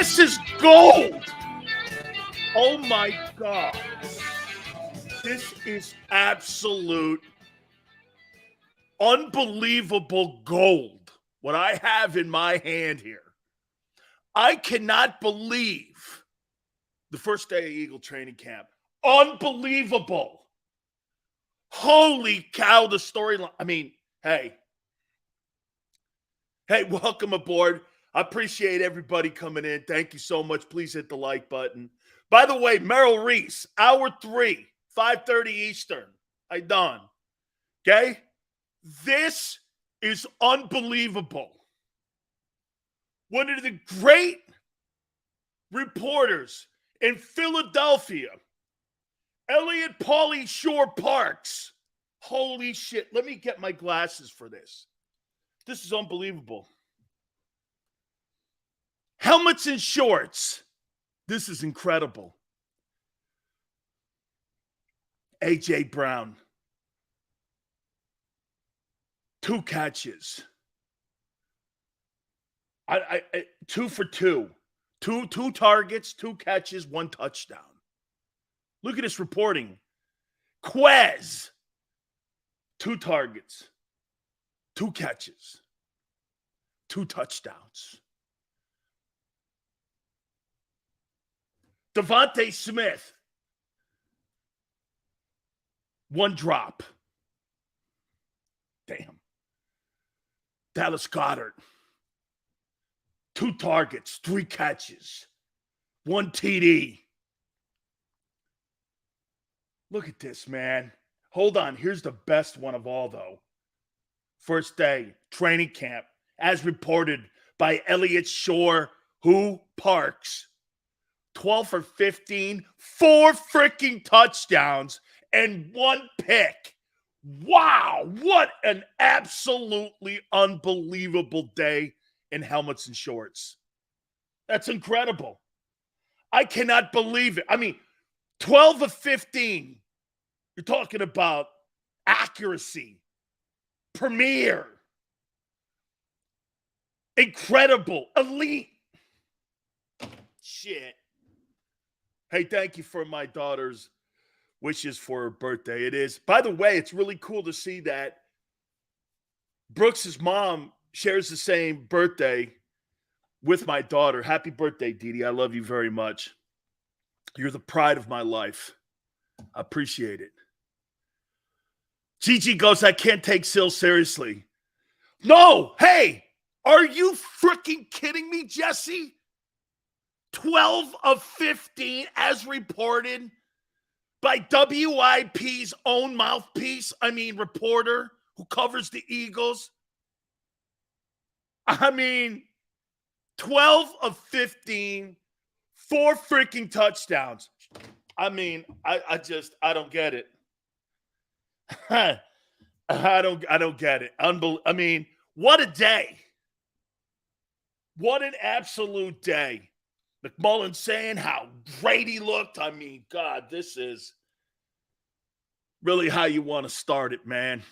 This is gold. Oh, my God. This is absolute, unbelievable gold, what I have in my hand here. I cannot believe the first day of Eagle training camp. Unbelievable. Holy cow, the storyline. I mean, hey, welcome aboard. I appreciate everybody coming in. Thank you so much. Please hit the like button. By the way, Meryl Reese, hour 3, 5:30 Eastern. I done. Okay? This is unbelievable. One of the great reporters in Philadelphia, Elliot Pauly Shore Parks. Holy shit. Let me get my glasses for this. This is unbelievable. Helmets and shorts. This is incredible. A.J. Brown. 2 catches. 2 for 2. Two targets, 2 catches, 1 touchdown. Look at this reporting. Quez. 2 targets, 2 catches, 2 touchdowns. Devontae Smith. 1 drop. Damn. Dallas Goedert. 2 targets, 3 catches, 1 TD. Look at this, man. Hold on. Here's the best one of all, though. First day, training camp, as reported by Elliot Shore, Parks. 12 for 15, 4 freaking touchdowns, and 1 pick. Wow, what an absolutely unbelievable day in helmets and shorts. That's incredible. I cannot believe it. I mean, 12 of 15. You're talking about accuracy, premier, incredible, elite. Shit. Hey, thank you for my daughter's wishes for her birthday. It is. By the way, it's really cool to see that Brooks's mom shares the same birthday with my daughter. Happy birthday, Dee Dee. I love you very much. You're the pride of my life. I appreciate it. Gigi goes, I can't take Sil seriously. No, hey, are you freaking kidding me, Jesse? 12 of 15 as reported by WIP's own mouthpiece, reporter who covers the Eagles. 12 of 15, 4 freaking touchdowns. I don't get it. I don't get it. What a day. What an absolute day. McMullen saying how great he looked. God, this is really how you want to start it, man.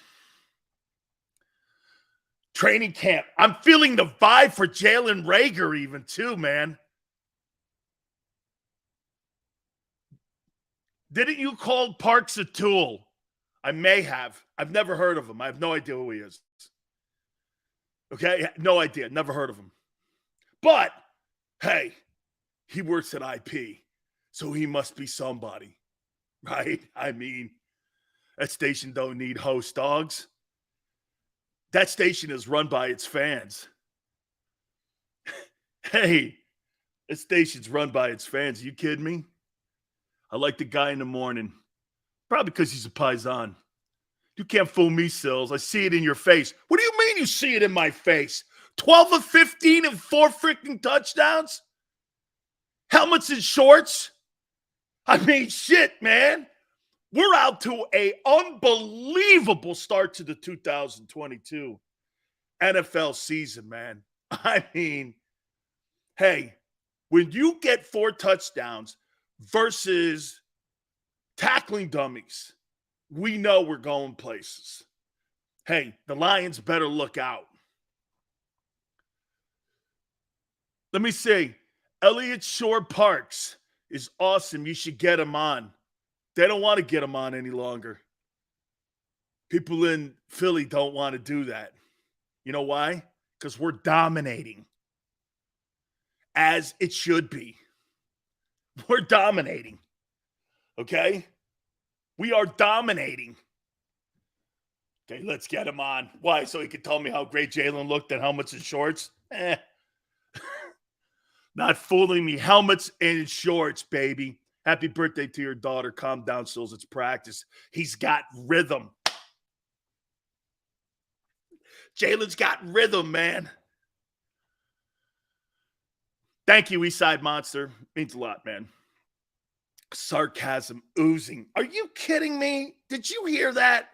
Training camp. I'm feeling the vibe for Jalen Reagor even too, man. Didn't you call Parks a tool? I may have. I've never heard of him. I have no idea who he is. Okay? No idea. Never heard of him. But, hey, he works at IP, so he must be somebody, right? That station don't need host dogs. That station is run by its fans. Hey, that station's run by its fans. Are you kidding me? I like the guy in the morning. Probably because he's a paisan. You can't fool me, Sills. I see it in your face. What do you mean you see it in my face? 12 of 15 and 4 freaking touchdowns? Helmets and shorts? Shit, man. We're out to an unbelievable start to the 2022 NFL season, man. Hey, when you get 4 touchdowns versus tackling dummies, we know we're going places. Hey, the Lions better look out. Let me see. Elliott Shore Parks is awesome. You should get him on. They don't want to get him on any longer. People in Philly don't want to do that. You know why? Because we're dominating. As it should be. We're dominating. Okay? We are dominating. Okay, let's get him on. Why? So he can tell me how great Jalen looked in helmets and shorts? Not fooling me. Helmets and shorts, baby. Happy birthday to your daughter. Calm down, Sills. It's practice. He's got rhythm. Jalen's got rhythm, man. Thank you, Eastside Monster. Means a lot, man. Sarcasm oozing. Are you kidding me? Did you hear that?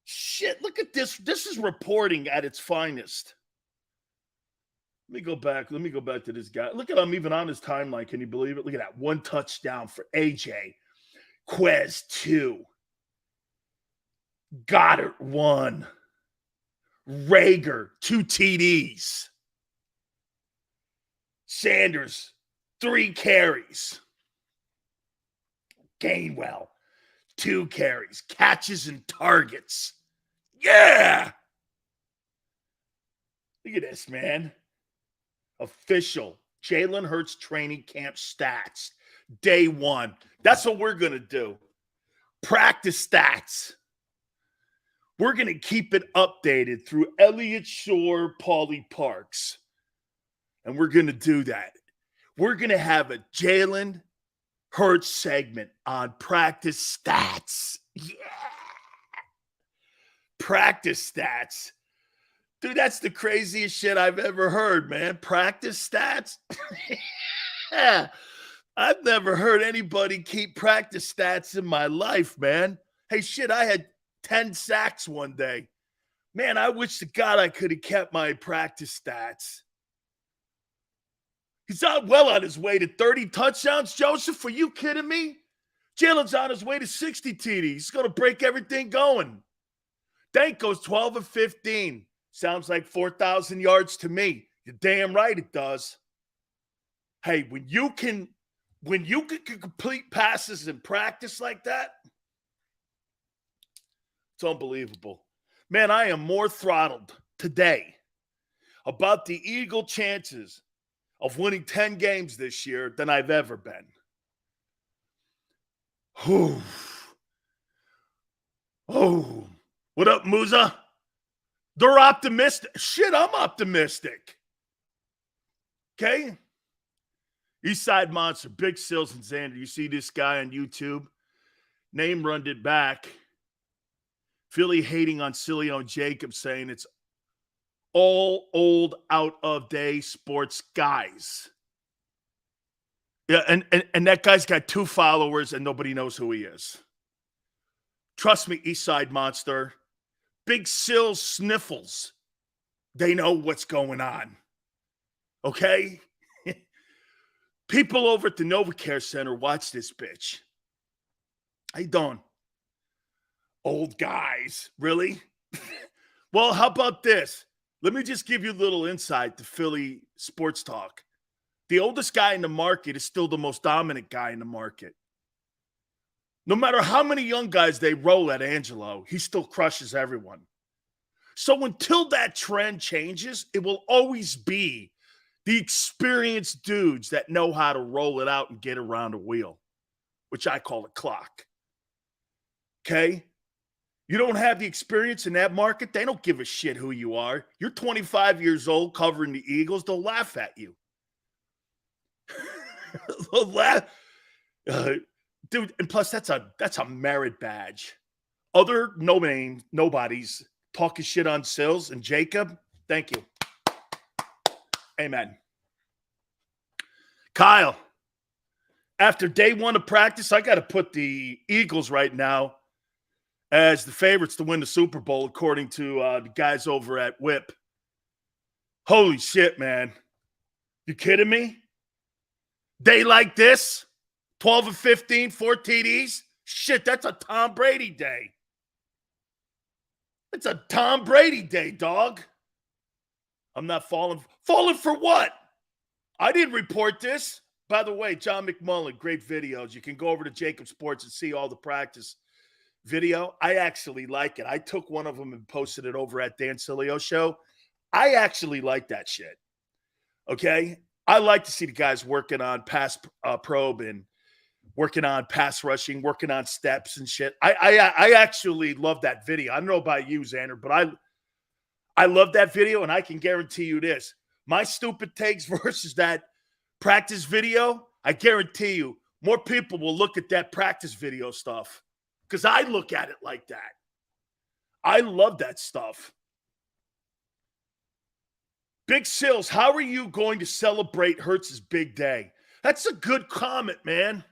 Shit, look at this. This is reporting at its finest. Let me go back to this guy. Look at him even on his timeline. Can you believe it? Look at that. 1 touchdown for AJ. Quez 2. Goddard 1. Rager 2 TDs. Sanders 3 carries. Gainwell 2 carries. Catches and targets. Yeah. Look at this, man. Official Jalen Hurts training camp stats. Day 1. That's what we're going to do. Practice stats. We're going to keep it updated through Elliott Shore, Paulie Parks. And we're going to do that. We're going to have a Jalen Hurts segment on practice stats. Yeah. Practice stats. Dude, that's the craziest shit I've ever heard, man. Practice stats? Yeah. I've never heard anybody keep practice stats in my life, man. Hey, shit, I had 10 sacks one day. Man, I wish to God I could have kept my practice stats. He's well on his way to 30 touchdowns, Joseph. Are you kidding me? Jalen's on his way to 60 TDs. He's going to break everything going. Dank goes 12 of 15. Sounds like 4,000 yards to me. You're damn right it does. Hey, when you can complete passes in practice like that, it's unbelievable. Man, I am more throttled today about the Eagle chances of winning 10 games this year than I've ever been. Oh, what up, Musa? They're optimistic. Shit, I'm optimistic. Okay? Eastside Monster, Big Sills and Xander. You see this guy on YouTube? Name runned it back. Philly hating on Sileo and JAKIB, saying it's all old, out-of-day sports guys. Yeah, and that guy's got 2 followers and nobody knows who he is. Trust me, Eastside Monster. Big Sills sniffles. They know what's going on. Okay? People over at the NovaCare Center watch this bitch. How you doing? Old guys. Really? Well, how about this? Let me just give you a little insight to Philly sports talk. The oldest guy in the market is still the most dominant guy in the market. No matter how many young guys they roll at Angelo, he still crushes everyone. So until that trend changes, it will always be the experienced dudes that know how to roll it out and get around a wheel, which I call a clock. Okay? You don't have the experience in that market, they don't give a shit who you are. You're 25 years old covering the Eagles, they'll laugh at you. They'll laugh. Dude, and plus that's a merit badge. Other nobodies talking shit on Sills and JAKIB, thank you. Amen. Kyle, after day 1 of practice, I got to put the Eagles right now as the favorites to win the Super Bowl, according to the guys over at Whip. Holy shit, man. You kidding me? Day like this, 12 of 15, 4 TDs. Shit, that's a Tom Brady day. It's a Tom Brady day, dog. I'm not falling. Falling for what? I didn't report this. By the way, John McMullen, great videos. You can go over to JAKIB Sports and see all the practice video. I actually like it. I took one of them and posted it over at Dan Sileo show. I actually like that shit. Okay? I like to see the guys working on pass probe and working on pass rushing, working on steps and shit. I actually love that video. I don't know about you, Xander, but I love that video, and I can guarantee you this. My stupid takes versus that practice video, I guarantee you more people will look at that practice video stuff because I look at it like that. I love that stuff. Big Sills, how are you going to celebrate Hurts' big day? That's a good comment, man.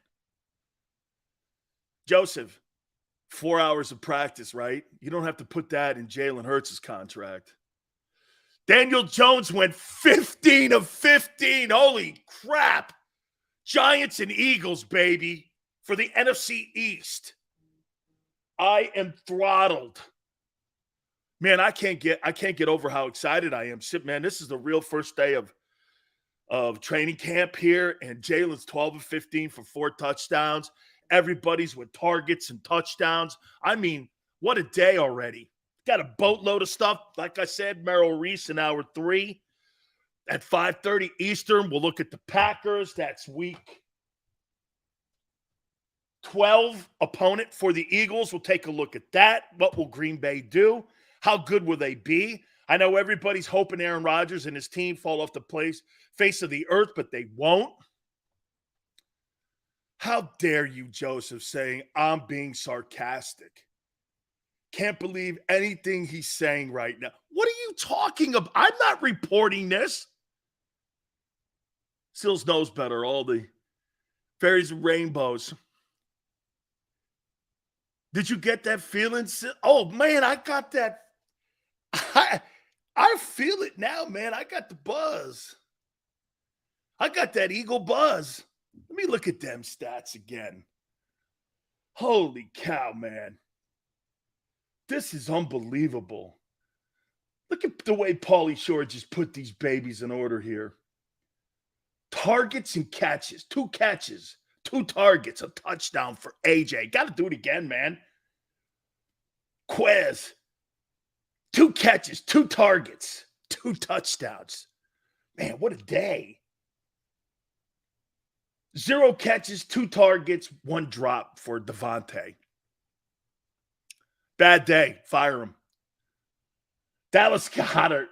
Joseph, 4 hours of practice, right? You don't have to put that in Jalen Hurts' contract. Daniel Jones went 15 of 15. Holy crap. Giants and Eagles, baby, for the NFC East. I am throttled. Man, I can't get over how excited I am. Man, this is the real first day of training camp here, and Jalen's 12 of 15 for 4 touchdowns. Everybody's with targets and touchdowns. I mean, what a day already. Got a boatload of stuff. Like I said, Meryl Reese in hour 3 at 5:30 Eastern. We'll look at the Packers. That's week 12 opponent for the Eagles. We'll take a look at that. What will Green Bay do? How good will they be? I know everybody's hoping Aaron Rodgers and his team fall off the face of the earth, but they won't. How dare you, Joseph, saying I'm being sarcastic? Can't believe anything he's saying right now. What are you talking about? I'm not reporting this. Sills knows better. All the fairies and rainbows. Did you get that feeling? Oh, man, I got that. I feel it now, man. I got the buzz. I got that Eagle buzz. Let me look at them stats again. Holy cow, man. This is unbelievable. Look at the way Paulie Shore just put these babies in order here. Targets and catches. 2 catches. 2 targets. A touchdown for AJ. Got to do it again, man. Quez. 2 catches. 2 targets. 2 touchdowns. Man, what a day. 0 catches, 2 targets, 1 drop for Devontae. Bad day. Fire him. Dallas Goedert,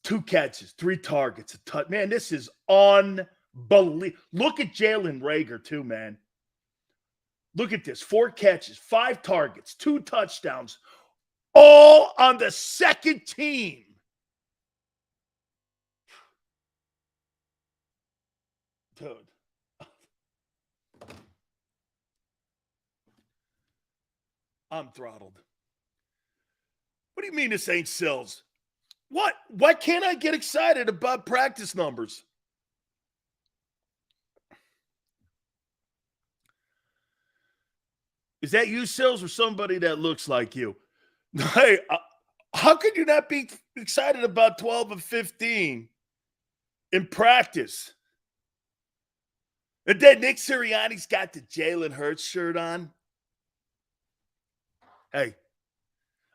2 catches, 3 targets, a touch. Man, this is unbelievable. Look at Jalen Reagor, too, man. Look at this. 4 catches, 5 targets, 2 touchdowns, all on the second team. Dude. I'm throttled. What do you mean this ain't Sills? What? Why can't I get excited about practice numbers? Is that you, Sills, or somebody that looks like you? Hey, how could you not be excited about 12 of 15 in practice? And then Nick Sirianni's got the Jalen Hurts shirt on. Hey,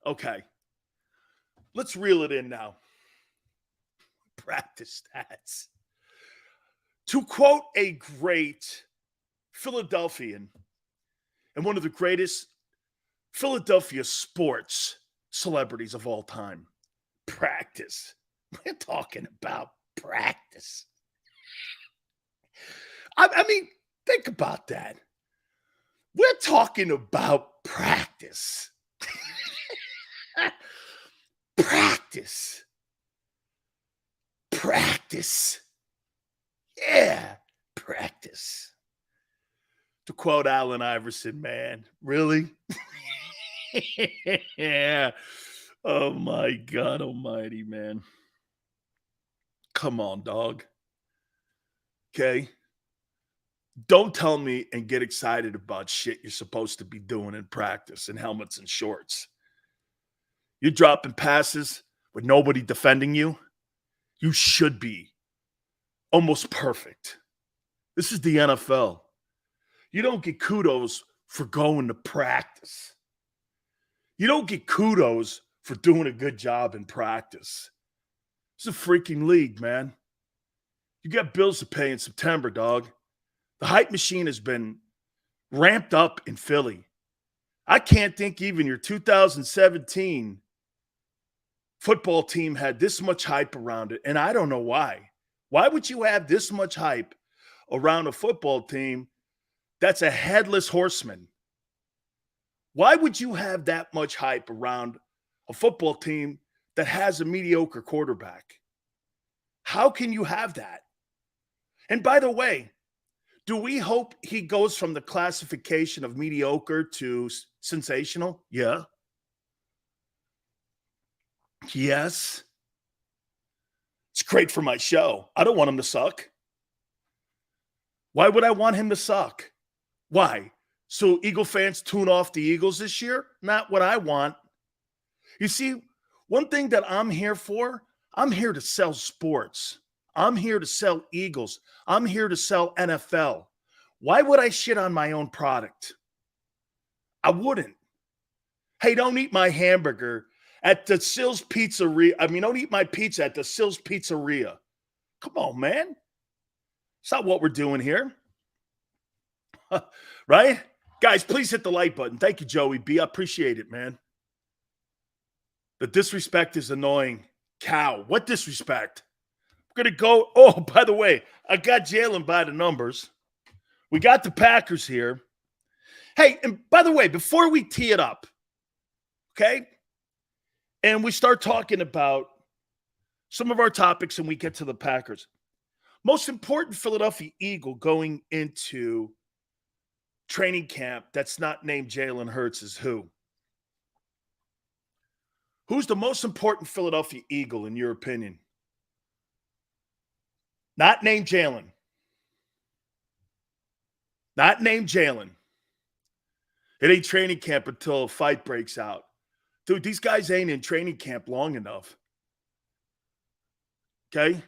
okay. Let's reel it in now. Practice stats. To quote a great Philadelphian and one of the greatest Philadelphia sports celebrities of all time, practice. We're talking about practice. I mean, think about that. We're talking about practice. Practice. Practice. Yeah, practice. To quote Allen Iverson, man, really? Yeah. Oh, my God almighty, man. Come on, dog. Okay? Don't tell me and get excited about shit you're supposed to be doing in practice in helmets and shorts. You're dropping passes with nobody defending you. You should be almost perfect. This is the NFL. You don't get kudos for going to practice. You don't get kudos for doing a good job in practice. It's a freaking league, man. You got bills to pay in September, dog. The hype machine has been ramped up in Philly. I can't think even your 2017 football team had this much hype around it, and I don't know why. Why would you have this much hype around a football team that's a headless horseman? Why would you have that much hype around a football team that has a mediocre quarterback? How can you have that? And by the way, do we hope he goes from the classification of mediocre to sensational? Yeah. Yes. It's great for my show. I don't want him to suck. Why would I want him to suck? Why? So Eagle fans tune off the Eagles this year? Not what I want. You see, one thing that I'm here for, I'm here to sell sports. I'm here to sell Eagles. I'm here to sell NFL. Why would I shit on my own product? I wouldn't. Hey, don't eat my hamburger at the Sills Pizzeria. Don't eat my pizza at the Sills Pizzeria. Come on, man. It's not what we're doing here. Right? Guys, please hit the like button. Thank you, Joey B. I appreciate it, man. The disrespect is annoying. Cow. What disrespect? We're going to go. Oh, by the way, I got Jalen by the numbers. We got the Packers here. Hey, and by the way, before we tee it up, okay, and we start talking about some of our topics and we get to the Packers, most important Philadelphia Eagle going into training camp that's not named Jalen Hurts is who? Who's the most important Philadelphia Eagle in your opinion? Not named Jalen. Not named Jalen. It ain't training camp until a fight breaks out. Dude, these guys ain't in training camp long enough. Okay?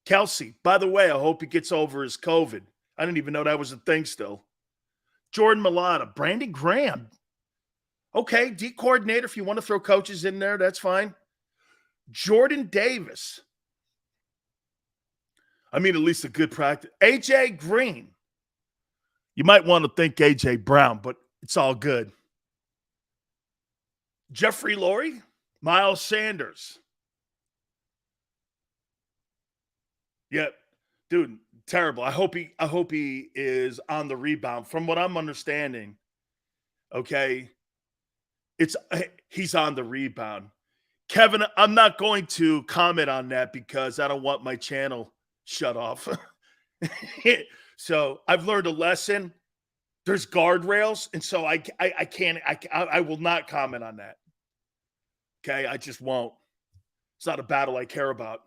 Kelce, by the way, I hope he gets over his COVID. I didn't even know that was a thing still. Jordan Mailata, Brandon Graham. Okay, D coordinator, if you want to throw coaches in there, that's fine. Jordan Davis. At least a good practice. A.J. Green. You might want to think A.J. Brown, but it's all good. Jeffrey Lurie, Miles Sanders. Yeah, dude, terrible. I hope he is on the rebound. From what I'm understanding, okay, he's on the rebound. Kevin, I'm not going to comment on that because I don't want my channel shut off. So I've learned a lesson. There's guardrails, and so I will not comment on that. Okay, I just won't. It's not a battle I care about.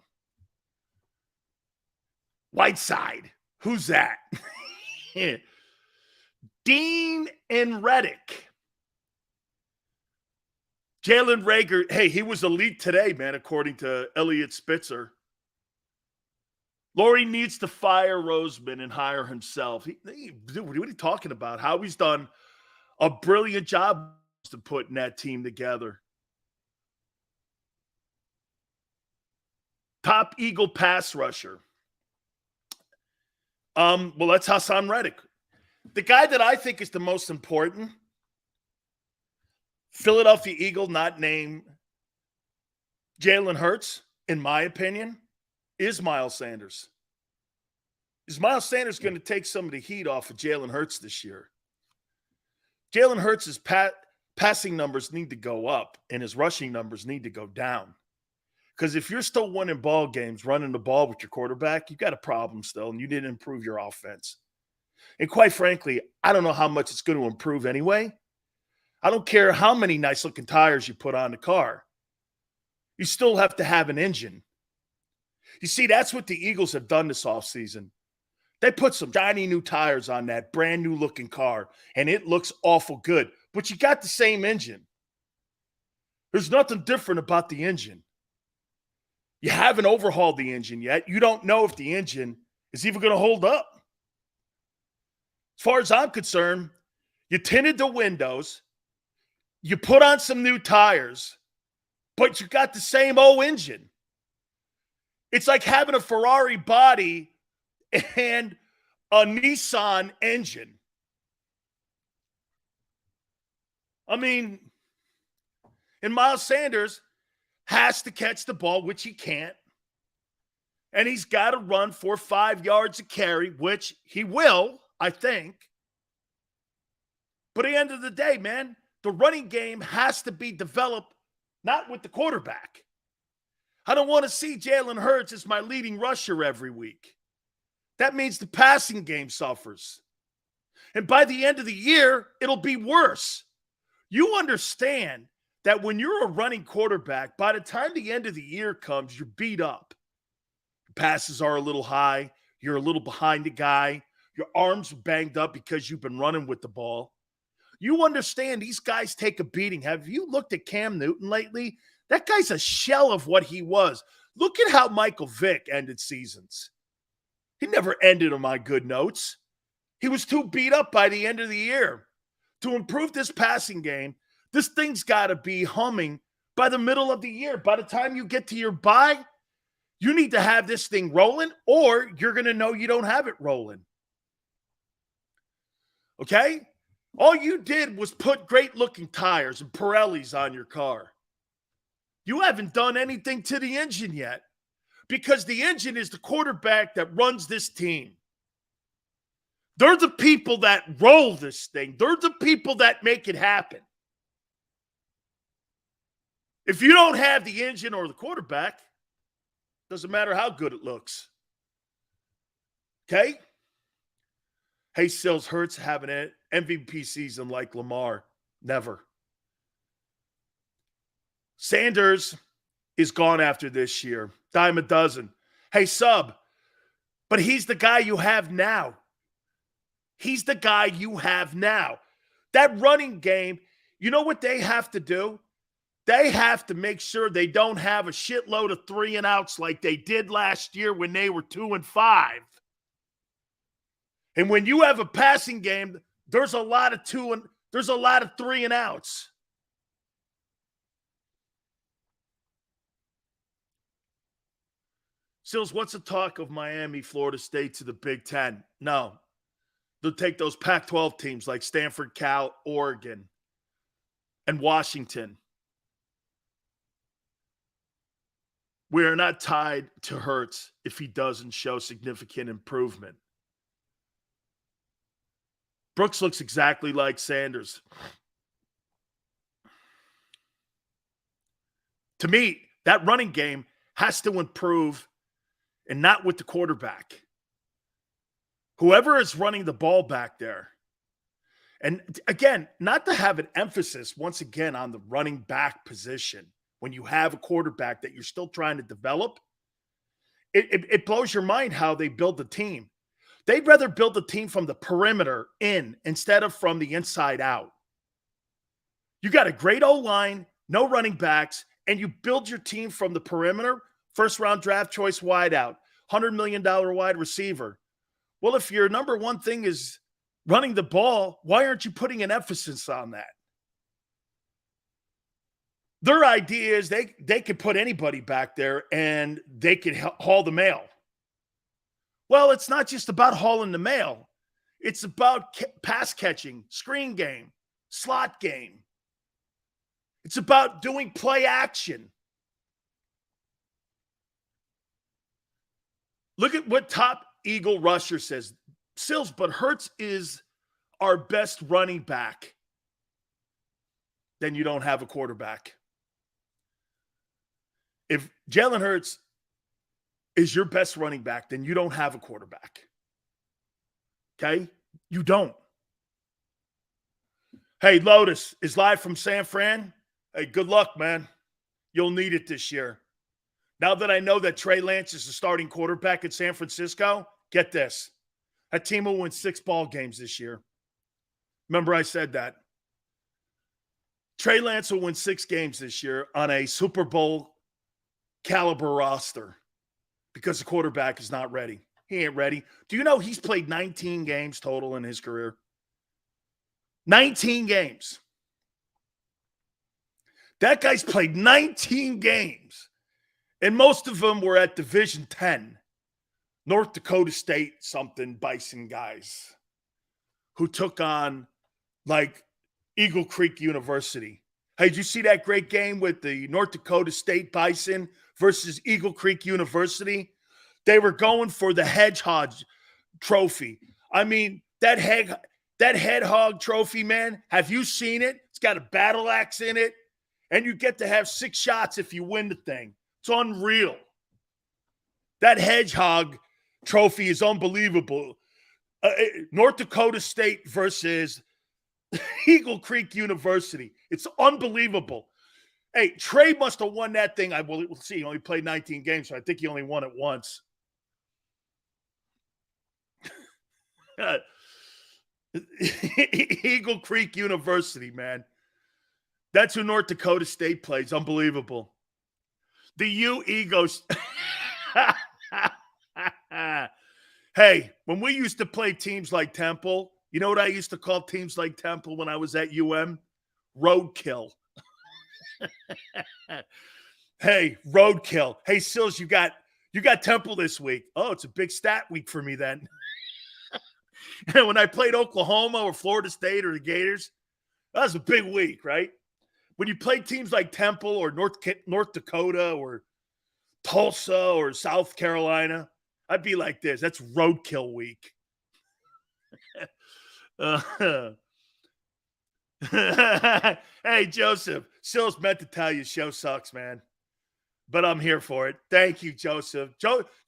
Whiteside, who's that? Dean and Reddick. Jalen Reagor, hey, he was elite today, man, according to Elliot Spitzer. Laurie needs to fire Roseman and hire himself. Dude, what are you talking about? Howie's done a brilliant job to putting that team together. Top Eagle pass rusher. Well, that's Hassan Reddick. The guy that I think is the most important, Philadelphia Eagle, not named Jalen Hurts, in my opinion, is Miles Sanders. Is Miles Sanders going to take some of the heat off of Jalen Hurts this year? Jalen Hurts' passing numbers need to go up, and his rushing numbers need to go down. Because if you're still winning ball games, running the ball with your quarterback, you've got a problem still, and you didn't improve your offense. And quite frankly, I don't know how much it's going to improve anyway. I don't care how many nice-looking tires you put on the car. You still have to have an engine. You see, that's what the Eagles have done this offseason. They put some shiny new tires on that brand-new-looking car, and it looks awful good. But you got the same engine. There's nothing different about the engine. You haven't overhauled the engine yet. You don't know if the engine is even going to hold up. As far as I'm concerned, you tinted the windows, you put on some new tires, but you got the same old engine. It's like having a Ferrari body and a Nissan engine. I mean, and Miles Sanders has to catch the ball, which he can't. And he's got to run for 5 yards a carry, which he will, I think. But at the end of the day, man, the running game has to be developed, not with the quarterback. I don't want to see Jalen Hurts as my leading rusher every week. That means the passing game suffers. And by the end of the year, it'll be worse. You understand that when you're a running quarterback, by the time the end of the year comes, you're beat up. Passes are a little high. You're a little behind the guy. Your arms are banged up because you've been running with the ball. You understand these guys take a beating. Have you looked at Cam Newton lately? That guy's a shell of what he was. Look at how Michael Vick ended seasons. He never ended on my good notes. He was too beat up by the end of the year. To improve this passing game, this thing's got to be humming by the middle of the year. By the time you get to your bye, you need to have this thing rolling, or you're going to know you don't have it rolling. Okay? All you did was put great-looking tires and Pirellis on your car. You haven't done anything to the engine yet, because the engine is the quarterback that runs this team. They're the people that roll this thing. They're the people that make it happen. If you don't have the engine or the quarterback, doesn't matter how good it looks. Okay? Hey, Sills, Hurts having an MVP season like Lamar. Never. Sanders is gone after this year. Dime a dozen. Hey, Sub, but he's the guy you have now. He's the guy you have now. That running game, you know what they have to do? They have to make sure they don't have a shitload of 3-and-outs like they did last year when they were 2-5. And when you have a passing game, there's a lot of 3-and-outs. Sills, what's the talk of Miami, Florida State to the Big Ten? No. They'll take those Pac-12 teams like Stanford, Cal, Oregon, and Washington. We are not tied to Hurts if he doesn't show significant improvement. Brooks looks exactly like Sanders. To me, that running game has to improve, and not with the quarterback. Whoever is running the ball back there. And again, not to have an emphasis once again on the running back position when you have a quarterback that you're still trying to develop. It blows your mind how they build the team. They'd rather build the team from the perimeter in instead of from the inside out. You got a great O-line, no running backs, and you build your team from the perimeter, first-round draft choice wideout, $100 million wide receiver. Well, if your number one thing is running the ball, why aren't you putting an emphasis on that? Their idea is they could put anybody back there and they could haul the mail. Well, it's not just about hauling the mail. It's about pass catching, screen game, slot game. It's about doing play action. Look at what Top Eagle Rusher says. Sills, but Hurts is our best running back. Then you don't have a quarterback. If Jalen Hurts is your best running back, then you don't have a quarterback. Okay? You don't. Hey, Lotus is live from San Fran. Hey, good luck, man. You'll need it this year. Now that I know that Trey Lance is the starting quarterback at San Francisco, get this. That team will win 6 ball games this year. Remember I said that. Trey Lance will win 6 games this year on a Super Bowl caliber roster because the quarterback is not ready. He ain't ready. Do you know he's played 19 games total in his career? 19 games. That guy's played 19 games, and most of them were at Division 10. North Dakota State something Bison guys who took on like Eagle Creek University. Hey, did you see that great game with the North Dakota State Bison versus Eagle Creek University? They were going for the Hedgehog trophy. I mean, that Hedgehog trophy, man, have you seen it? It's got a battle axe in it, and you get to have 6 shots if you win the thing. It's unreal. That Hedgehog trophy is unbelievable. North Dakota State versus Eagle Creek University. It's unbelievable. Hey, Trey must have won that thing. We'll see. He only played 19 games, so I think he only won it once. Eagle Creek University, man. That's who North Dakota State plays. Unbelievable. The U Egos. Hey, when we used to play teams like Temple, you know what I used to call teams like Temple when I was at UM? Roadkill. Hey, roadkill. Hey, Sills, you got Temple this week. Oh, it's a big stat week for me then. And when I played Oklahoma or Florida State or the Gators, that was a big week, right? When you play teams like Temple or North Dakota or Tulsa or South Carolina, I'd be like this. That's roadkill week. Hey, Joseph. Sills meant to tell you show sucks, man. But I'm here for it. Thank you, Joseph.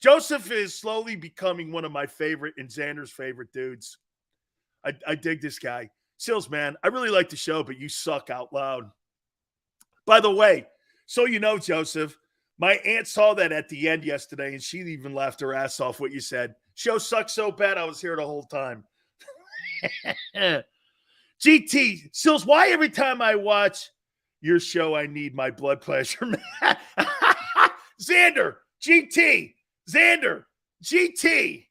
Joseph is slowly becoming one of my favorite and Xander's favorite dudes. I dig this guy. Sills, man, I really like the show, but you suck out loud. By the way, so you know, Joseph, my aunt saw that at the end yesterday, and she even laughed her ass off what you said. Show sucks so bad, I was here the whole time. GT, Sills, why every time I watch your show, I need my blood pressure? Xander, GT, Xander, GT.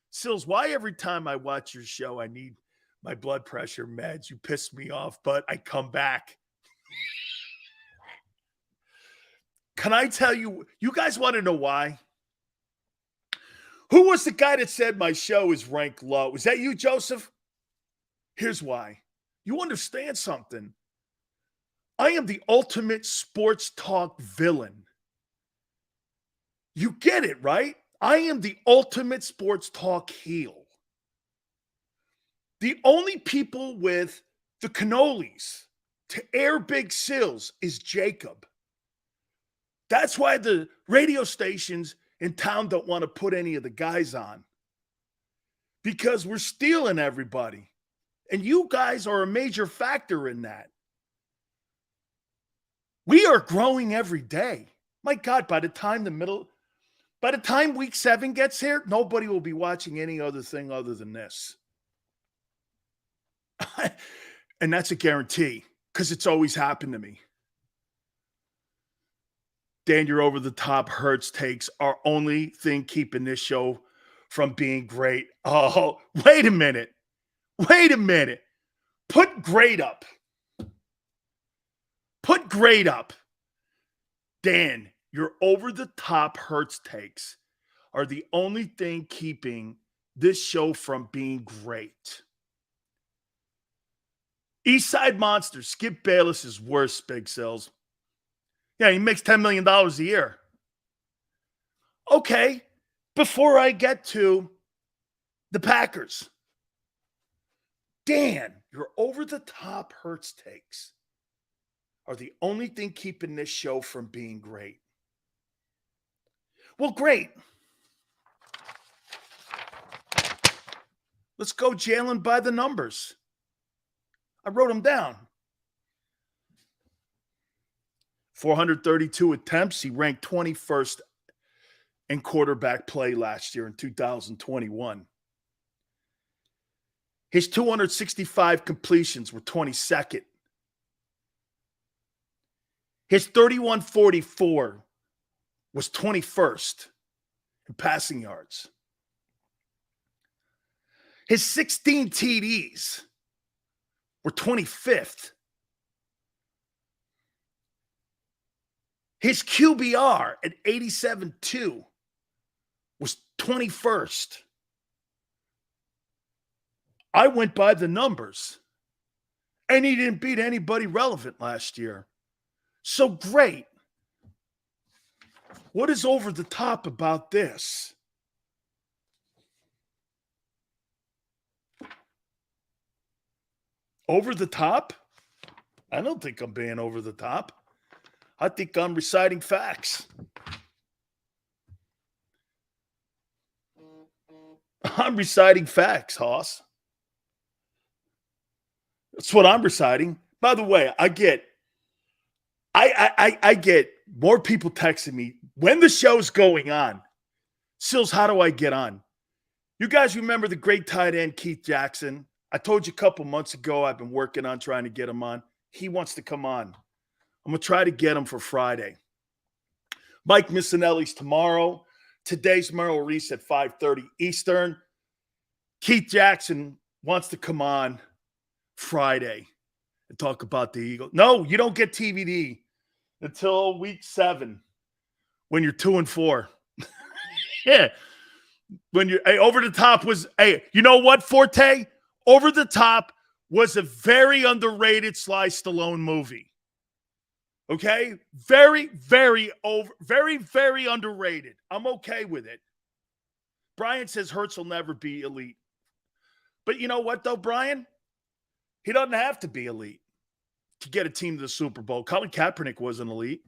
Sills, why every time I watch your show, I need my blood pressure meds? You piss me off, but I come back. Can I tell you, you guys want to know why? Who was the guy that said my show is ranked low? Was that you, Joseph? Here's why. You understand something. I am the ultimate sports talk villain. You get it, right? I am the ultimate sports talk heel. The only people with the cannolis to air big sills is JAKIB. That's why the radio stations in town don't want to put any of the guys on. Because we're stealing everybody. And you guys are a major factor in that. We are growing every day. My God, by the time week 7 gets here, nobody will be watching any other thing other than this. And that's a guarantee, because it's always happened to me. Dan, your over-the-top Hurts takes are only thing keeping this show from being great. Oh, wait a minute. Wait a minute. Put great up. Put great up. Dan, your over-the-top Hurts takes are the only thing keeping this show from being great. Eastside Monster, Skip Bayless is worse, Big Sills. Yeah, he makes $10 million a year. Okay, before I get to the Packers, Dan, your over-the-top Hurts takes are the only thing keeping this show from being great. Well, great. Let's go Jalen by the numbers. I wrote them down. 432 attempts. He ranked 21st in quarterback play last year in 2021. His 265 completions were 22nd. His 31-44 was 21st. in passing yards. His 16 TDs were 25th. His QBR at 87.2 was 21st. I went by the numbers, and he didn't beat anybody relevant last year. So great. What is over the top about this? Over the top? I don't think I'm being over the top. I think I'm reciting facts. I'm reciting facts, Hoss. That's what I'm reciting. By the way, I get more people texting me when the show's going on. Sills, how do I get on? You guys remember the great tight end Keith Jackson? I told you a couple months ago I've been working on trying to get him on. He wants to come on. I'm going to try to get him for Friday. Mike Missinelli's tomorrow. Today's Meryl Reese at 5:30 Eastern. Keith Jackson wants to come on Friday and talk about the Eagles. No, you don't get TVD until week 7 when you're 2-4. Yeah. When you're over the top was, you know what, Forte? Over the Top was a very underrated Sly Stallone movie. Okay? Very, very underrated. I'm okay with it. Brian says Hurts will never be elite. But you know what, though, Brian? He doesn't have to be elite to get a team to the Super Bowl. Colin Kaepernick wasn't elite.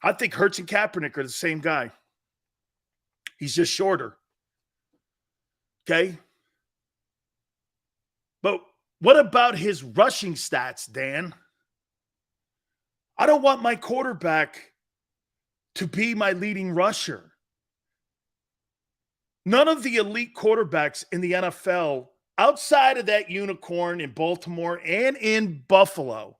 I think Hurts and Kaepernick are the same guy. He's just shorter. Okay? But what about his rushing stats, Dan? I don't want my quarterback to be my leading rusher. None of the elite quarterbacks in the NFL, outside of that unicorn in Baltimore and in Buffalo,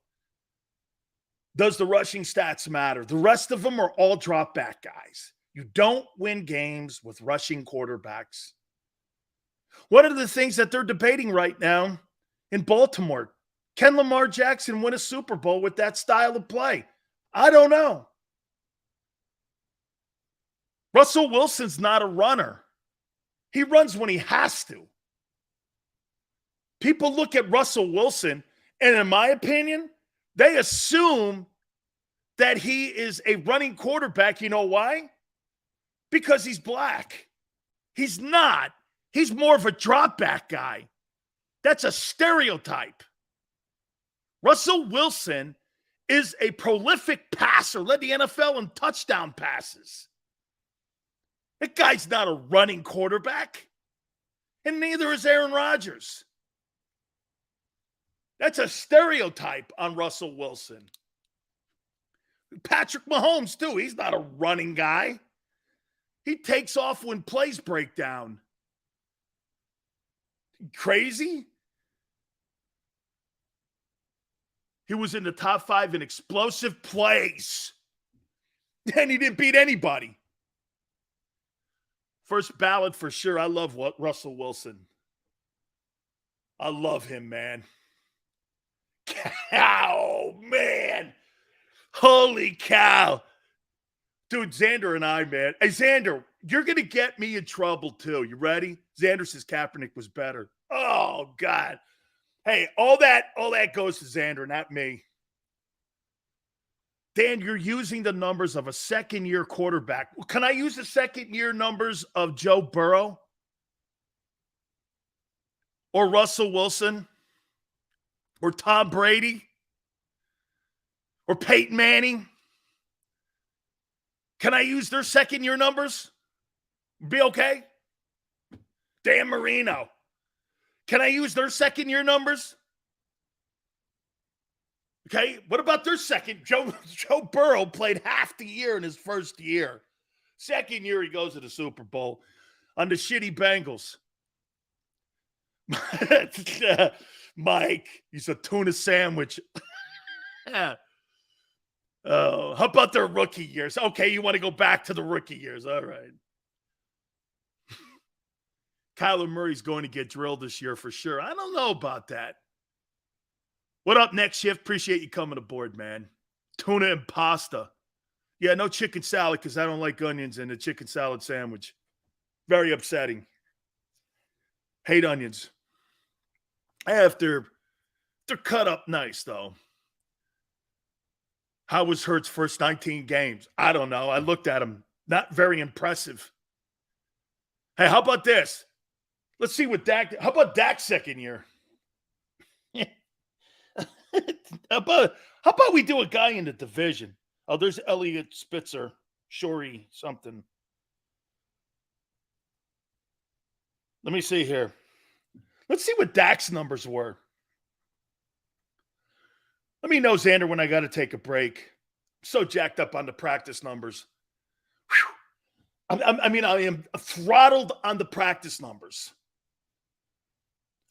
does the rushing stats matter. The rest of them are all drop back guys. You don't win games with rushing quarterbacks. What are the things that they're debating right now in Baltimore? Can Lamar Jackson win a Super Bowl with that style of play? I don't know. Russell Wilson's not a runner. He runs when he has to. People look at Russell Wilson, and in my opinion, they assume that he is a running quarterback. You know why? Because he's black. He's not. He's more of a drop back guy. That's a stereotype. Russell Wilson is a prolific passer, led the NFL in touchdown passes. That guy's not a running quarterback, and neither is Aaron Rodgers. That's a stereotype on Russell Wilson. Patrick Mahomes, too. He's not a running guy. He takes off when plays break down. Crazy? He was in the top 5 in explosive plays. And he didn't beat anybody. First ballot for sure. I love Russell Wilson. I love him, man. Cow, man. Holy cow. Dude, Xander and I, man. Hey, Xander, you're going to get me in trouble, too. You ready? Xander says Kaepernick was better. Oh, God. Hey, all that goes to Xander, not me. Dan, you're using the numbers of a second-year quarterback. Can I use the second-year numbers of Joe Burrow? Or Russell Wilson? Or Tom Brady? Or Peyton Manning? Can I use their second-year numbers? Be okay? Dan Marino. Can I use their second-year numbers? Okay, what about their second? Joe Burrow played half the year in his first year. Second year, he goes to the Super Bowl on the shitty Bengals. Mike, he's a tuna sandwich. Oh, how about their rookie years? Okay, you want to go back to the rookie years. All right. Kyler Murray's going to get drilled this year for sure. I don't know about that. What up, Next Shift? Appreciate you coming aboard, man. Tuna and pasta. Yeah, no chicken salad because I don't like onions in a chicken salad sandwich. Very upsetting. Hate onions. They're cut up nice, though. How was Hurts' first 19 games? I don't know. I looked at him. Not very impressive. Hey, how about this? Let's see what Dak. How about Dak's second year? how about we do a guy in the division? Oh, there's Elliot Spitzer, Shorey, something. Let me see here. Let's see what Dak's numbers were. Let me know, Xander, when I got to take a break. I'm so jacked up on the practice numbers. I am throttled on the practice numbers.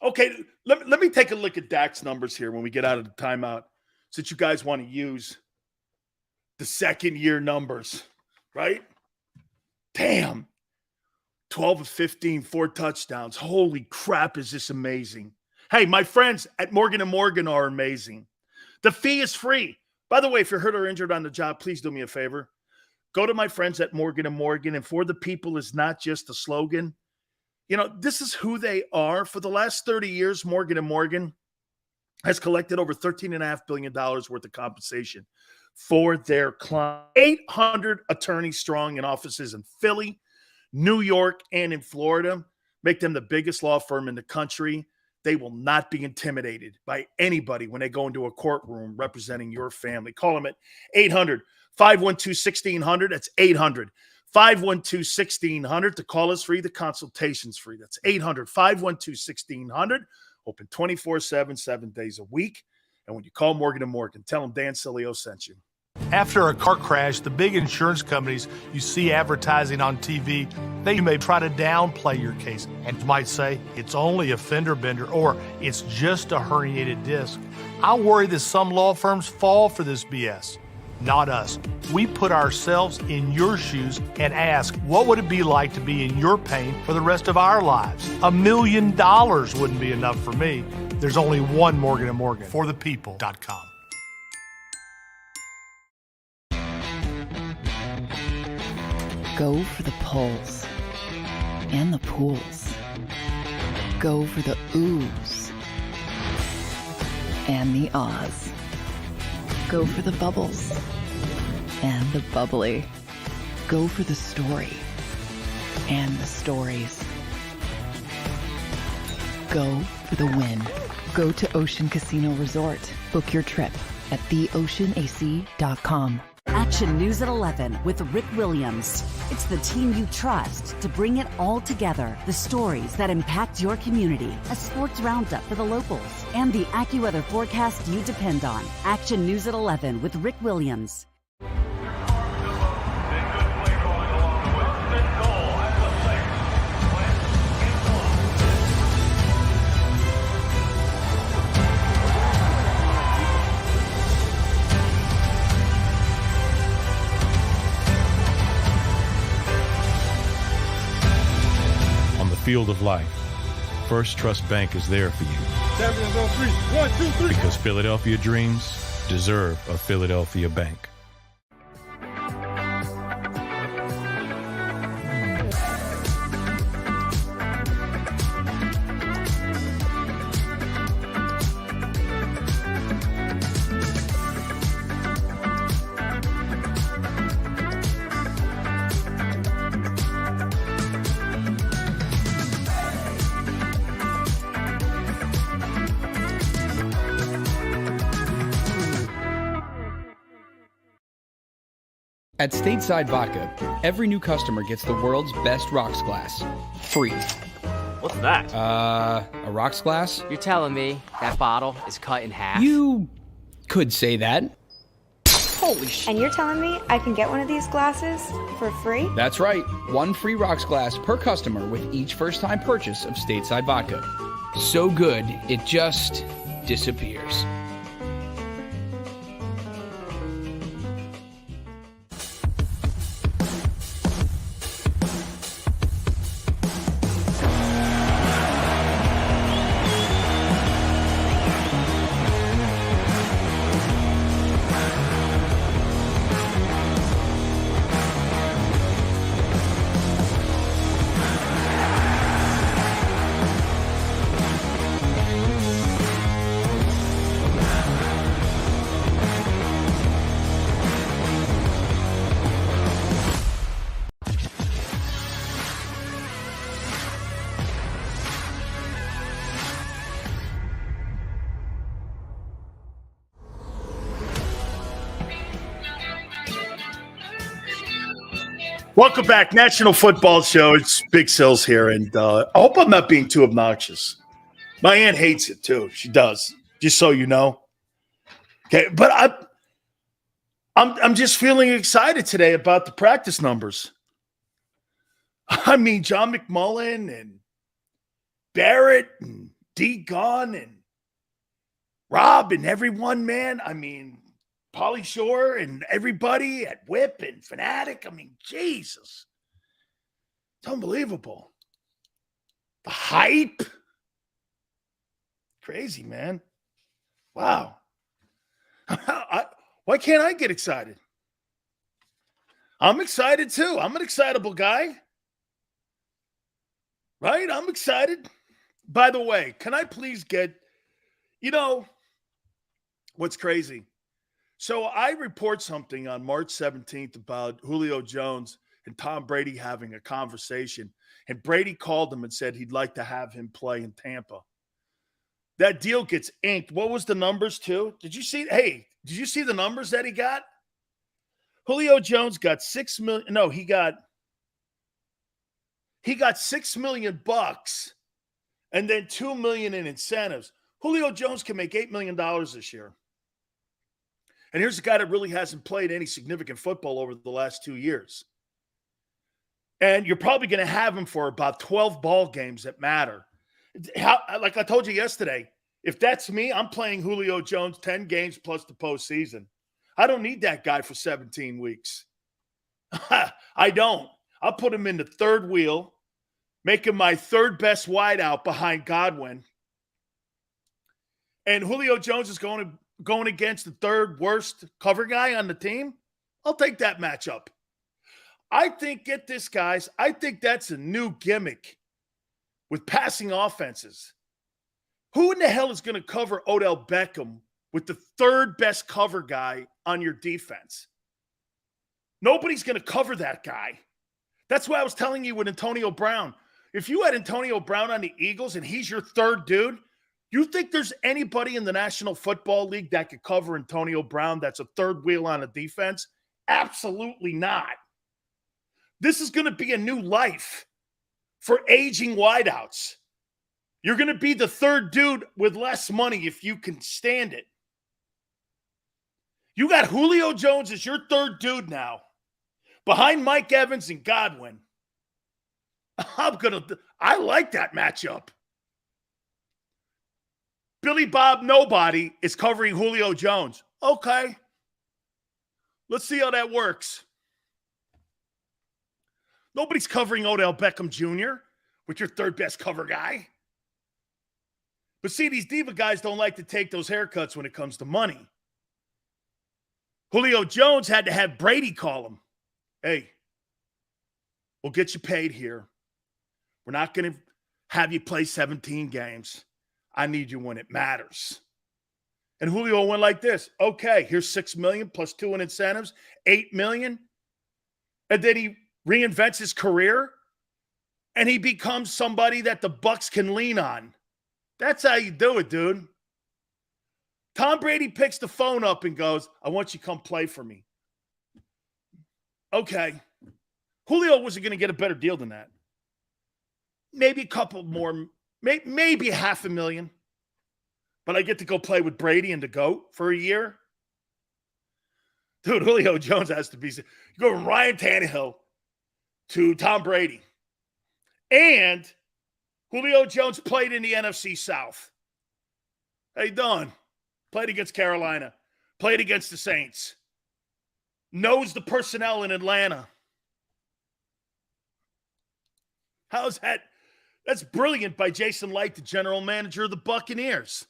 Okay, let me take a look at Dak's numbers here when we get out of the timeout, since you guys want to use the second-year numbers, right? Damn. 12 of 15, 4 touchdowns. Holy crap, is this amazing. Hey, my friends at Morgan & Morgan are amazing. The fee is free. By the way, if you're hurt or injured on the job, please do me a favor. Go to my friends at Morgan & Morgan, and for the people is not just a slogan. You know, this is who they are. For the last 30 years, Morgan & Morgan has collected over $13.5 billion worth of compensation for their clients. 800 attorneys strong in offices in Philly, New York, and in Florida. Make them the biggest law firm in the country. They will not be intimidated by anybody when they go into a courtroom representing your family. Call them at 800-512-1600. That's 800-512-1600. The call is free. The consultation's free. That's 800-512-1600. Open 24/7, 7 days a week. And when you call Morgan & Morgan, tell them Dan Sileo sent you. After a car crash, the big insurance companies you see advertising on TV, they may try to downplay your case and might say it's only a fender bender or it's just a herniated disc. I worry that some law firms fall for this BS. Not us. We put ourselves in your shoes and ask, what would it be like to be in your pain for the rest of our lives? $1 million wouldn't be enough for me. There's only one Morgan & Morgan. ForThePeople.com. Go for the pulls and the pools. Go for the oohs and the ahs. Go for the bubbles and the bubbly. Go for the story and the stories. Go for the win. Go to Ocean Casino Resort. Book your trip at theoceanac.com. Action News at 11 with Rick Williams. It's the team you trust to bring it all together. The stories that impact your community, a sports roundup for the locals, and the AccuWeather forecast you depend on. Action News at 11 with Rick Williams. Field of life, First Trust Bank is there for you. Champions on 3. 1, 2, 3. Because Philadelphia dreams deserve a Philadelphia bank. At Stateside Vodka, every new customer gets the world's best rocks glass. Free. What's that? A rocks glass? You're telling me that bottle is cut in half? You could say that. Holy shit. And you're telling me I can get one of these glasses for free? That's right. One free rocks glass per customer with each first-time purchase of Stateside Vodka. So good, it just disappears. Welcome back, National Football Show. It's Big Sills here, and I hope I'm not being too obnoxious. My aunt hates it too. She does, just so you know. Okay, but I'm just feeling excited today about the practice numbers. I mean, John McMullen and Barrett and D. Gunn and Rob and everyone, man. I mean, Pauly Shore and everybody at Whip and Fanatic. I mean, Jesus. It's unbelievable. The hype. Crazy, man. Wow. Why can't I get excited? I'm excited too. I'm an excitable guy. Right? I'm excited. By the way, can I please get, what's crazy? So I report something on March 17th about Julio Jones and Tom Brady having a conversation. And Brady called him and said he'd like to have him play in Tampa. That deal gets inked. What was the numbers too? Did you see the numbers that he got? Julio Jones got $6 million. No, he got $6 million and then $2 million in incentives. Julio Jones can make $8 million this year. And here's a guy that really hasn't played any significant football over the last 2 years. And you're probably going to have him for about 12 ball games that matter. Like I told you yesterday, if that's me, I'm playing Julio Jones 10 games plus the postseason. I don't need that guy for 17 weeks. I don't. I'll put him in the third wheel, make him my third best wideout behind Godwin. And Julio Jones is going against the third worst cover guy on the team. I'll take that matchup. I think, get this, guys, I think that's a new gimmick with passing offenses. Who in the hell is going to cover Odell Beckham with the third best cover guy on your defense? Nobody's going to cover that guy. That's why I was telling you with Antonio Brown. If you had Antonio Brown on the Eagles and he's your third dude, you think there's anybody in the National Football League that could cover Antonio Brown that's a third wheel on a defense? Absolutely not. This is going to be a new life for aging wideouts. You're going to be the third dude with less money if you can stand it. You got Julio Jones as your third dude now, behind Mike Evans and Godwin. I like that matchup. Billy Bob Nobody is covering Julio Jones. Okay. Let's see how that works. Nobody's covering Odell Beckham Jr. with your third best cover guy. But see, these diva guys don't like to take those haircuts when it comes to money. Julio Jones had to have Brady call him. Hey, we'll get you paid here. We're not going to have you play 17 games. I need you when it matters. And Julio went like this. Okay, here's $6 million plus 2 in incentives, $8 million. And then he reinvents his career and he becomes somebody that the Bucs can lean on. That's how you do it, dude. Tom Brady picks the phone up and goes, I want you to come play for me. Okay. Julio wasn't going to get a better deal than that. Maybe a couple more, maybe $500,000. But I get to go play with Brady and the GOAT for a year. Dude, Julio Jones has to be. You go from Ryan Tannehill to Tom Brady. And Julio Jones played in the NFC South. How you doing? Played against Carolina. Played against the Saints. Knows the personnel in Atlanta. How's that? That's brilliant by Jason Light, the general manager of the Buccaneers.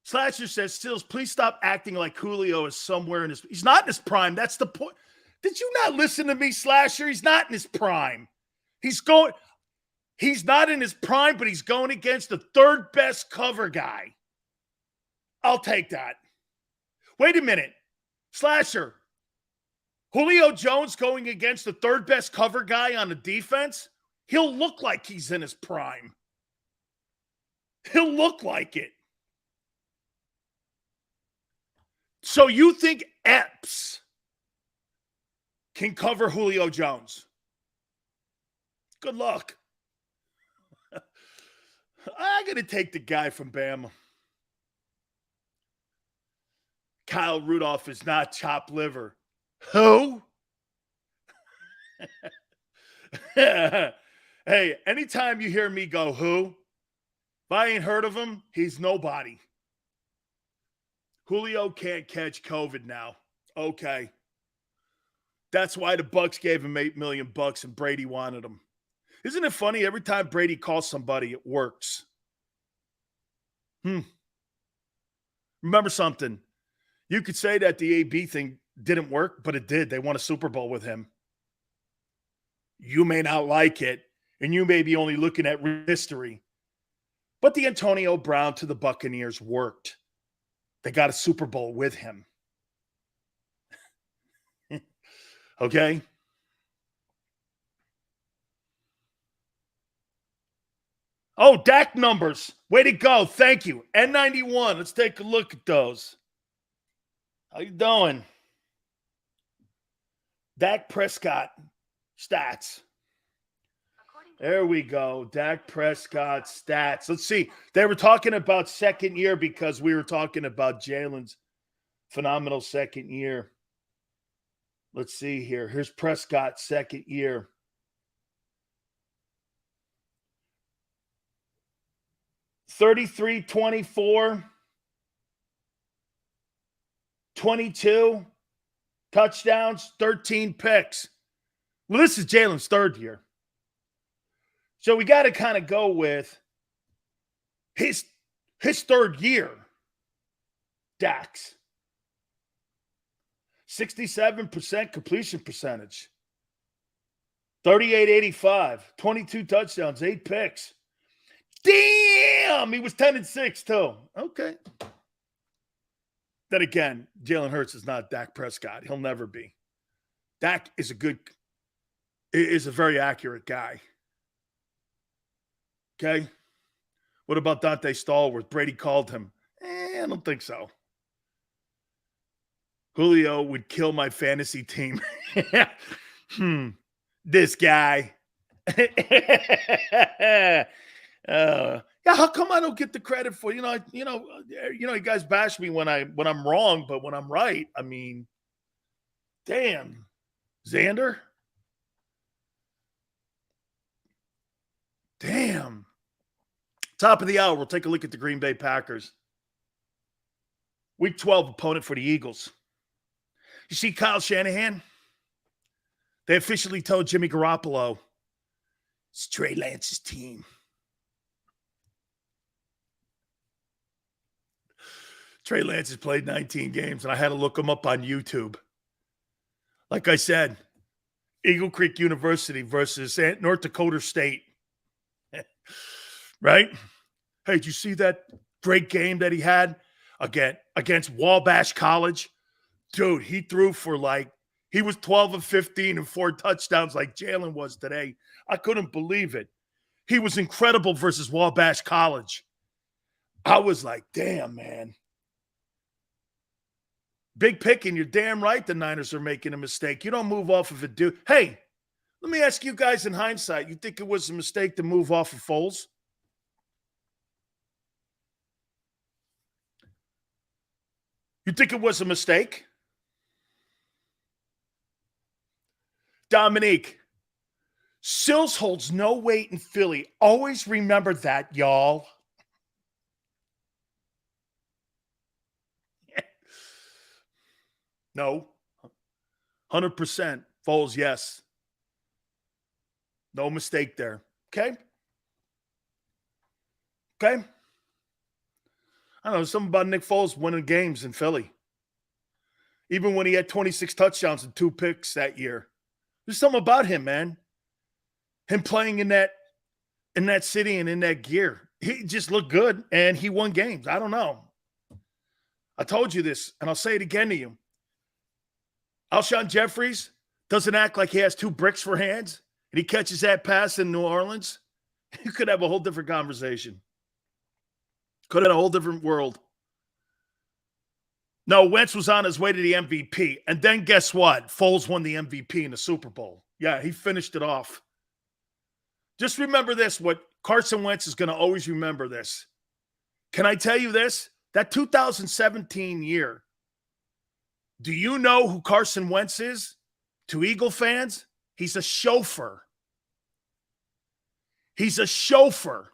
Slasher says, Stills, please stop acting like Julio is somewhere in his... He's not in his prime. That's the point. Did you not listen to me, Slasher? He's not in his prime. He's not in his prime, but he's going against the third best cover guy. I'll take that. Wait a minute. Slasher, Julio Jones going against the third best cover guy on the defense? He'll look like he's in his prime. He'll look like it. So you think Epps can cover Julio Jones. Good luck. I'm going to take the guy from Bama. Kyle Rudolph is not chopped liver. Who? Hey, anytime you hear me go, who? If I ain't heard of him, he's nobody. Julio can't catch COVID now. Okay. That's why the Bucs gave him $8 million and Brady wanted him. Isn't it funny? Every time Brady calls somebody, it works. Remember something. You could say that the AB thing didn't work, but it did. They won a Super Bowl with him. You may not like it, and you may be only looking at history. But the Antonio Brown to the Buccaneers worked. They got a Super Bowl with him. Okay? Oh, Dak numbers. Way to go. Thank you. N91. Let's take a look at those. How you doing? Dak Prescott stats. There we go. Dak Prescott stats. Let's see. They were talking about second year because we were talking about Jalen's phenomenal second year. Let's see here. Here's Prescott's second year. $33-24, 22 touchdowns, 13 picks. Well, this is Jalen's third year. So we got to kind of go with his third year. Dak's 67% completion percentage, 38-85, 22 touchdowns, 8 picks. Damn, he was 10-6 too. Okay. Then again, Jalen Hurts is not Dak Prescott. He'll never be. Dak is a very accurate guy. Okay. What about Dante Stallworth? Brady called him. I don't think so. Julio would kill my fantasy team. This guy. Yeah, how come I don't get the credit for you guys bash me when I'm wrong, but when I'm right, I mean, damn, Xander, damn. Top of the hour, we'll take a look at the Green Bay Packers. Week 12 opponent for the Eagles. You see Kyle Shanahan? They officially told Jimmy Garoppolo it's Trey Lance's team. Trey Lance has played 19 games, and I had to look him up on YouTube. Like I said, Eagle Creek University versus North Dakota State. Right? Hey, did you see that great game that he had against Wabash College? Dude, he threw for he was 12 of 15 and 4 touchdowns like Jalen was today. I couldn't believe it. He was incredible versus Wabash College. I was like, damn, man. Big pick, and you're damn right the Niners are making a mistake. You don't move off of it, dude. Hey, let me ask you guys in hindsight, you think it was a mistake to move off of Foles? You think it was a mistake? Dominique, Sills holds no weight in Philly. Always remember that, y'all. No. 100% Foles, yes. No mistake there. Okay? Okay? I don't know, something about Nick Foles winning games in Philly. Even when he had 26 touchdowns and 2 picks that year. There's something about him, man. Him playing in that city and in that gear. He just looked good, and he won games. I don't know. I told you this, and I'll say it again to you. Alshon Jeffries doesn't act like he has 2 bricks for hands, and he catches that pass in New Orleans. You could have a whole different conversation. Could have a whole different world. No, Wentz was on his way to the MVP. And then guess what? Foles won the MVP in the Super Bowl. Yeah, he finished it off. Just remember this, what Carson Wentz is going to always remember this. Can I tell you this? That 2017 year, do you know who Carson Wentz is? To Eagle fans, he's a chauffeur. He's a chauffeur.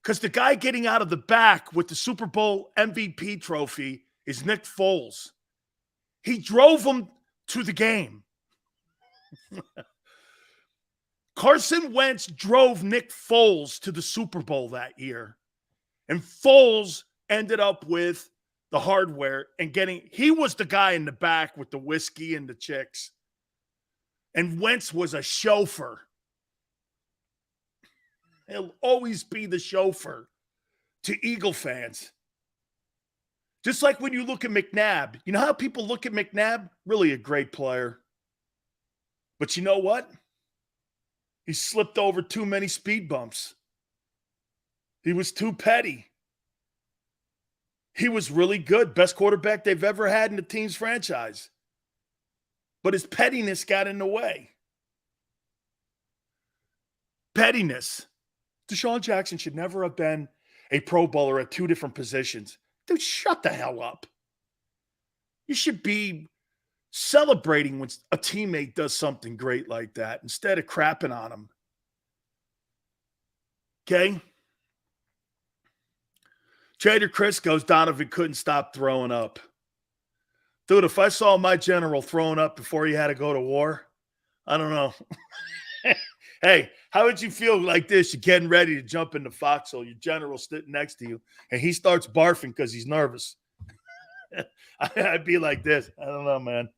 Because the guy getting out of the back with the Super Bowl MVP trophy is Nick Foles. He drove him to the game. Carson Wentz drove Nick Foles to the Super Bowl that year. And Foles ended up with the hardware and he was the guy in the back with the whiskey and the chicks. And Wentz was a chauffeur. He'll always be the chauffeur to Eagle fans. Just like when you look at McNabb. You know how people look at McNabb? Really a great player. But you know what? He slipped over too many speed bumps. He was too petty. He was really good. Best quarterback they've ever had in the team's franchise. But his pettiness got in the way. Pettiness. Deshaun Jackson should never have been a Pro Bowler at two different positions. Dude, shut the hell up. You should be celebrating when a teammate does something great like that instead of crapping on him. Okay? Trader Chris goes, Donovan couldn't stop throwing up. Dude, if I saw my general throwing up before he had to go to war, I don't know. Hey, how would you feel like this? You're getting ready to jump in the foxhole. Your general's sitting next to you, and he starts barfing because he's nervous. I'd be like this. I don't know, man.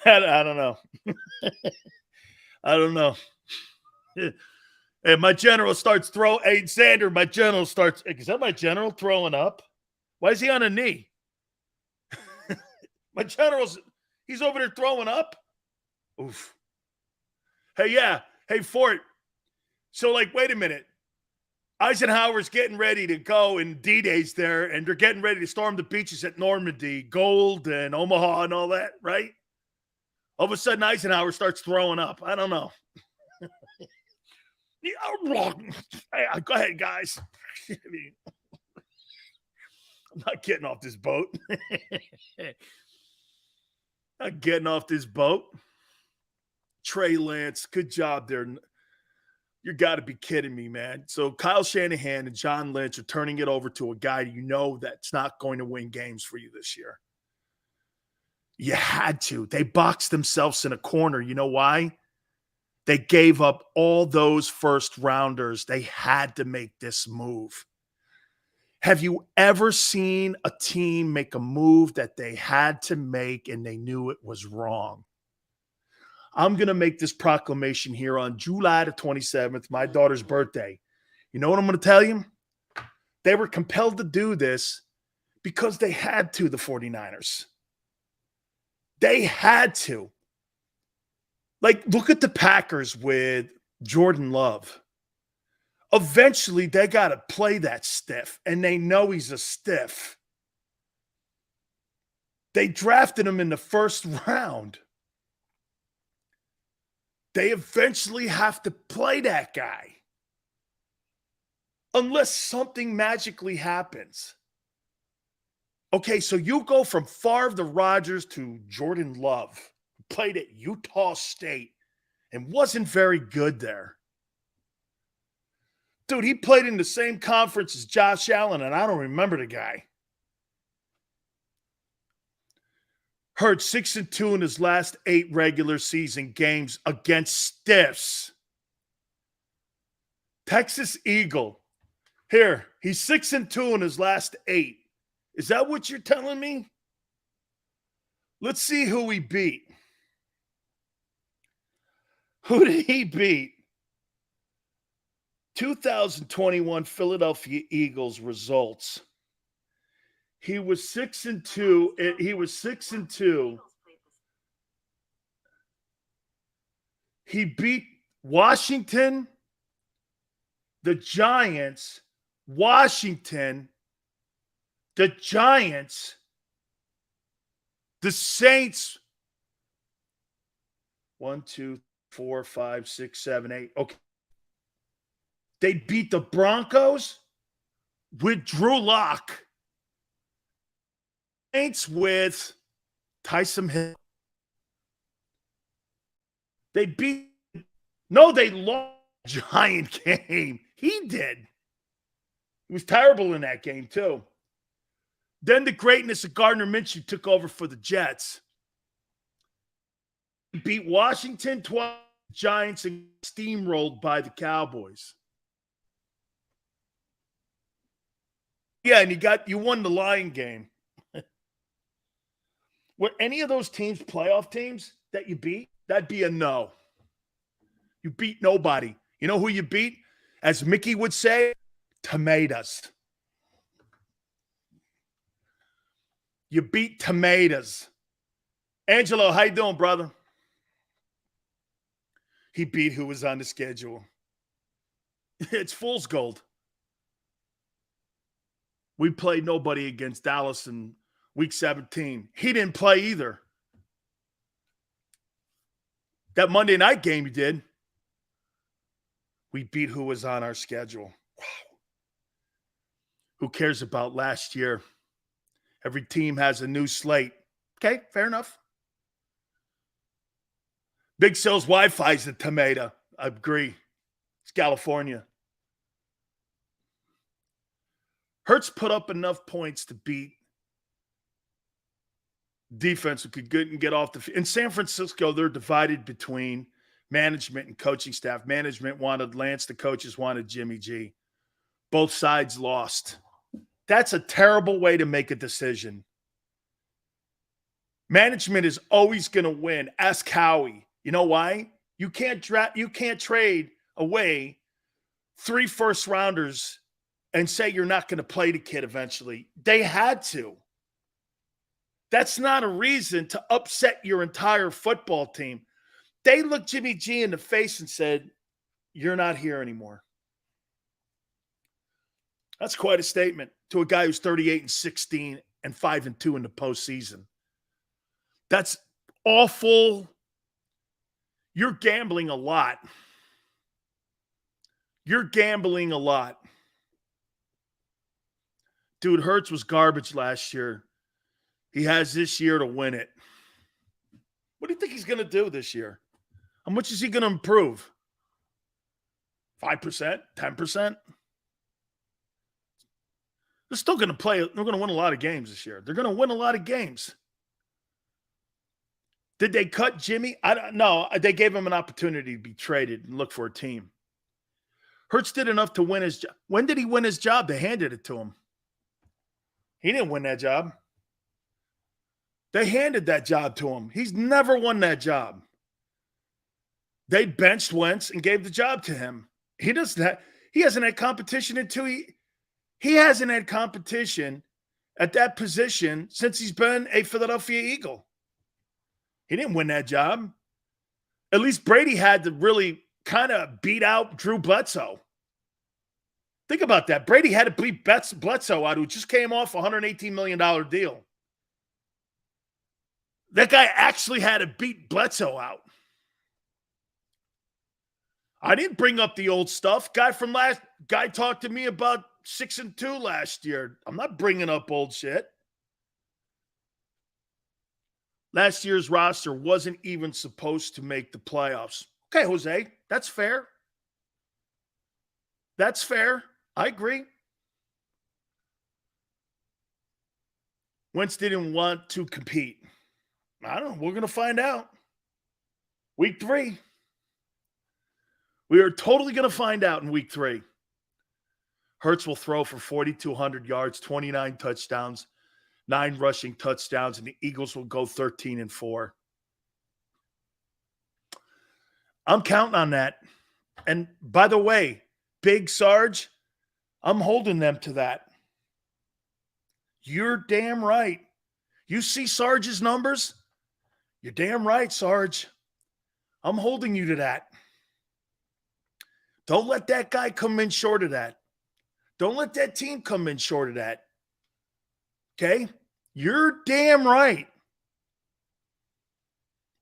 I don't know. I don't know. And my general starts throwing. Hey, Sander, my general starts. Is that my general throwing up? Why is he on a knee? My general's, he's over there throwing up. Oof. Hey, yeah. Hey, Fort. So, like, wait a minute. Eisenhower's getting ready to go, and D-Day's there, and they're getting ready to storm the beaches at Normandy, Gold and Omaha and all that, right? All of a sudden, Eisenhower starts throwing up. I don't know. Hey, go ahead, guys. I'm not getting off this boat. Not getting off this boat. Trey Lance, good job there. You got to be kidding me, man. So Kyle Shanahan and John Lynch are turning it over to a guy you know that's not going to win games for you this year. You had to. They boxed themselves in a corner. You know why? They gave up all those first rounders. They had to make this move. Have you ever seen a team make a move that they had to make and they knew it was wrong? I'm going to make this proclamation here on July the 27th, my daughter's birthday. You know what I'm going to tell you? They were compelled to do this because they had to, the 49ers. They had to. Like, look at the Packers with Jordan Love. Eventually, they got to play that stiff, and they know he's a stiff. They drafted him in the first round. They eventually have to play that guy. Unless something magically happens. Okay, so you go from Favre to Rodgers to Jordan Love, who played at Utah State and wasn't very good there. Dude, he played in the same conference as Josh Allen, and I don't remember the guy. Hurts 6-2 in his last 8 regular season games against stiffs. Texas Eagle. Here, he's 6-2 in his last 8. Is that what you're telling me? Let's see who he beat. Who did he beat? 2021 Philadelphia Eagles results. He was 6-2. He was 6-2. He beat Washington, the Giants, Washington, The Giants, the Saints, 1, 2, 4, 5, 6, 7, 8. Okay. They beat the Broncos with Drew Lock. Saints with Taysom Hill. They lost the Giant game. He did. He was terrible in that game, too. Then the greatness of Gardner Minshew took over for the Jets. He beat Washington twice, Giants, and steamrolled by the Cowboys. Yeah, and you won the Lion game. Were any of those teams playoff teams that you beat? That'd be a no. You beat nobody. You know who you beat? As Mickey would say, tomatoes. You beat tomatoes. Angelo, how you doing, brother? He beat who was on the schedule. It's fool's gold. We played nobody against Dallas in week 17. He didn't play either. That Monday night game he did. We beat who was on our schedule. Wow. Who cares about last year? Every team has a new slate. Okay, fair enough. Big Sills Wi-Fi is a tomato. I agree. It's California. Hurts put up enough points to beat defense who could get off the field. In San Francisco, they're divided between management and coaching staff. Management wanted Lance. The coaches wanted Jimmy G. Both sides lost. That's a terrible way to make a decision. Management is always going to win. Ask Howie. You know why? You can't trade away 3 first-rounders and say you're not going to play the kid eventually. They had to. That's not a reason to upset your entire football team. They looked Jimmy G in the face and said, you're not here anymore. That's quite a statement to a guy who's 38-16 and 5-2 in the postseason. That's awful. You're gambling a lot. You're gambling a lot. Dude, Hurts was garbage last year. He has this year to win it. What do you think he's going to do this year? How much is he going to improve? 5%? 10%? They're still going to play. They're going to win a lot of games this year. They're going to win a lot of games. Did they cut Jimmy? I don't know. They gave him an opportunity to be traded and look for a team. Hurts did enough to win his job. When did he win his job? They handed it to him. He didn't win that job. They handed that job to him. He's never won that job. They benched Wentz and gave the job to him. He hasn't had competition until he hasn't had competition at that position since he's been a Philadelphia Eagle. He didn't win that job. At least Brady had to really kind of beat out Drew Bledsoe. Think about that. Brady had to beat Bledsoe out, who just came off a $118 million deal. That guy actually had to beat Bledsoe out. I didn't bring up the old stuff. Guy talked to me about 6-2 last year. I'm not bringing up old shit. Last year's roster wasn't even supposed to make the playoffs. Okay, Jose, that's fair. That's fair. I agree. Wentz didn't want to compete. I don't know. We're going to find out. Week 3. We are totally going to find out in week 3. Hurts will throw for 4,200 yards, 29 touchdowns, 9 rushing touchdowns, and the Eagles will go 13-4. I'm counting on that. And by the way, Big Sarge, I'm holding them to that. You're damn right. You see Sarge's numbers? You're damn right, Sarge. I'm holding you to that. Don't let that guy come in short of that. Don't let that team come in short of that. Okay? You're damn right.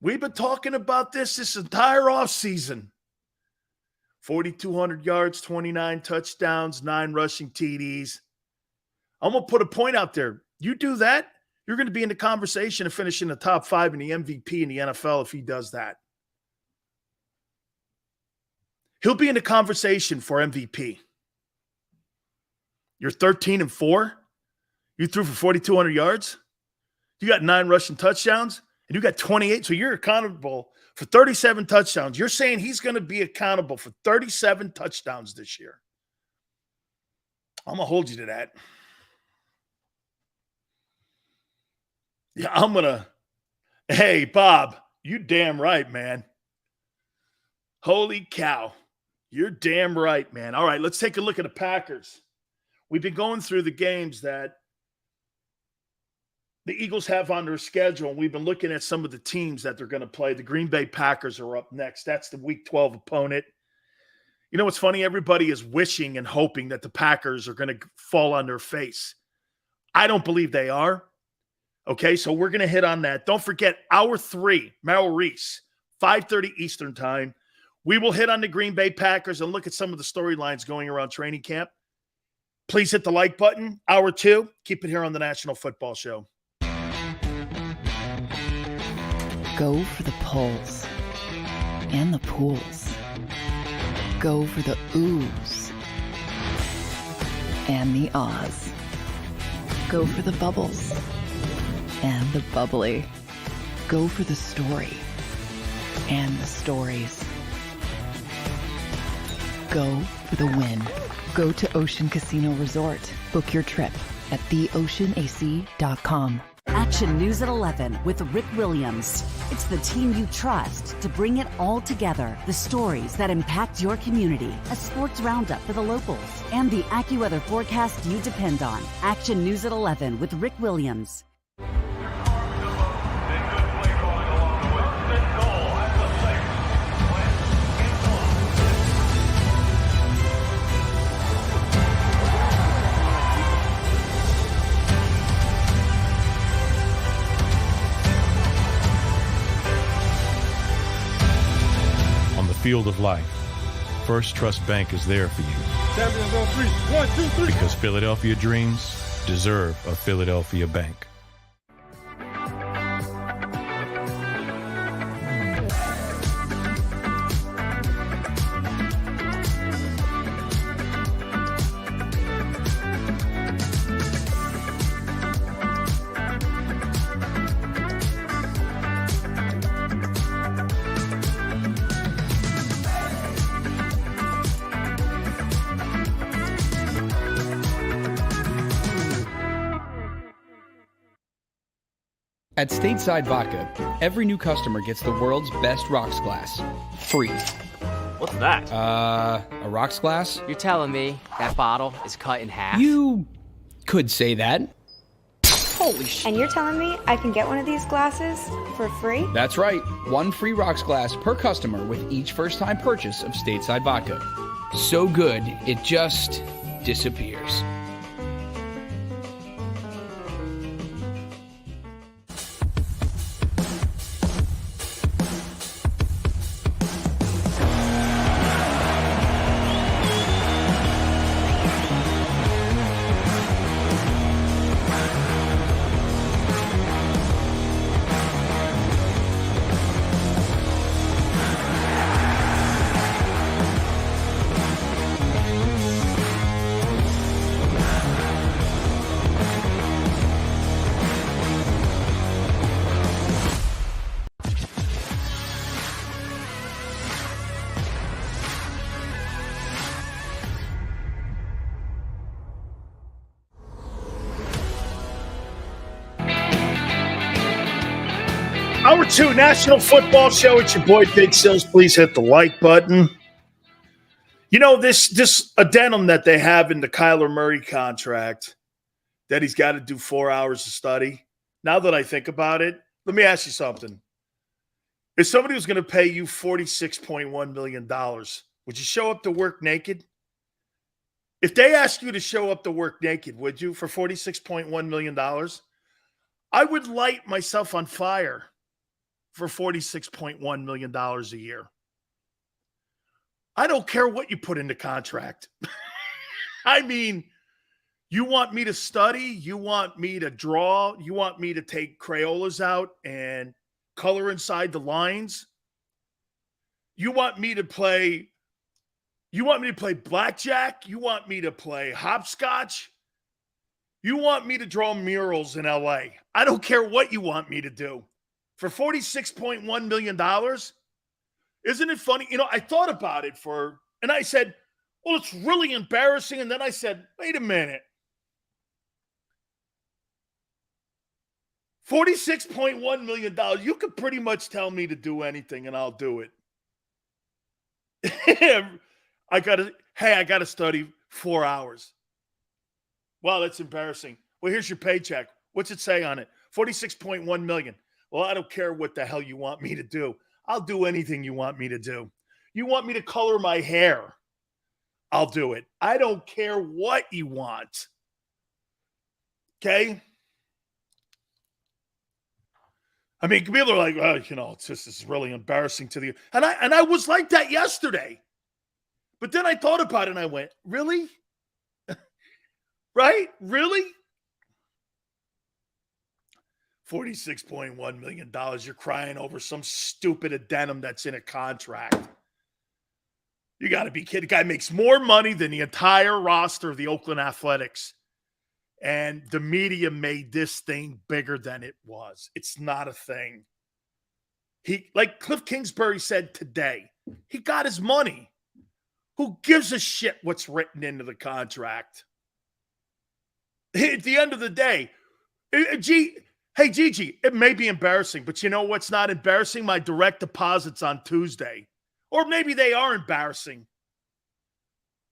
We've been talking about this entire offseason. 4,200 yards, 29 touchdowns, 9 rushing TDs. I'm going to put a point out there. You do that, you're going to be in the conversation of finishing the top 5 in the MVP in the NFL if he does that. He'll be in the conversation for MVP. You're 13-4. You threw for 4,200 yards. You got 9 rushing touchdowns, and you got 28. So you're accountable for 37 touchdowns. You're saying he's going to be accountable for 37 touchdowns this year. I'm going to hold you to that. Yeah, I'm going to. Hey, Bob, you damn right, man. Holy cow. You're damn right, man. All right, let's take a look at the Packers. We've been going through the games that the Eagles have on their schedule, and we've been looking at some of the teams that they're going to play. The Green Bay Packers are up next. That's the Week 12 opponent. You know what's funny? Everybody is wishing and hoping that the Packers are going to fall on their face. I don't believe they are. Okay, so we're going to hit on that. Don't forget, hour 3, Meryl Reese, 5:30 Eastern time. We will hit on the Green Bay Packers and look at some of the storylines going around training camp. Please hit the like button. Hour 2, keep it here on the National Football Show. Go for the pulls and the pools. Go for the oohs and the ahs. Go for the bubbles and the bubbly. Go for the story and the stories. Go for the win. Go to Ocean Casino Resort. Book your trip at theoceanac.com. Action News at 11 with Rick Williams. It's the team you trust to bring it all together. The stories that impact your community. A sports roundup for the locals. And the AccuWeather forecast you depend on. Action News at 11 with Rick Williams. Field of life, First Trust Bank is there for you. Champions on 3. 1, 2, 3. Because Philadelphia dreams deserve a Philadelphia bank. At Stateside Vodka, every new customer gets the world's best rocks glass. Free. What's that? A rocks glass? You're telling me that bottle is cut in half? You could say that. Holy shit. And you're telling me I can get one of these glasses for free? That's right. 1 free rocks glass per customer with each first-time purchase of Stateside Vodka. So good, it just disappears. Hour 2, National Football Show. It's your boy, Big Sills. Please hit the like button. You know, this addendum that they have in the Kyler Murray contract that he's got to do 4 hours of study. Now that I think about it, let me ask you something. If somebody was going to pay you $46.1 million, would you show up to work naked? If they asked you to show up to work naked, would you, for $46.1 million? I would light myself on fire for $46.1 million a year. I don't care what you put in the contract. I mean, you want me to study? You want me to draw? You want me to take Crayolas out and color inside the lines? You want me to play blackjack? You want me to play hopscotch? You want me to draw murals in LA? I don't care what you want me to do. For $46.1 million? Isn't it funny? I thought about it and I said, well, it's really embarrassing. And then I said, wait a minute. $46.1 million. You could pretty much tell me to do anything and I'll do it. I got to study 4 hours. Wow, that's embarrassing. Well, here's your paycheck. What's it say on it? $46.1 million. Well, I don't care what the hell you want me to do. I'll do anything you want me to do. You want me to color my hair? I'll do it. I don't care what you want. Okay? I mean, people are like, oh, it's really embarrassing to the. And I was like that yesterday. But then I thought about it and I went, really? Right? Really? $46.1 million. You're crying over some stupid addendum that's in a contract. You got to be kidding. The guy makes more money than the entire roster of the Oakland Athletics. And the media made this thing bigger than it was. It's not a thing. Like Cliff Kingsbury said today, he got his money. Who gives a shit what's written into the contract? At the end of the day, hey, Gigi, it may be embarrassing, but you know what's not embarrassing? My direct deposits on Tuesday. Or maybe they are embarrassing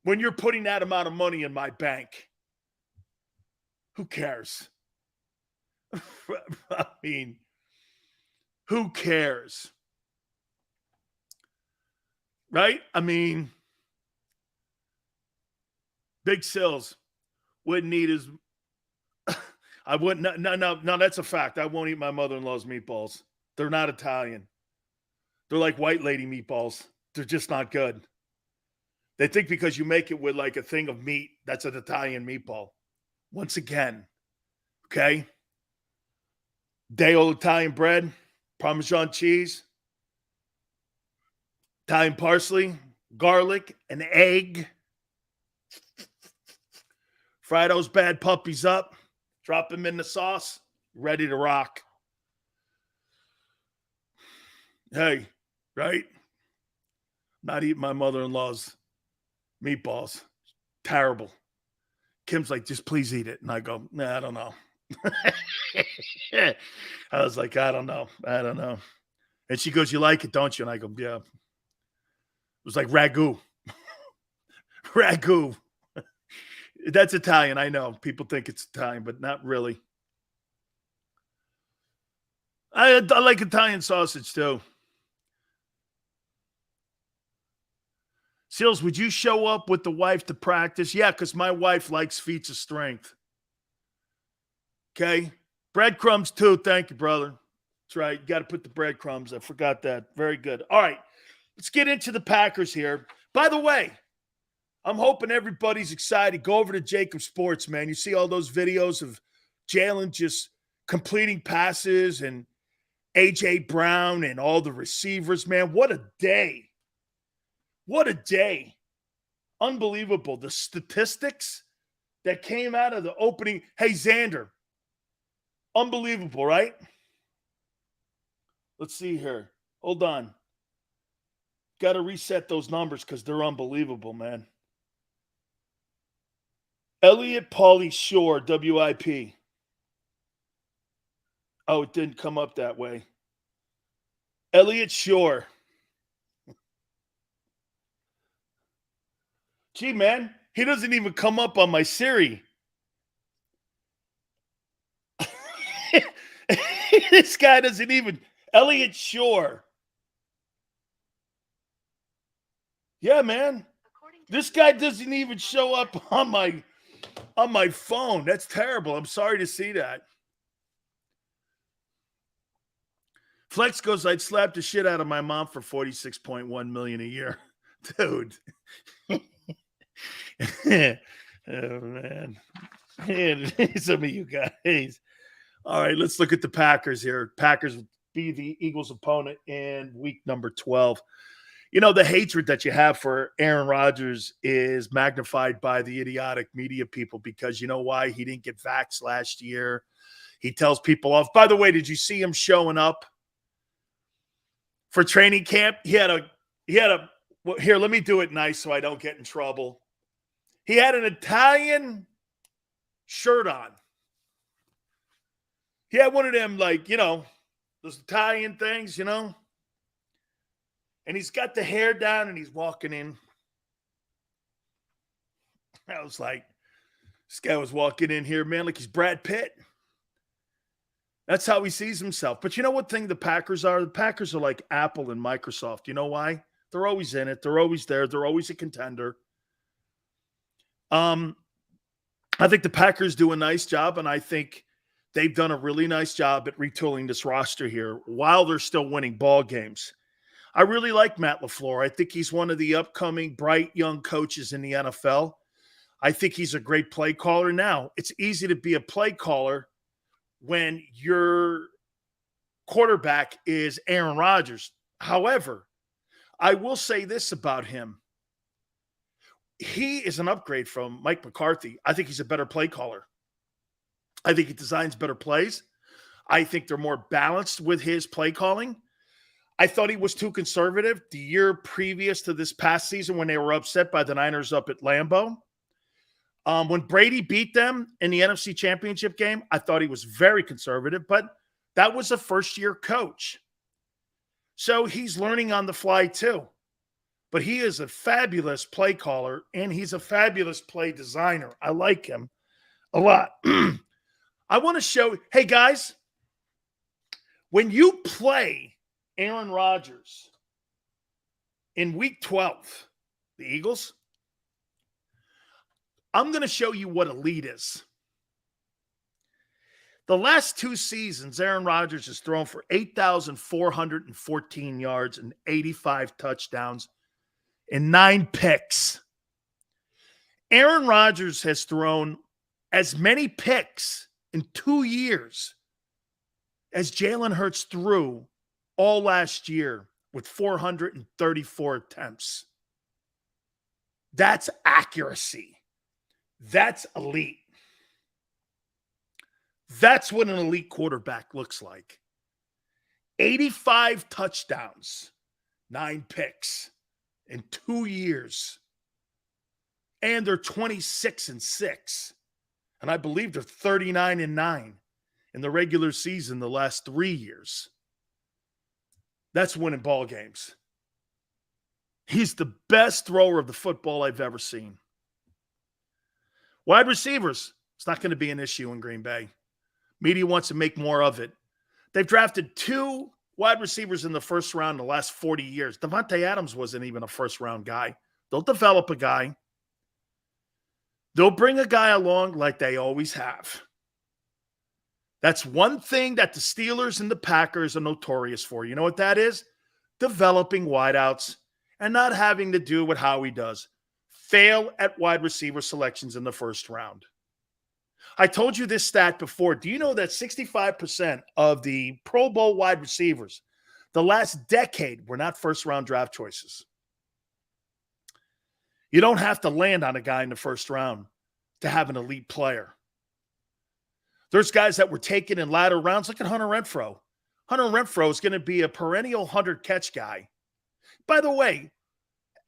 when you're putting that amount of money in my bank. Who cares? I mean, who cares? Right? I mean, Big Sills wouldn't eat his. I wouldn't. No, that's a fact. I won't eat my mother-in-law's meatballs. They're not Italian. They're like white lady meatballs. They're just not good. They think because you make it with like a thing of meat, that's an Italian meatball. Once again, okay? Day-old Italian bread, Parmesan cheese, Italian parsley, garlic, an egg. Fry those bad puppies up, drop them in the sauce, ready to rock. Hey, right? Not eating my mother-in-law's meatballs. Terrible. Kim's like, just please eat it. And I go, nah, I don't know. I was like, I don't know. And she goes, you like it, don't you? And I go, yeah. It was like ragu. Ragu. That's Italian, I know. People think it's Italian, but not really. I like Italian sausage, too. Seals, would you show up with the wife to practice? Yeah, because my wife likes feats of strength. Okay? Breadcrumbs, too. Thank you, brother. That's right. You got to put the breadcrumbs. I forgot that. Very good. All right. Let's get into the Packers here. By the way, I'm hoping everybody's excited. Go over to JAKIB Sports, man. You see all those videos of Jalen just completing passes and A.J. Brown and all the receivers, man. What a day. What a day. Unbelievable. The statistics that came out of the opening. Hey, Xander. Unbelievable, right? Let's see here. Hold on. Got to reset those numbers because they're unbelievable, man. Elliott Pauly Shore, WIP. Oh, it didn't come up that way. Elliott Shore. Gee, man, he doesn't even come up on my Siri. This guy doesn't even. Elliott Shore. Yeah, man. According This guy doesn't even show up on my phone. That's terrible. I'm sorry to see that. Flex goes, I'd slap the shit out of my mom for $46.1 million a year. Dude. Oh, man. Some of you guys. All right, let's look at the Packers here. Packers be the Eagles' opponent in week number 12. You know, the hatred that you have for Aaron Rodgers is magnified by the idiotic media people because you know why? He didn't get vaxxed last year. He tells people off. By the way, did you see him showing up for training camp? Well, here, let me do it nice so I don't get in trouble. He had an Italian shirt on. He had one of them, like, you know, those Italian things, you know. And he's got the hair down and he's walking in. I was like, this guy was walking in here, man, like he's Brad Pitt. That's how he sees himself. But you know what thing the Packers are? The Packers are like Apple and Microsoft. You know why? They're always in it. They're always there. They're always a contender. I think the Packers do a nice job, and I think they've done a really nice job at retooling this roster here while they're still winning ball games. I really like Matt LaFleur. I think he's one of the upcoming bright young coaches in the NFL. I think he's a great play caller. Now, it's easy to be a play caller when your quarterback is Aaron Rodgers. However, I will say this about him. He is an upgrade from Mike McCarthy. I think he's a better play caller. I think he designs better plays. I think they're more balanced with his play calling. I thought he was too conservative the year previous to this past season when they were upset by the Niners up at Lambeau. When Brady beat them in the NFC Championship game, I thought he was very conservative, but that was a first-year coach. So he's learning on the fly too. But he is a fabulous play caller, and he's a fabulous play designer. I like him a lot. I want to show, hey, guys, when you play Aaron Rodgers in week 12, the Eagles, I'm going to show you what elite is. The last two seasons, Aaron Rodgers has thrown for 8,414 yards and 85 touchdowns and 9 picks. Aaron Rodgers has thrown as many picks in 2 years as Jalen Hurts threw all last year with 434 attempts. That's accuracy. That's elite. That's what an elite quarterback looks like. 85 touchdowns, 9 picks in 2 years. And they're 26-6. And I believe they're 39-9 in the regular season the last 3 years. That's winning ball games. He's the best thrower of the football I've ever seen. Wide receivers, it's not going to be an issue in Green Bay. Media wants to make more of it. They've drafted 2 wide receivers in the first round in the last 40 years. Devontae Adams wasn't even a first-round guy. They'll develop a guy. They'll bring a guy along like they always have. That's one thing that the Steelers and the Packers are notorious for. You know what that is? Developing wideouts and not having to do what Howie does. Fail at wide receiver selections in the first round. I told you this stat before. Do you know that 65% of the Pro Bowl wide receivers the last decade were not first-round draft choices? You don't have to land on a guy in the first round to have an elite player. There's guys that were taken in latter rounds. Look at Hunter Renfrow. Hunter Renfrow is going to be a perennial 100-catch guy. By the way,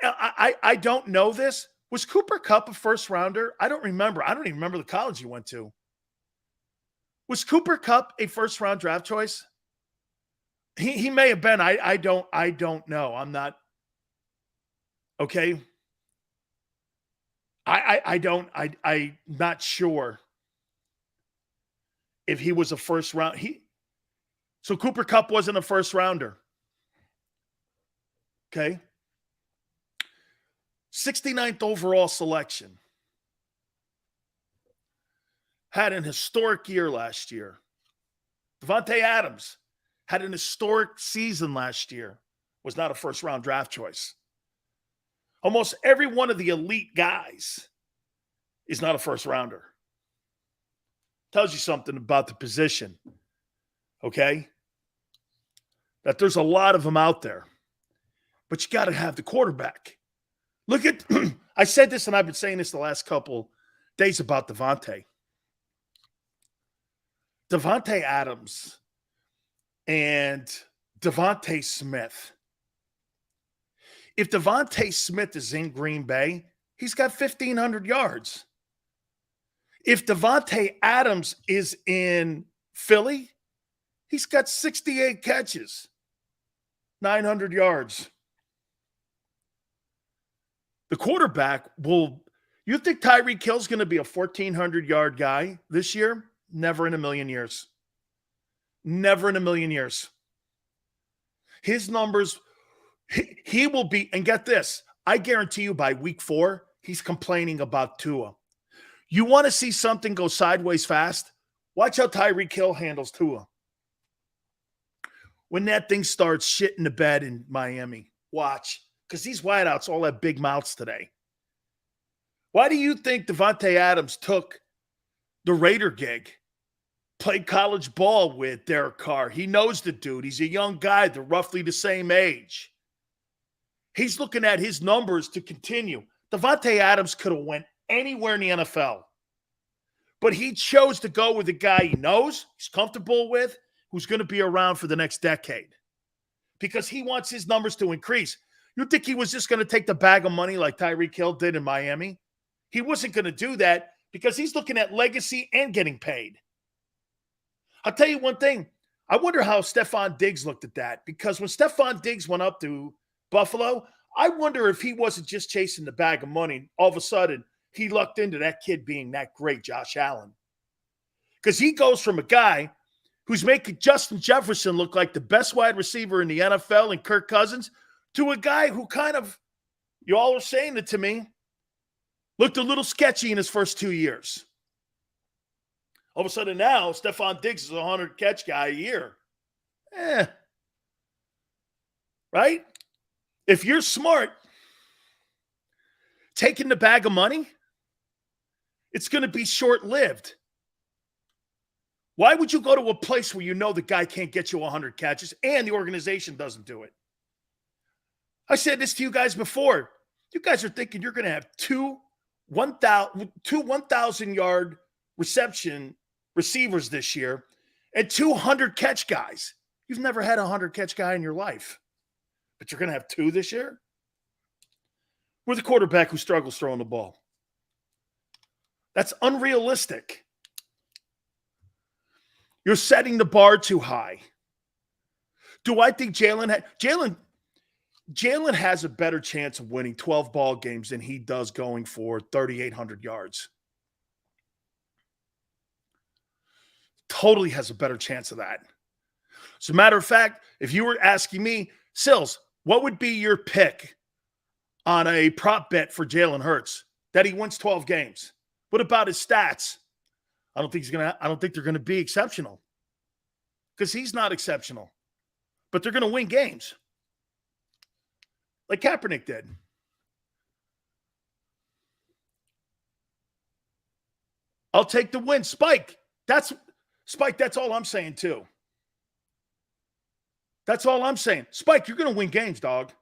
I don't know this. Was Cooper Kupp a first-rounder? I don't remember. I don't even remember the college he went to. Was Cooper Kupp a first-round draft choice? He may have been. I don't know. I'm not. Okay. I'm not sure if he was a first round. So Cooper Kupp wasn't a first-rounder. Okay. 69th overall selection. Had an historic year last year. Davante Adams had an historic season last year. Was not a first-round draft choice. Almost every one of the elite guys is not a first-rounder. Tells you something about the position, okay? That there's a lot of them out there. But you got to have the quarterback. Look at, I said this and I've been saying this the last couple days about Davante. Davante Adams and Devontae Smith. If Devontae Smith is in Green Bay, he's got 1,500 yards. If Davante Adams is in Philly, he's got 68 catches, 900 yards. The quarterback will – you think Tyreek Hill's going to be a 1,400-yard guy this year? Never in a million years. Never in a million years. His numbers – he will be – and get this. I guarantee you by week 4, he's complaining about Tua. You want to see something go sideways fast? Watch how Tyreek Hill handles Tua. When that thing starts shitting the bed in Miami, watch. Because these wideouts all have big mouths today. Why do you think Davante Adams took the Raider gig? Played college ball with Derek Carr. He knows the dude. He's a young guy. They're roughly the same age. He's looking at his numbers to continue. Davante Adams could have went anywhere in the NFL. But he chose to go with a guy he knows, he's comfortable with, who's going to be around for the next decade. Because he wants his numbers to increase. You think he was just going to take the bag of money like Tyreek Hill did in Miami? He wasn't going to do that because he's looking at legacy and getting paid. I'll tell you one thing. I wonder how Stephon Diggs looked at that, because when Stephon Diggs went up to Buffalo, I wonder if he wasn't just chasing the bag of money. All of a sudden, he lucked into that kid being that great, Josh Allen. Because he goes from a guy who's making Justin Jefferson look like the best wide receiver in the NFL and Kirk Cousins to a guy who kind of, you all are saying it to me, looked a little sketchy in his first 2 years. All of a sudden now, Stephon Diggs is a 100-catch guy a year. Right? If you're smart, taking the bag of money, it's going to be short-lived. Why would you go to a place where you know the guy can't get you 100 catches and the organization doesn't do it? I said this to you guys before. You guys are thinking you're going to have two 1,000-yard reception receivers this year and 200-catch guys. You've never had a 100-catch guy in your life, but you're going to have 2 this year? With a quarterback who struggles throwing the ball. That's unrealistic. You're setting the bar too high. Do I think Jalen has a better chance of winning 12 ball games than he does going for 3,800 yards? Totally has a better chance of that. As a matter of fact, if you were asking me, Sills, what would be your pick on a prop bet for Jalen Hurts? That he wins 12 games. What about his stats? I don't think they're going to be exceptional. Because he's not exceptional. But they're going to win games. Like Kaepernick did. I'll take the win. Spike, that's all I'm saying too. That's all I'm saying. Spike, you're going to win games, dog.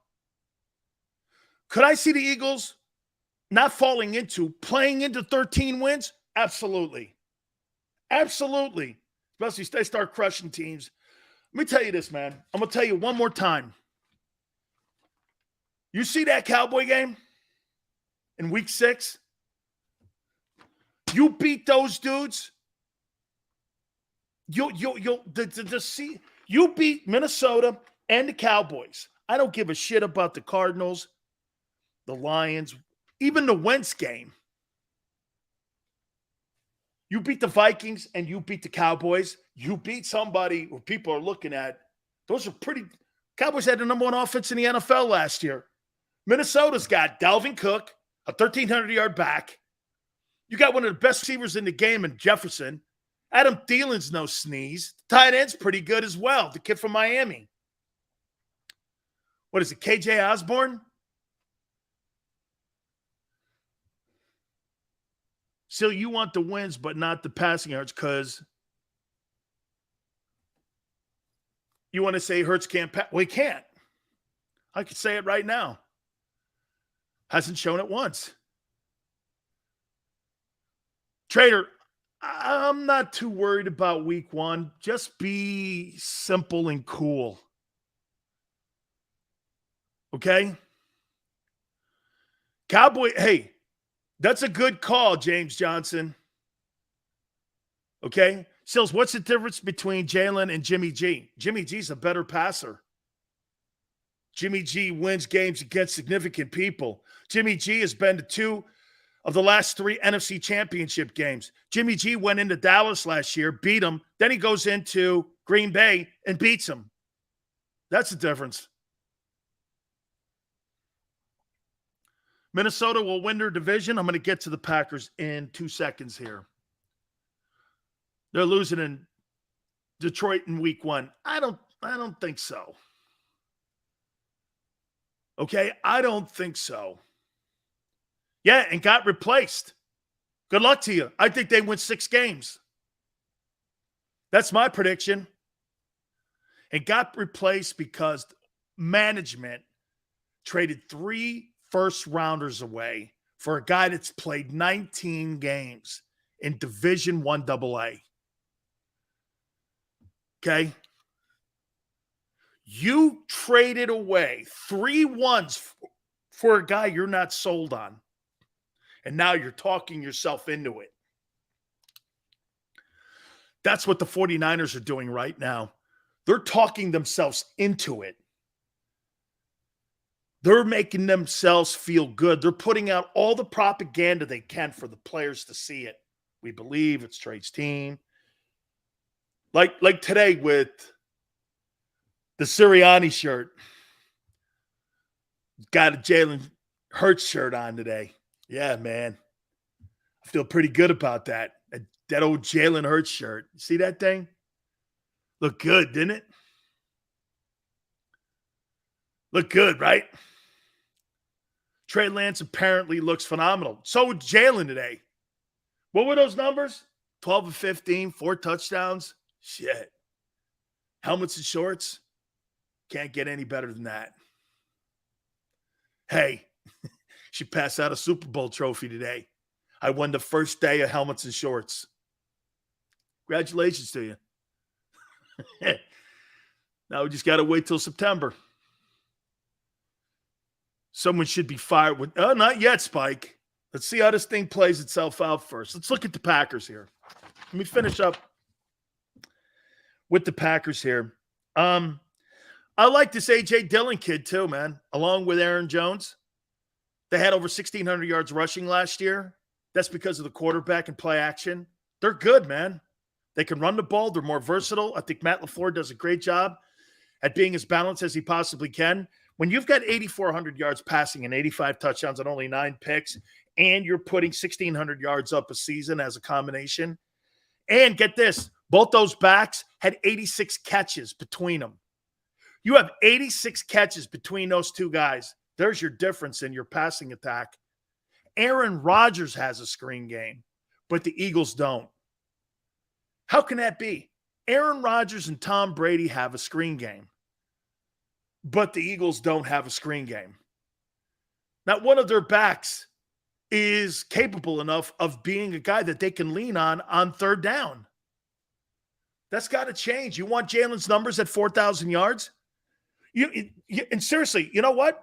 Could I see the Eagles not falling into, playing into 13 wins? Absolutely. Absolutely. Especially if they start crushing teams. Let me tell you this, man. I'm going to tell you one more time. You see that Cowboy game in week 6? You beat those dudes. You beat Minnesota and the Cowboys. I don't give a shit about the Cardinals, the Lions, even the Wentz game. You beat the Vikings and you beat the Cowboys. You beat somebody who people are looking at. Those are pretty. Cowboys had the number 1 offense in the NFL last year. Minnesota's got Dalvin Cook, a 1,300-yard back. You got one of the best receivers in the game in Jefferson. Adam Thielen's no sneeze. Tight end's pretty good as well, the kid from Miami. What is it, KJ Osborne? Still, you want the wins, but not the passing yards because you want to say Hurts can't pass. Well, he can't. I could say it right now. Hasn't shown it once. Trader, I'm not too worried about week one. Just be simple and cool. Okay? Cowboy, hey, that's a good call, James Johnson. Okay? Sills, what's the difference between Jalen and Jimmy G? Jimmy G's a better passer. Jimmy G wins games against significant people. Jimmy G has been to 2 of the last 3 NFC championship games. Jimmy G went into Dallas last year, beat him. Then he goes into Green Bay and beats them. That's the difference. Minnesota will win their division. I'm going to get to the Packers in 2 seconds here. They're losing in Detroit in week 1. I don't think so. Okay, I don't think so. Yeah, and got replaced. Good luck to you. I think they win 6 games. That's my prediction. And got replaced because management traded 3 first-rounders away for a guy that's played 19 games in Division I AA. Okay? You traded away 3 ones for a guy you're not sold on. And now you're talking yourself into it. That's what the 49ers are doing right now. They're talking themselves into it. They're making themselves feel good. They're putting out all the propaganda they can for the players to see it. We believe it's Trade's team. Like today with the Sirianni shirt. Got a Jalen Hurts shirt on today. Yeah, man. I feel pretty good about that. That old Jalen Hurts shirt. You see that thing? Look good, didn't it? Look good, right? Trey Lance apparently looks phenomenal. So would Jalen today. What were those numbers? 12 of 15, 4 touchdowns. Shit. Helmets and shorts. Can't get any better than that. Hey, she passed out a Super Bowl trophy today. I won the first day of helmets and shorts. Congratulations to you. Now we just got to wait till September. Someone should be fired with, oh, not yet, Spike. Let's see how this thing plays itself out first. Let's look at the Packers here. Let me finish up with the Packers here. I like this A.J. Dillon kid too, man, along with Aaron Jones. They had over 1,600 yards rushing last year. That's because of the quarterback and play action. They're good, man. They can run the ball. They're more versatile. I think Matt LaFleur does a great job at being as balanced as he possibly can. When you've got 8,400 yards passing and 85 touchdowns and only 9 picks, and you're putting 1,600 yards up a season as a combination, and get this, both those backs had 86 catches between them. You have 86 catches between those 2 guys. There's your difference in your passing attack. Aaron Rodgers has a screen game, but the Eagles don't. How can that be? Aaron Rodgers and Tom Brady have a screen game, but the Eagles don't have a screen game. Not one of their backs is capable enough of being a guy that they can lean on third down. That's got to change. You want Jalen's numbers at 4,000 yards? And seriously, you know what?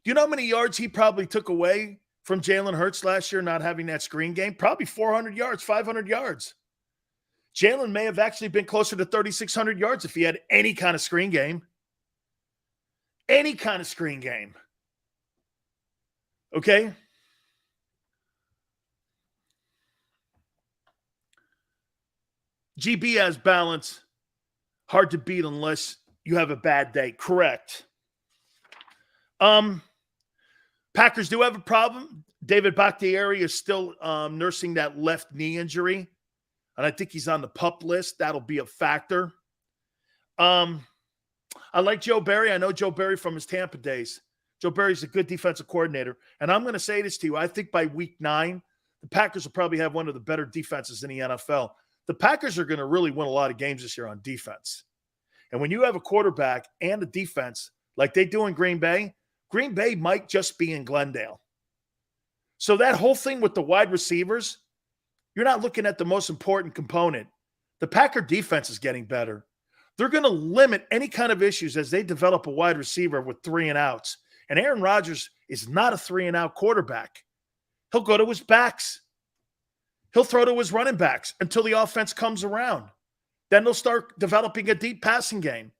Do you know how many yards he probably took away from Jalen Hurts last year not having that screen game? Probably 400 yards, 500 yards. Jalen may have actually been closer to 3,600 yards if he had any kind of screen game. Any kind of screen game. Okay? GB has balance. Hard to beat unless you have a bad day. Correct. Packers do have a problem. David Bakhtiari is still nursing that left knee injury, and I think he's on the PUP list. That'll be a factor. I like Joe Barry. I know Joe Barry from his Tampa days. Joe Barry's a good defensive coordinator, and I'm going to say this to you. I think by week 9, the Packers will probably have one of the better defenses in the NFL. The Packers are going to really win a lot of games this year on defense. And when you have a quarterback and a defense like they do in Green Bay might just be in Glendale. So that whole thing with the wide receivers, you're not looking at the most important component. The Packer defense is getting better. They're going to limit any kind of issues as they develop a wide receiver with 3 and outs. And Aaron Rodgers is not a 3 and out quarterback. He'll go to his backs. He'll throw to his running backs until the offense comes around. Then they'll start developing a deep passing game.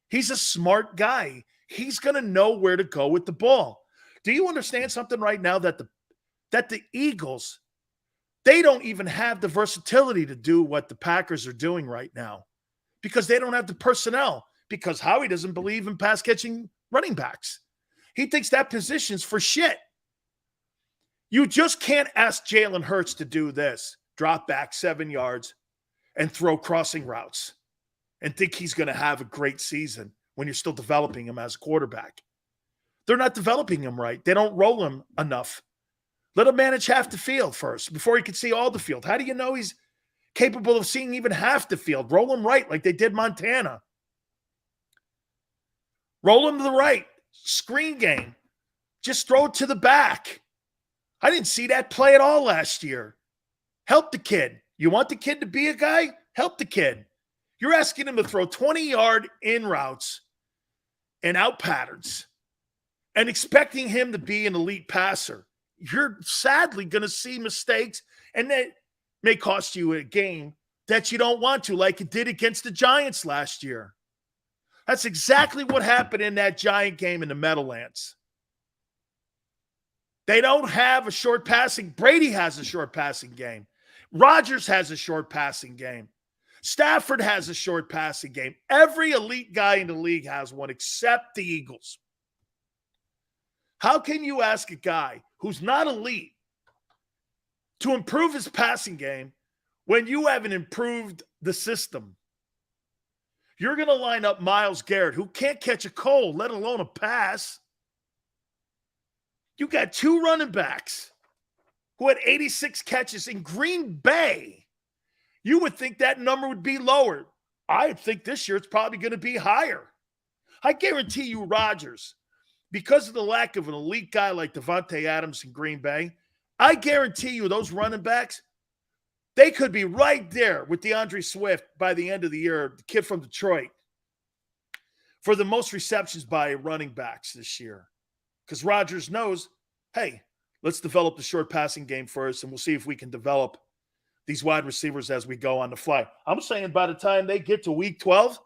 He's a smart guy. He's going to know where to go with the ball. Do you understand something right now that the Eagles, they don't even have the versatility to do what the Packers are doing right now because they don't have the personnel, because Howie doesn't believe in pass-catching running backs. He thinks that position's for shit. You just can't ask Jalen Hurts to do this, drop back 7 yards and throw crossing routes and think he's going to have a great season when you're still developing him as a quarterback. They're not developing him right. They don't roll him enough. Let him manage half the field first before he can see all the field. How do you know he's capable of seeing even half the field? Roll him right like they did Montana. Roll him to the right. Screen game. Just throw it to the back. I didn't see that play at all last year. Help the kid. You want the kid to be a guy? Help the kid. You're asking him to throw 20-yard in routes and out patterns and expecting him to be an elite passer. You're sadly going to see mistakes, and that may cost you a game that you don't want to, like it did against the Giants last year. That's exactly what happened in that Giant game in the Meadowlands. They don't have a short passing. Brady has a short passing game. Rodgers has a short passing game. Stafford has a short passing game. Every elite guy in the league has one except the Eagles. How can you ask a guy who's not elite to improve his passing game when you haven't improved the system? You're going to line up Myles Garrett, who can't catch a cold, let alone a pass. You got 2 running backs who had 86 catches in Green Bay. You would think that number would be lower. I think this year it's probably going to be higher. I guarantee you Rodgers, because of the lack of an elite guy like Devontae Adams in Green Bay, I guarantee you those running backs, they could be right there with DeAndre Swift by the end of the year, the kid from Detroit, for the most receptions by running backs this year. Because Rodgers knows, hey, let's develop the short passing game first, and we'll see if we can develop these wide receivers as we go on the fly. I'm saying by the time they get to week 12,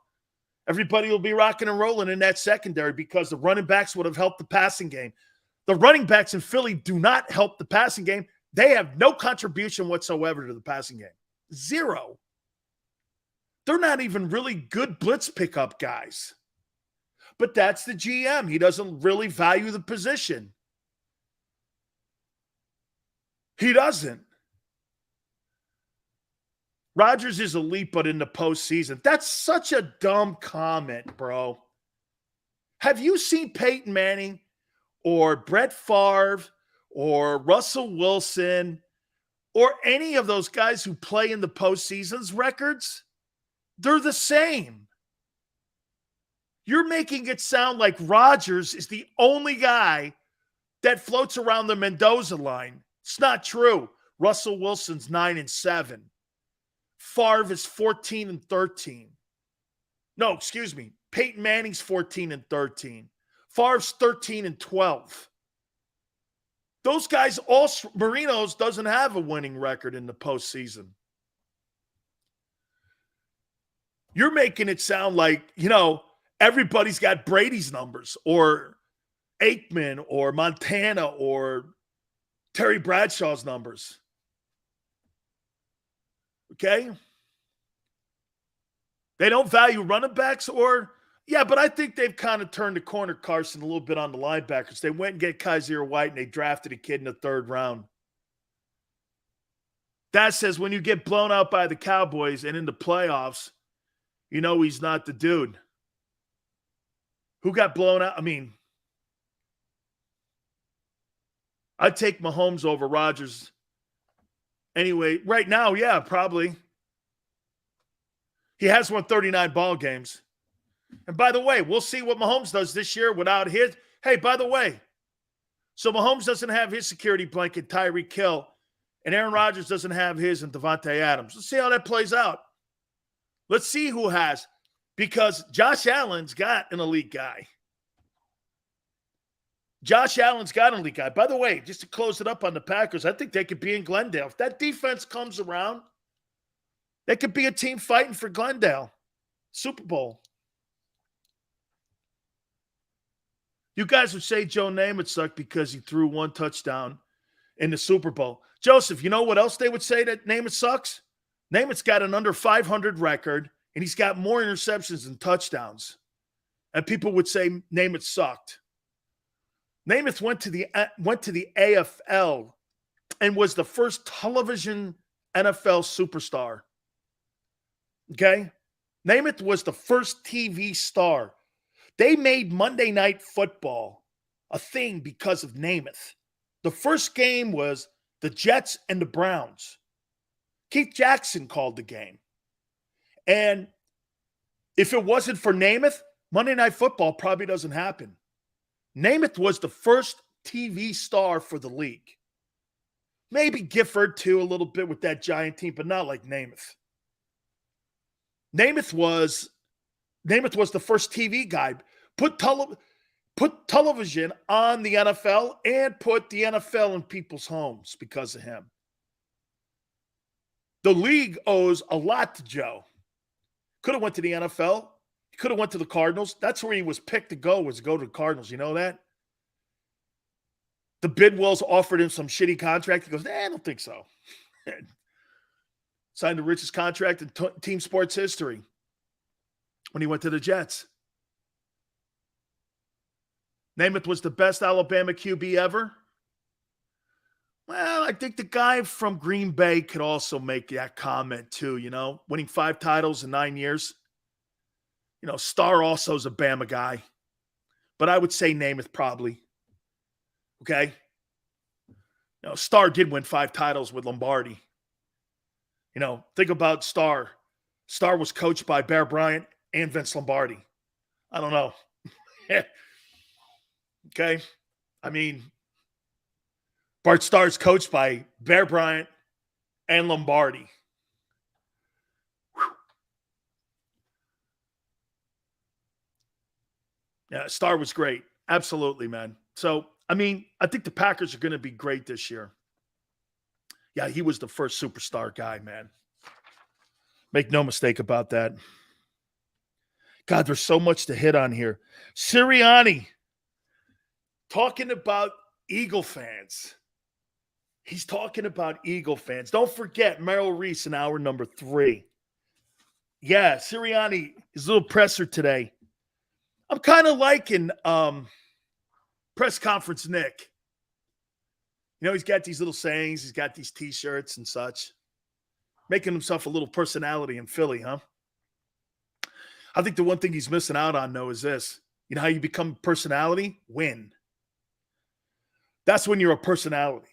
everybody will be rocking and rolling in that secondary because the running backs would have helped the passing game. The running backs in Philly do not help the passing game. They have no contribution whatsoever to the passing game. 0. They're not even really good blitz pickup guys. But that's the GM. He doesn't really value the position. He doesn't. Rodgers is elite, but in the postseason. That's such a dumb comment, bro. Have you seen Peyton Manning or Brett Favre or Russell Wilson or any of those guys who play in the postseason's records? They're the same. You're making it sound like Rodgers is the only guy that floats around the Mendoza line. It's not true. Russell Wilson's 9-7. Favre is 14-13. No, excuse me. Peyton Manning's 14-13. Favre's 13-12. Those guys all, Marino's doesn't have a winning record in the postseason. You're making it sound like, everybody's got Brady's numbers or Aikman or Montana or Terry Bradshaw's numbers. Okay? They don't value running backs or Yeah, but I think they've kind of turned the corner, Carson, a little bit on the linebackers. They went and get Kaiser White, and they drafted a kid in the 3rd round. That says when you get blown out by the Cowboys and in the playoffs, you know he's not the dude. Who got blown out? I mean, I'd take Mahomes over Rodgers. Anyway, right now, yeah, probably. He has won 39 ball games. And by the way, we'll see what Mahomes does this year without his. Hey, by the way, so Mahomes doesn't have his security blanket, Tyreek Hill, and Aaron Rodgers doesn't have his and Devontae Adams. Let's see how that plays out. Let's see who has, because Josh Allen's got an elite guy. Josh Allen's got an elite guy. By the way, just to close it up on the Packers, I think they could be in Glendale. If that defense comes around, they could be a team fighting for Glendale. Super Bowl. You guys would say Joe Namath sucked because he threw 1 touchdown in the Super Bowl. Joseph, you know what else they would say that Namath sucks? Namath's got an under 500 record, and he's got more interceptions than touchdowns. And people would say Namath sucked. Namath went to the AFL and was the first television NFL superstar. Okay? Namath was the first TV star. They made Monday Night Football a thing because of Namath. The first game was the Jets and the Browns. Keith Jackson called the game. And if it wasn't for Namath, Monday Night Football probably doesn't happen. Namath was the first TV star for the league. Maybe Gifford, too, a little bit with that Giant team, but not like Namath. Namath was the first TV guy. Put television on the NFL and put the NFL in people's homes because of him. The league owes a lot to Joe. Could have went to the NFL. He could have went to the Cardinals. That's where he was picked to go, was to go to the Cardinals. You know that? The Bidwells offered him some shitty contract. He goes, I don't think so. Signed the richest contract in team sports history when he went to the Jets. Namath was the best Alabama QB ever. Well, I think the guy from Green Bay could also make that comment too, you know, winning 5 titles in 9 years. You know, Starr also is a Bama guy, but I would say Namath probably. Okay? You know, Starr did win 5 titles with Lombardi. You know, think about Starr. Starr was coached by Bear Bryant and Vince Lombardi. I don't know. Okay? I mean, Bart Starr's coached by Bear Bryant and Lombardi. Whew. Yeah, Starr was great. Absolutely, man. So, I mean, I think the Packers are going to be great this year. Yeah, he was the first superstar guy, man. Make no mistake about that. God, there's so much to hit on here. Sirianni, talking about Eagle fans. He's talking about Eagle fans. Don't forget Meryl Reese in hour number 3. Yeah, Sirianni, his little presser today. I'm kind of liking press conference Nick. You know, he's got these little sayings. He's got these T-shirts and such. Making himself a little personality in Philly, huh? I think the one thing he's missing out on, though, is this. You know how you become a personality? Win. That's when you're a personality.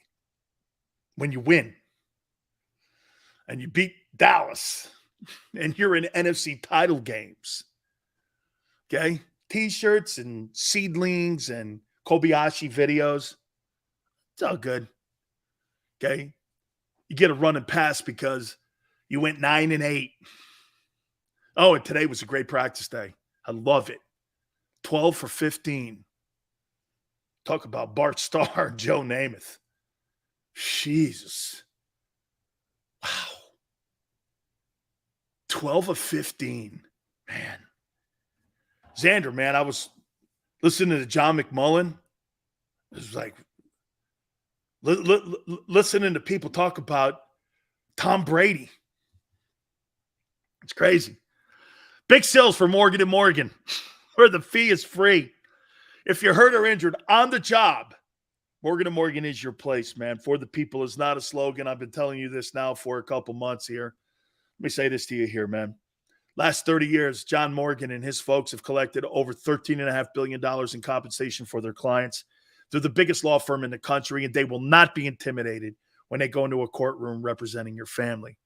When you win. And you beat Dallas. And you're in NFC title games. Okay? T-shirts and seedlings and Kobayashi videos. It's all good. Okay? You get a run and pass because you went 9-8. Oh, and today was a great practice day. I love it. 12 for 15. Talk about Bart Starr and Joe Namath. Jesus. Wow. 12 of 15. Man. Xander, man, I was listening to John McMullen. It was like listening to people talk about Tom Brady. It's crazy. Big sales for Morgan & Morgan. where the fee is free. If you're hurt or injured on the job, Morgan & Morgan is your place, man. For the people is not a slogan. I've been telling you this now for a couple months here. Let me say this to you here, man. Last 30 years, John Morgan and his folks have collected over $13.5 billion in compensation for their clients. They're the biggest law firm in the country, and they will not be intimidated when they go into a courtroom representing your family.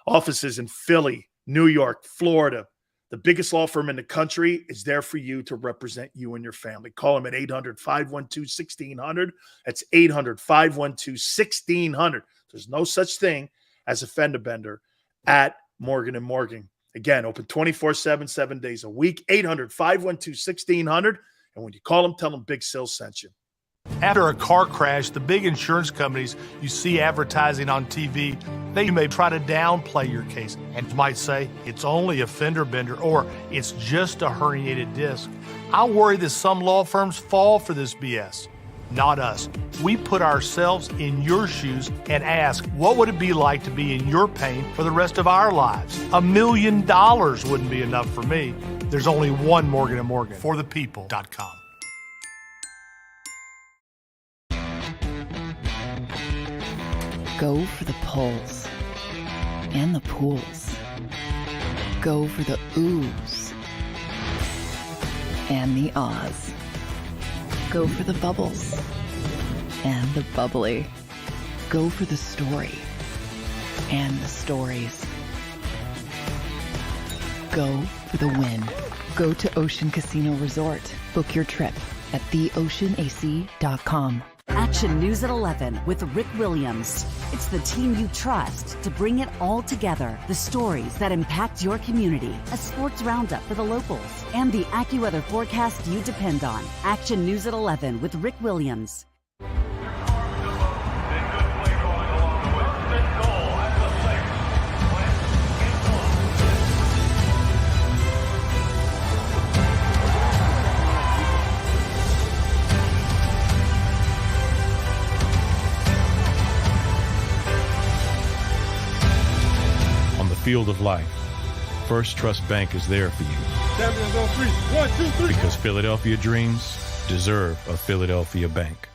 Offices in Philly, New York, Florida. The biggest law firm in the country is there for you to represent you and your family. Call them at 800-512-1600. That's 800-512-1600. There's no such thing as a fender bender at Morgan & Morgan. Again, open 24/7, 7 days a week, 800-512-1600. And when you call them, tell them Big Sil sent you. After a car crash, the big insurance companies you see advertising on TV, they may try to downplay your case and might say it's only a fender bender or it's just a herniated disc. I worry that some law firms fall for this BS. Not us. We put ourselves in your shoes and ask, what would it be like to be in your pain for the rest of our lives? $1 million wouldn't be enough for me. There's only one Morgan & Morgan. ForThePeople.com. Go for the pulls and the pools. Go for the oohs and the ahs. Go for the bubbles and the bubbly. Go for the story and the stories. Go for the win. Go to Ocean Casino Resort. Book your trip at theoceanac.com. Action News at 11 with Rick Williams. It's the team you trust to bring it all together. The stories that impact your community, a sports roundup for the locals, and the AccuWeather forecast you depend on. Action News at 11 with Rick Williams. Field of life, First Trust Bank is there for you. Champions on three. 1, 2, 3. Because Philadelphia dreams deserve a Philadelphia bank.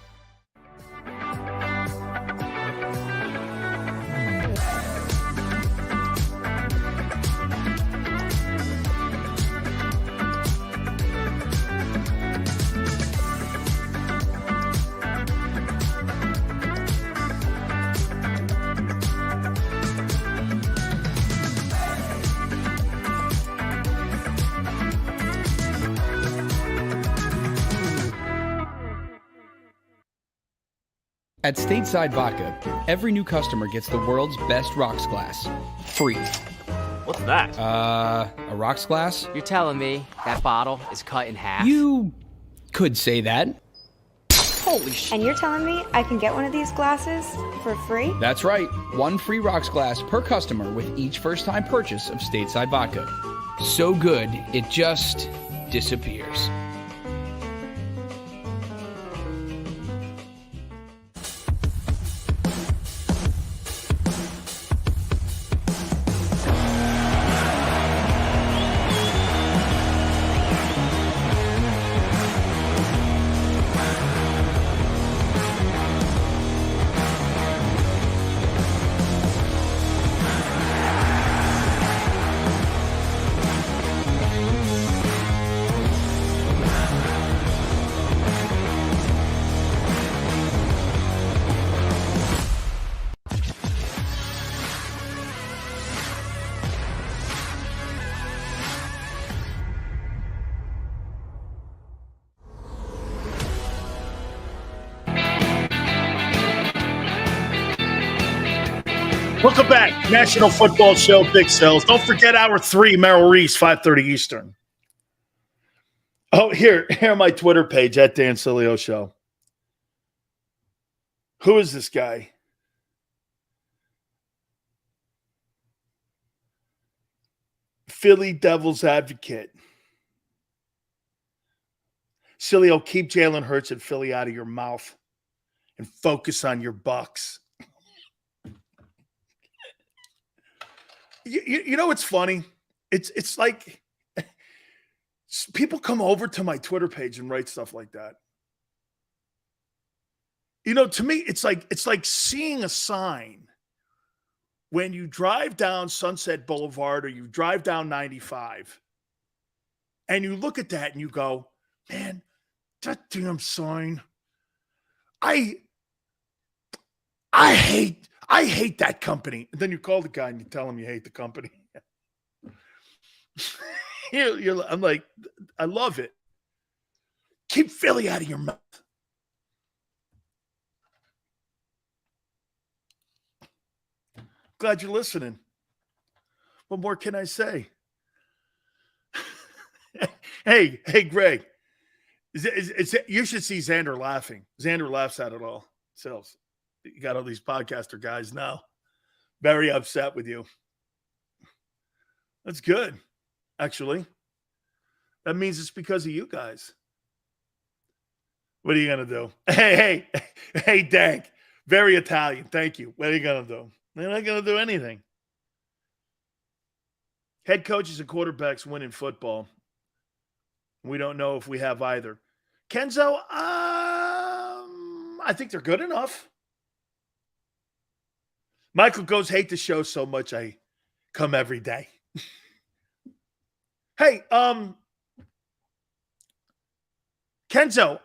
At Stateside Vodka, every new customer gets the world's best rocks glass. Free. What's that? A rocks glass? You're telling me that bottle is cut in half? You could say that. Holy shit. And you're telling me I can get one of these glasses for free? That's right. One free rocks glass per customer with each first-time purchase of Stateside Vodka. So good, it just disappears. Welcome back. National Football Show, Big Cells. Don't forget hour 3, Meryl Reese, 5:30 Eastern. Oh, here on my Twitter page, at Dan Sileo Show. Who is this guy? Philly Devil's Advocate. Sileo, keep Jalen Hurts and Philly out of your mouth and focus on your Bucks. You know what's funny? It's like People come over to my Twitter page and write stuff like that. You know, to me, it's like seeing a sign when you drive down Sunset Boulevard or you drive down 95 and you look at that and you go, man, that damn sign. I hate that company. And then you call the guy and you tell him you hate the company. I'm like, I love it. Keep Philly out of your mouth. Glad you're listening. What more can I say? Hey, Greg. You should see Xander laughing. Xander laughs at it all. So you got all these podcaster guys now very upset with you. That's good, actually. That means it's because of you guys. What are you going to do? Hey, Dank. Very Italian. Thank you. What are you going to do? They're not going to do anything. Head coaches and quarterbacks win in football. We don't know if we have either. Kenzo, I think they're good enough. Michael goes, hate the show so much I come every day. Hey, Kenzo,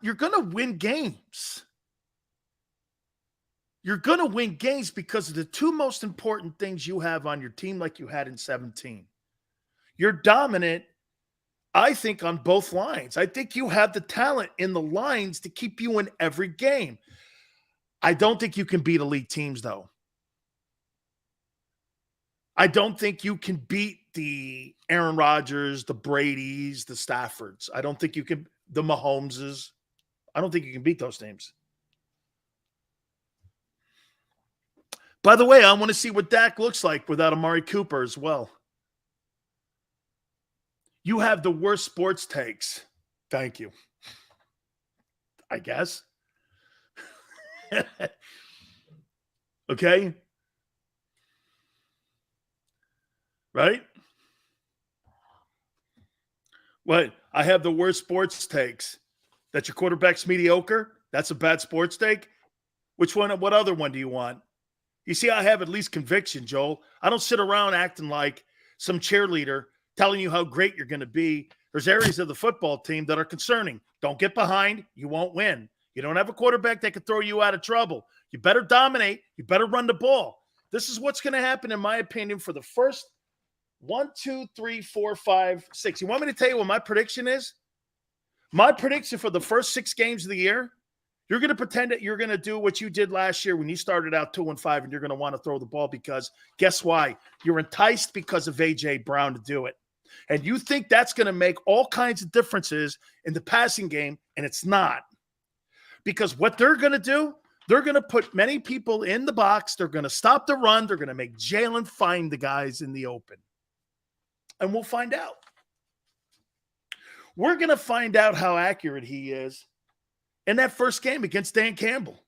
you're going to win games. You're going to win games because of the two most important things you have on your team like you had in 17. You're dominant, I think, on both lines. I think you have the talent in the lines to keep you in every game. I don't think you can beat elite teams, though. I don't think you can beat the Aaron Rodgers, the Bradys, the Staffords. I don't think you can, the Mahomeses. I don't think you can beat those teams. By the way, I want to see what Dak looks like without Amari Cooper as well. You have the worst sports takes. Thank you. I guess. Okay? Right? What? I have the worst sports takes. That your quarterback's mediocre? That's a bad sports take? Which one? What other one do you want? You see, I have at least conviction, Joel. I don't sit around acting like some cheerleader telling you how great you're going to be. There's areas of the football team that are concerning. Don't get behind. You won't win. You don't have a quarterback that can throw you out of trouble. You better dominate. You better run the ball. This is what's going to happen, in my opinion, for the first 1, 2, 3, 4, 5, 6. You want me to tell you what my prediction is? My prediction for the first 6 games of the year, you're going to pretend that you're going to do what you did last year when you started out 2-5, and you're going to want to throw the ball because guess why? You're enticed because of A.J. Brown to do it. And you think that's going to make all kinds of differences in the passing game, and it's not. Because what they're going to do, they're going to put many people in the box. They're going to stop the run. They're going to make Jalen find the guys in the open. And we'll find out. We're going to find out how accurate he is in that first game against Dan Campbell.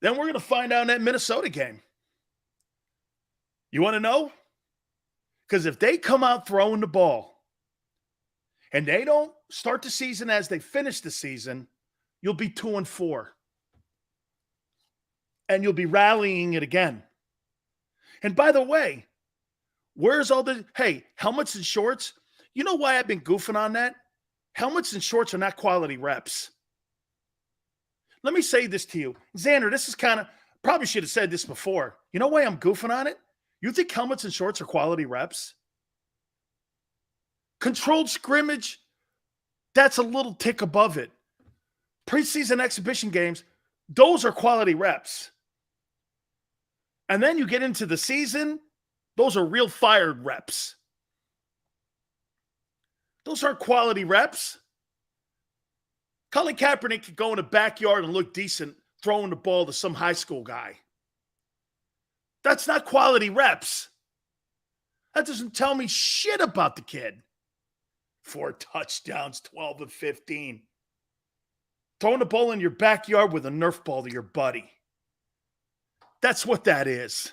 Then we're going to find out in that Minnesota game. You want to know? Because if they come out throwing the ball and they don't start the season as they finish the season, you'll be 2-4. And you'll be rallying it again. And by the way, where's all the, hey, helmets and shorts? You know why I've been goofing on that? Helmets and shorts are not quality reps. Let me say this to you. Xander, this is kind of, probably should have said this before. You know why I'm goofing on it? You think helmets and shorts are quality reps? Controlled scrimmage, that's a little tick above it. Preseason exhibition games, those are quality reps. And then you get into the season, those are real fired reps. Those aren't quality reps. Colin Kaepernick could go in the backyard and look decent throwing the ball to some high school guy. That's not quality reps. That doesn't tell me shit about the kid. 4 touchdowns, 12 of 15. Throwing the ball in your backyard with a Nerf ball to your buddy. That's what that is.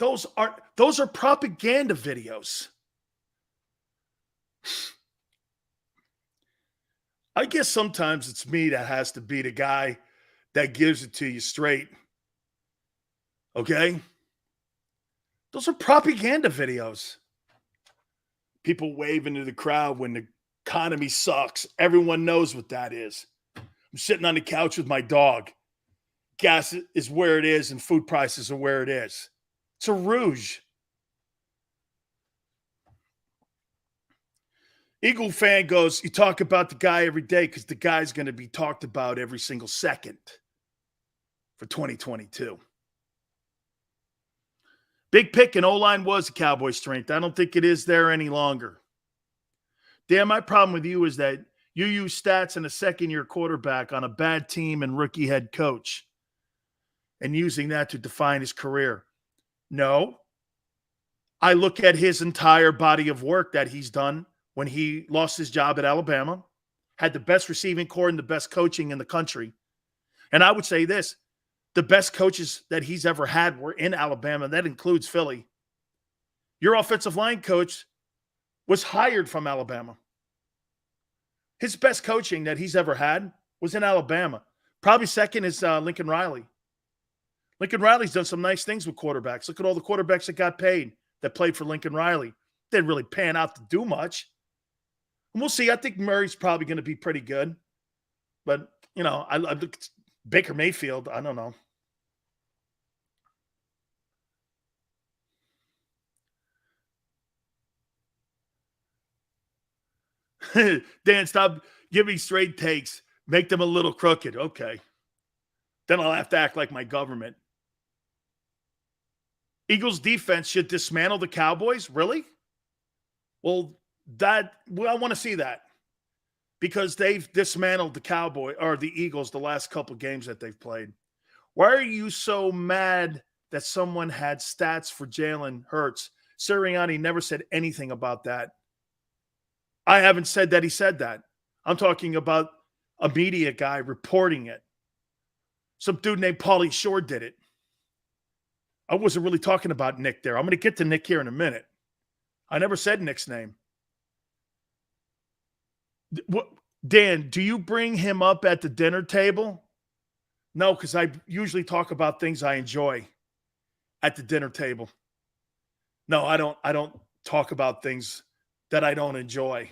Those are propaganda videos. I guess sometimes it's me that has to be the guy that gives it to you straight. Okay? Those are propaganda videos. People waving to the crowd when the economy sucks. Everyone knows what that is. I'm sitting on the couch with my dog. Gas is where it is and food prices are where it is. It's a rouge. Eagle fan goes, you talk about the guy every day because the guy's going to be talked about every single second for 2022. Big pick and O-line was a Cowboys' strength. I don't think it is there any longer. Dan, my problem with you is that you use stats in a second-year quarterback on a bad team and rookie head coach and using that to define his career. No. I look at his entire body of work that he's done when he lost his job at Alabama, had the best receiving core and the best coaching in the country. And I would say this, the best coaches that he's ever had were in Alabama. That includes Philly. Your offensive line coach was hired from Alabama. His best coaching that he's ever had was in Alabama. Probably second is Lincoln Riley. Lincoln Riley's done some nice things with quarterbacks. Look at all the quarterbacks that got paid that played for Lincoln Riley. Didn't really pan out to do much. And we'll see. I think Murray's probably going to be pretty good. But, you know, I look at Baker Mayfield. I don't know. Dan, stop giving straight takes. Make them a little crooked. Okay. Then I'll have to act like my government. Eagles defense should dismantle the Cowboys? Really? Well, I want to see that. Because they've dismantled the Cowboys or the Eagles the last couple games that they've played. Why are you so mad that someone had stats for Jalen Hurts? Sirianni never said anything about that. I haven't said that he said that. I'm talking about a media guy reporting it. Some dude named Paulie Shore did it. I wasn't really talking about Nick there. I'm going to get to Nick here in a minute. I never said Nick's name. Dan, do you bring him up at the dinner table? No, because I usually talk about things I enjoy at the dinner table. No, I don't talk about things that I don't enjoy.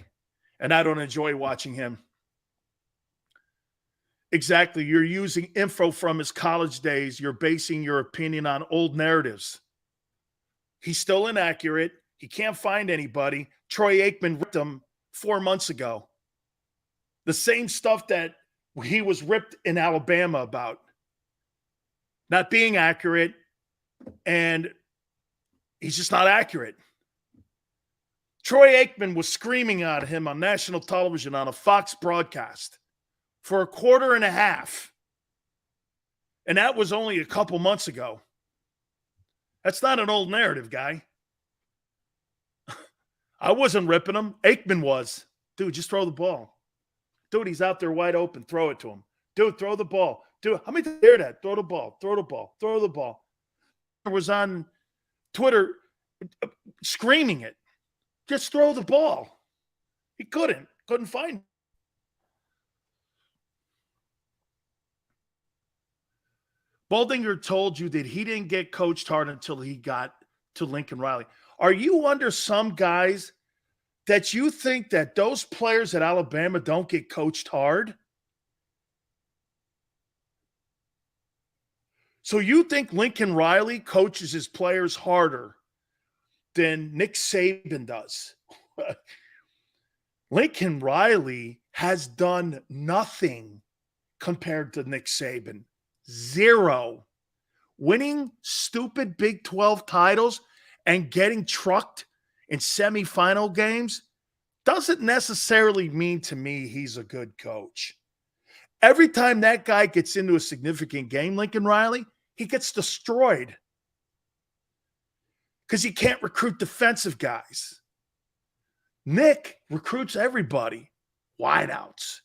And I don't enjoy watching him. Exactly. You're using info from his college days. You're basing your opinion on old narratives. He's still inaccurate. He can't find anybody. Troy Aikman ripped him 4 months ago. The same stuff that he was ripped in Alabama about. Not being accurate, and he's just not accurate. Troy Aikman was screaming at him on national television on a Fox broadcast for a quarter and a half. And that was only a couple months ago. That's not an old narrative, guy. I wasn't ripping him. Aikman was. Dude, just throw the ball. Dude, he's out there wide open. Throw it to him. Dude, throw the ball. Dude, how many times hear that? Throw the ball. Throw the ball. Throw the ball. I was on Twitter screaming it. Just throw the ball. He couldn't find it. Baldinger told you that he didn't get coached hard until he got to Lincoln Riley. Are you under some guys that you think that those players at Alabama don't get coached hard? So you think Lincoln Riley coaches his players harder than Nick Saban does? Lincoln Riley has done nothing compared to Nick Saban. Zero. Winning stupid Big 12 titles and getting trucked in semifinal games doesn't necessarily mean to me he's a good coach. Every time that guy gets into a significant game, Lincoln Riley, he gets destroyed because he can't recruit defensive guys. Nick recruits everybody, wideouts.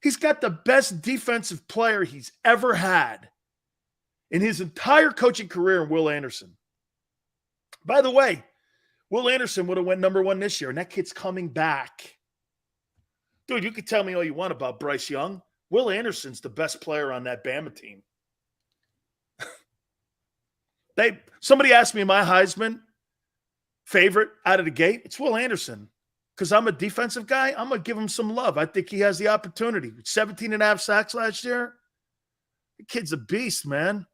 He's got the best defensive player he's ever had in his entire coaching career in Will Anderson. By the way, Will Anderson would have went number 1 this year, and that kid's coming back. Dude, you can tell me all you want about Bryce Young. Will Anderson's the best player on that Bama team. Somebody asked me my Heisman favorite out of the gate. It's Will Anderson. Because I'm a defensive guy, I'm going to give him some love. I think he has the opportunity. 17 and a half sacks last year. The kid's a beast, man.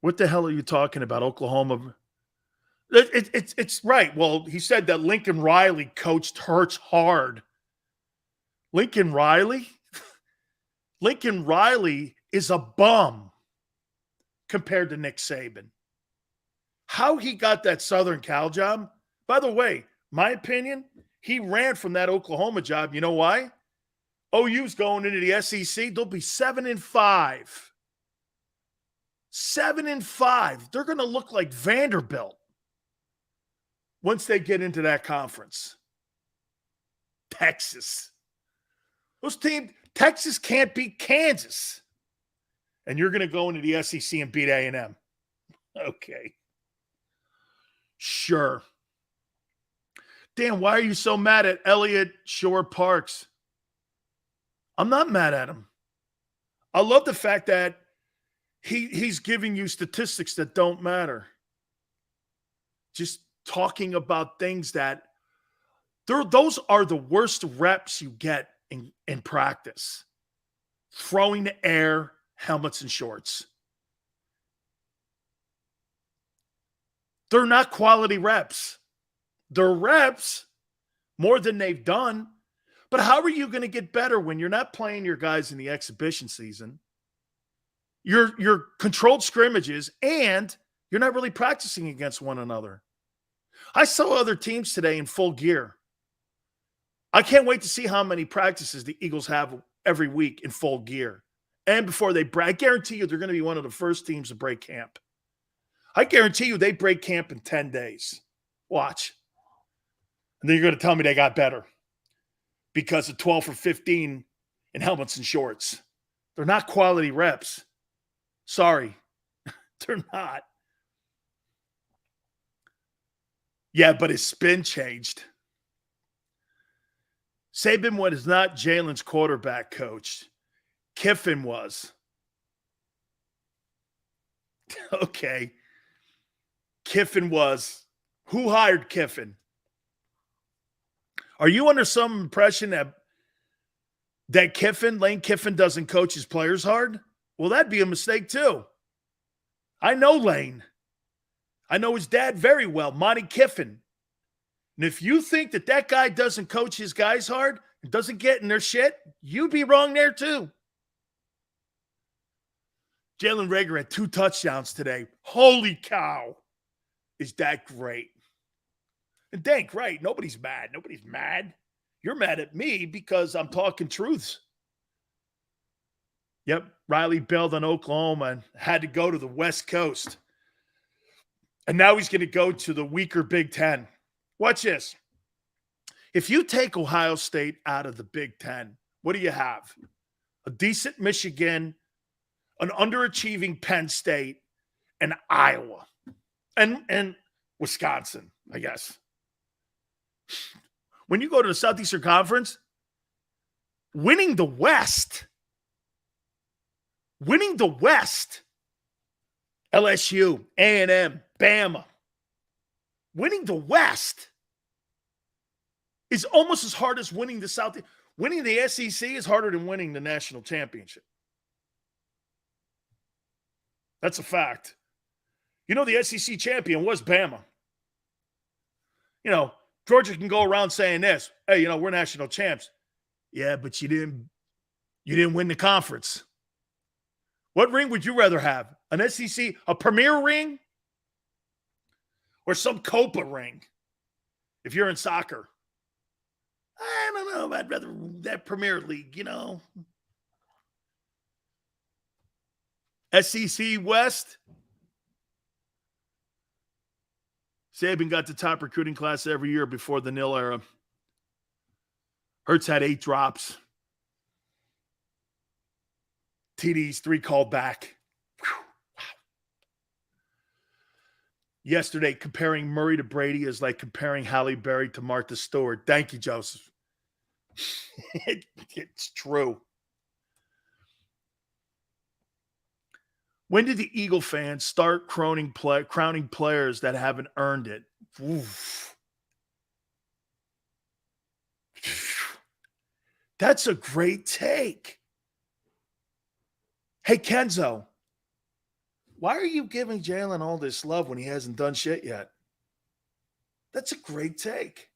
What the hell are you talking about, Oklahoma? It's right. Well, he said that Lincoln Riley coached Hurts hard. Lincoln Riley? Lincoln Riley is a bum compared to Nick Saban. How he got that Southern Cal job? By the way, my opinion, he ran from that Oklahoma job. You know why? OU's going into the SEC. They'll be 7-5. 7-5. They're going to look like Vanderbilt once they get into that conference. Texas. Texas can't beat Kansas. And you're going to go into the SEC and beat A&M. Okay. Sure. Dan, why are you so mad at Elliott Shore Parks? I'm not mad at him. I love the fact that he's giving you statistics that don't matter. Just talking about things that those are the worst reps you get in practice. Throwing the air, helmets and shorts. They're not quality reps. They're reps more than they've done. But how are you going to get better when you're not playing your guys in the exhibition season? You're controlled scrimmages, and you're not really practicing against one another. I saw other teams today in full gear. I can't wait to see how many practices the Eagles have every week in full gear. And before they break, I guarantee you they're going to be one of the first teams to break camp. I guarantee you they break camp in 10 days. Watch. And then you're going to tell me they got better because of 12 for 15 in helmets and shorts. They're not quality reps. Sorry. They're not. Yeah, but his spin changed. Saban was not Jalen's quarterback coach. Kiffin was. Okay. Kiffin was. Who hired Kiffin? Are you under some impression that Lane Kiffin doesn't coach his players hard? Well, that'd be a mistake too. I know Lane. I know his dad very well, Monty Kiffin. And if you think that guy doesn't coach his guys hard and doesn't get in their shit, you'd be wrong there too. Jalen Reagor had 2 touchdowns today. Holy cow. Is that great? And Dank, right, nobody's mad. Nobody's mad. You're mad at me because I'm talking truths. Yep, Riley bailed on Oklahoma and had to go to the West Coast. And now he's going to go to the weaker Big Ten. Watch this. If you take Ohio State out of the Big Ten, what do you have? A decent Michigan, an underachieving Penn State, and Iowa. And Wisconsin, I guess. When you go to the Southeastern Conference, winning the West, LSU, A&M, Bama, winning the West is almost as hard as winning the South. Winning the SEC is harder than winning the national championship. That's a fact. You know, the SEC champion was Bama. You know, Georgia can go around saying this, hey, you know, we're national champs. Yeah, but you didn't win the conference. What ring would you rather have? An SEC, a premier ring? Or some Copa ring? If you're in soccer. I don't know. I'd rather that Premier League, you know. SEC West. Saban got the top recruiting class every year before the nil era. Hurts had 8 drops. TDs, 3 called back. Whew. Wow. yesterday comparing Murray to Brady is like comparing Halle Berry to Martha Stewart. Thank you, Joseph. It's true. When did the Eagle fans start crowning players that haven't earned it? Oof. That's a great take. Hey, Kenzo, why are you giving Jalen all this love when he hasn't done shit yet? That's a great take.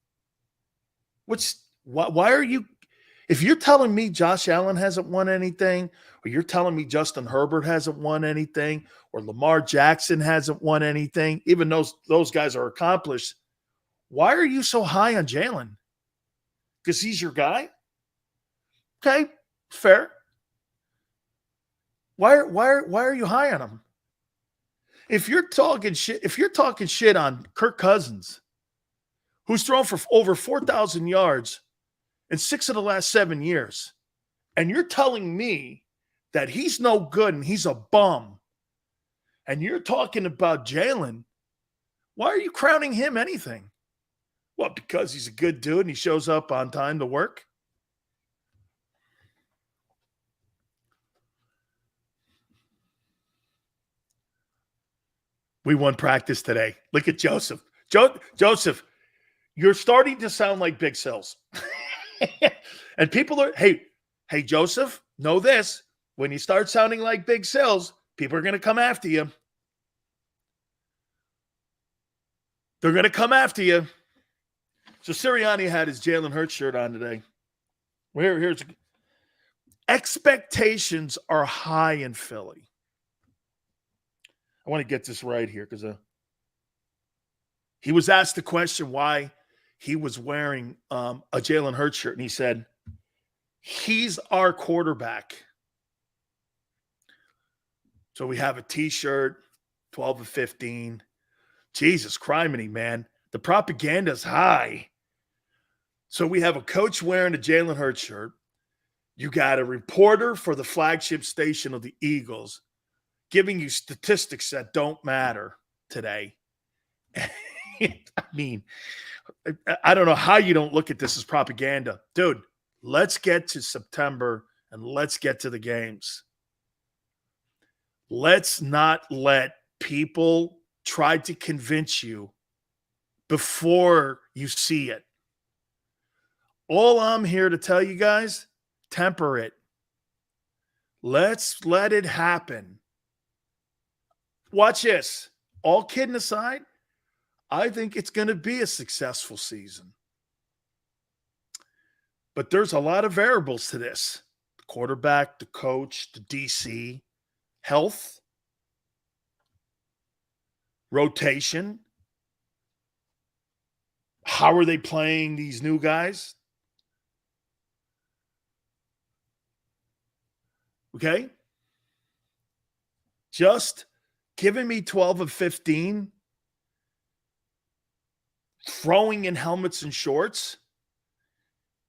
Why are you, if you're telling me Josh Allen hasn't won anything, or you're telling me Justin Herbert hasn't won anything, or Lamar Jackson hasn't won anything, even those guys are accomplished, why are you so high on Jalen? Because he's your guy? Okay, fair. Why are you high on him? If you're talking shit on Kirk Cousins, who's thrown for over 4,000 yards in 6 of the last 7 years, and you're telling me that he's no good and he's a bum, and you're talking about Jalen, why are you crowning him anything? What, because he's a good dude and he shows up on time to work? We won practice today. Look at Joseph. Joseph, you're starting to sound like Big Sills. And people are, hey, Joseph, know this. When you start sounding like Big Sills, people are going to come after you. They're going to come after you. So Sirianni had his Jalen Hurts shirt on today. Here's expectations are high in Philly. I want to get this right here because he was asked the question why he was wearing a Jalen Hurts shirt, and he said, he's our quarterback. So we have a T-shirt, 12 of 15. Jesus criminy, man. The propaganda's high. So we have a coach wearing a Jalen Hurts shirt. You got a reporter for the flagship station of the Eagles giving you statistics that don't matter today. I mean, I don't know how you don't look at this as propaganda. Dude, let's get to September and let's get to the games. Let's not let people try to convince you before you see it. All I'm here to tell you guys, temper it. Let's let it happen. Watch this. All kidding aside, I think it's going to be a successful season. But there's a lot of variables to this. The quarterback, the coach, the DC, health, rotation. How are they playing these new guys? Okay? Just giving me 12 of 15, throwing in helmets and shorts.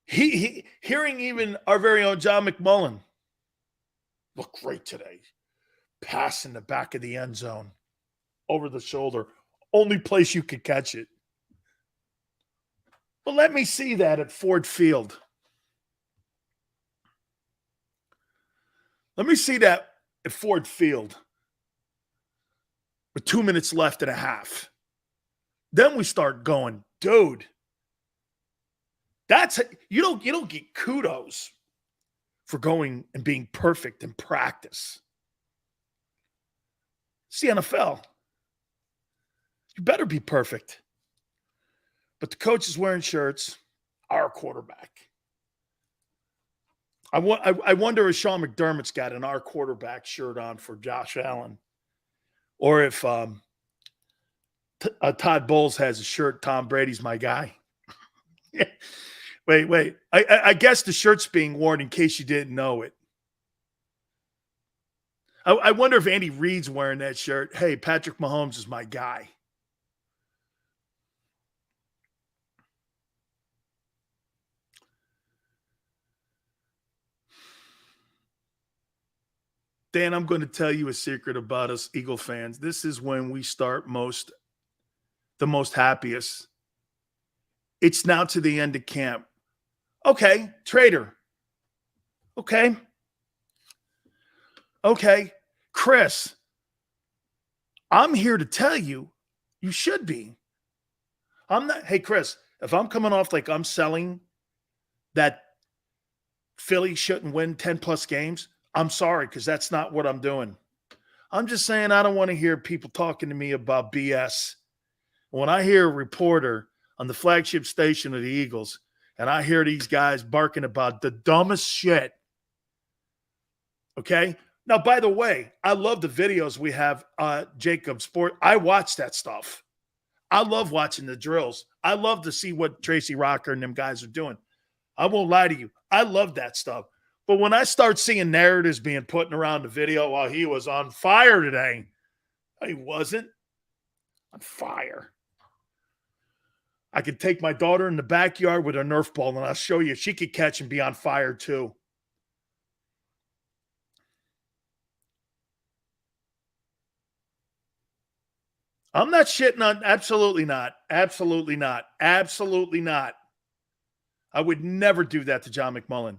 Hearing even our very own John McMullen look great today. Pass in the back of the end zone, over the shoulder. Only place you could catch it. Well, let me see that at Ford Field. Let me see that at Ford Field with 2 minutes left and a half. Then we start going, dude, that's you don't get kudos for going and being perfect in practice. It's the NFL. You better be perfect. But the coach is wearing shirts, our quarterback. I wonder if Sean McDermott's got an our quarterback shirt on for Josh Allen. Or if Todd Bowles has a shirt, Tom Brady's my guy. Wait. I guess the shirt's being worn in case you didn't know it. I wonder if Andy Reid's wearing that shirt. Hey, Patrick Mahomes is my guy. Dan, I'm going to tell you a secret about us Eagle fans. This is when we start most the most happiest. It's now to the end of camp. Okay, trader. Okay. Chris, I'm here to tell you, you should be. Hey, Chris, if I'm coming off like I'm selling that Philly shouldn't win 10-plus games, I'm sorry, because that's not what I'm doing. I'm just saying I don't want to hear people talking to me about BS. When I hear a reporter on the flagship station of the Eagles, and I hear these guys barking about the dumbest shit, okay? Now, by the way, I love the videos we have JAKIB Sports. I watch that stuff. I love watching the drills. I love to see what Tracy Rocker and them guys are doing. I won't lie to you. I love that stuff. But when I start seeing narratives being put around the video while he was on fire today, he wasn't on fire. I could take my daughter in the backyard with a Nerf ball, and I'll show you she could catch and be on fire too. I'm not shitting on, absolutely not. Absolutely not. Absolutely not. I would never do that to John McMullen.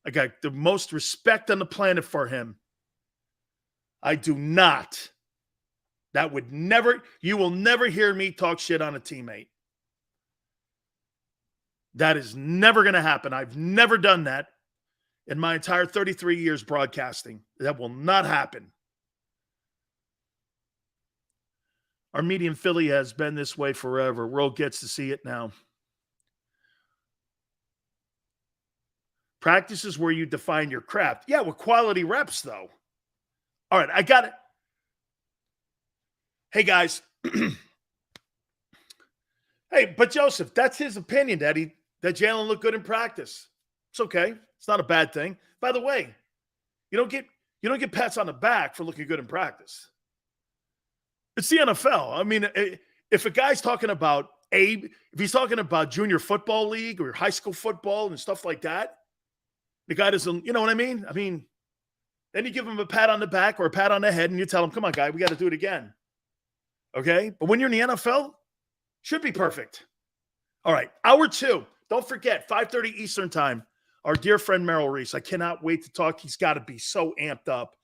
I got the most respect on the planet for him. I do not. That would never, you will never hear me talk shit on a teammate. That is never going to happen. I've never done that in my entire 33 years broadcasting. That will not happen. Our media in Philly has been this way forever. World gets to see it now. Practice is where you define your craft. Yeah, with quality reps, though. All right, I got it. Hey, guys. Hey, but Joseph, that's his opinion, that Jalen looked good in practice. It's okay. It's not a bad thing. By the way, you don't get pats on the back for looking good in practice. It's the NFL. I mean, if a guy's talking about if he's talking about junior football league or high school football and stuff like that, the guy doesn't, you know what I mean? I mean, then you give him a pat on the back or a pat on the head and you tell him, come on, guy, we got to do it again. Okay? But when you're in the NFL, should be perfect. All right, hour 2. Don't forget, 5:30 Eastern time, our dear friend Meryl Reese. I cannot wait to talk. He's got to be so amped up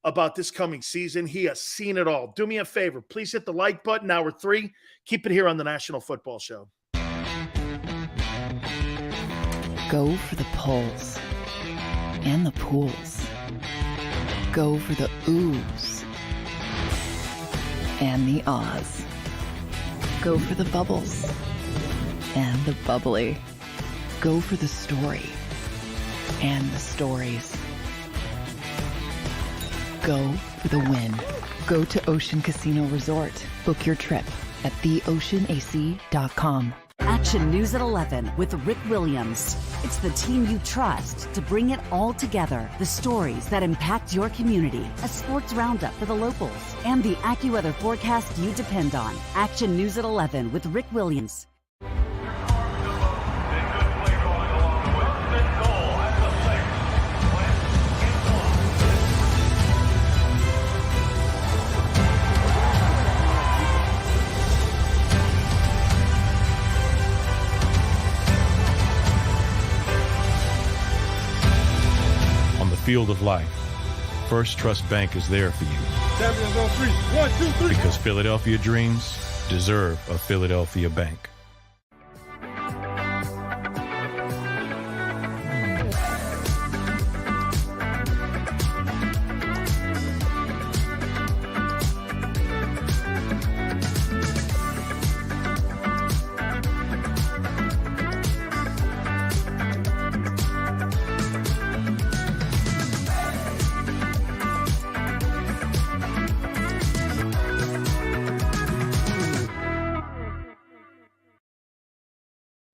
about this coming season. He has seen it all. Do me a favor. Please hit the like button. Hour 3. Keep it here on the National Football Show. Go for the polls and the pools. Go for the oohs and the ahs. Go for the bubbles and the bubbly. Go for the story and the stories. Go for the win. Go to Ocean Casino Resort. Book your trip at theoceanac.com. Action News at 11 with Rick Williams. It's the team you trust to bring it all together. The stories that impact your community. A sports roundup for the locals. And the AccuWeather forecast you depend on. Action News at 11 with Rick Williams. Field of life, First Trust Bank is there for you. Champions on 3. 1, 2, 3. Because Philadelphia dreams deserve a Philadelphia bank.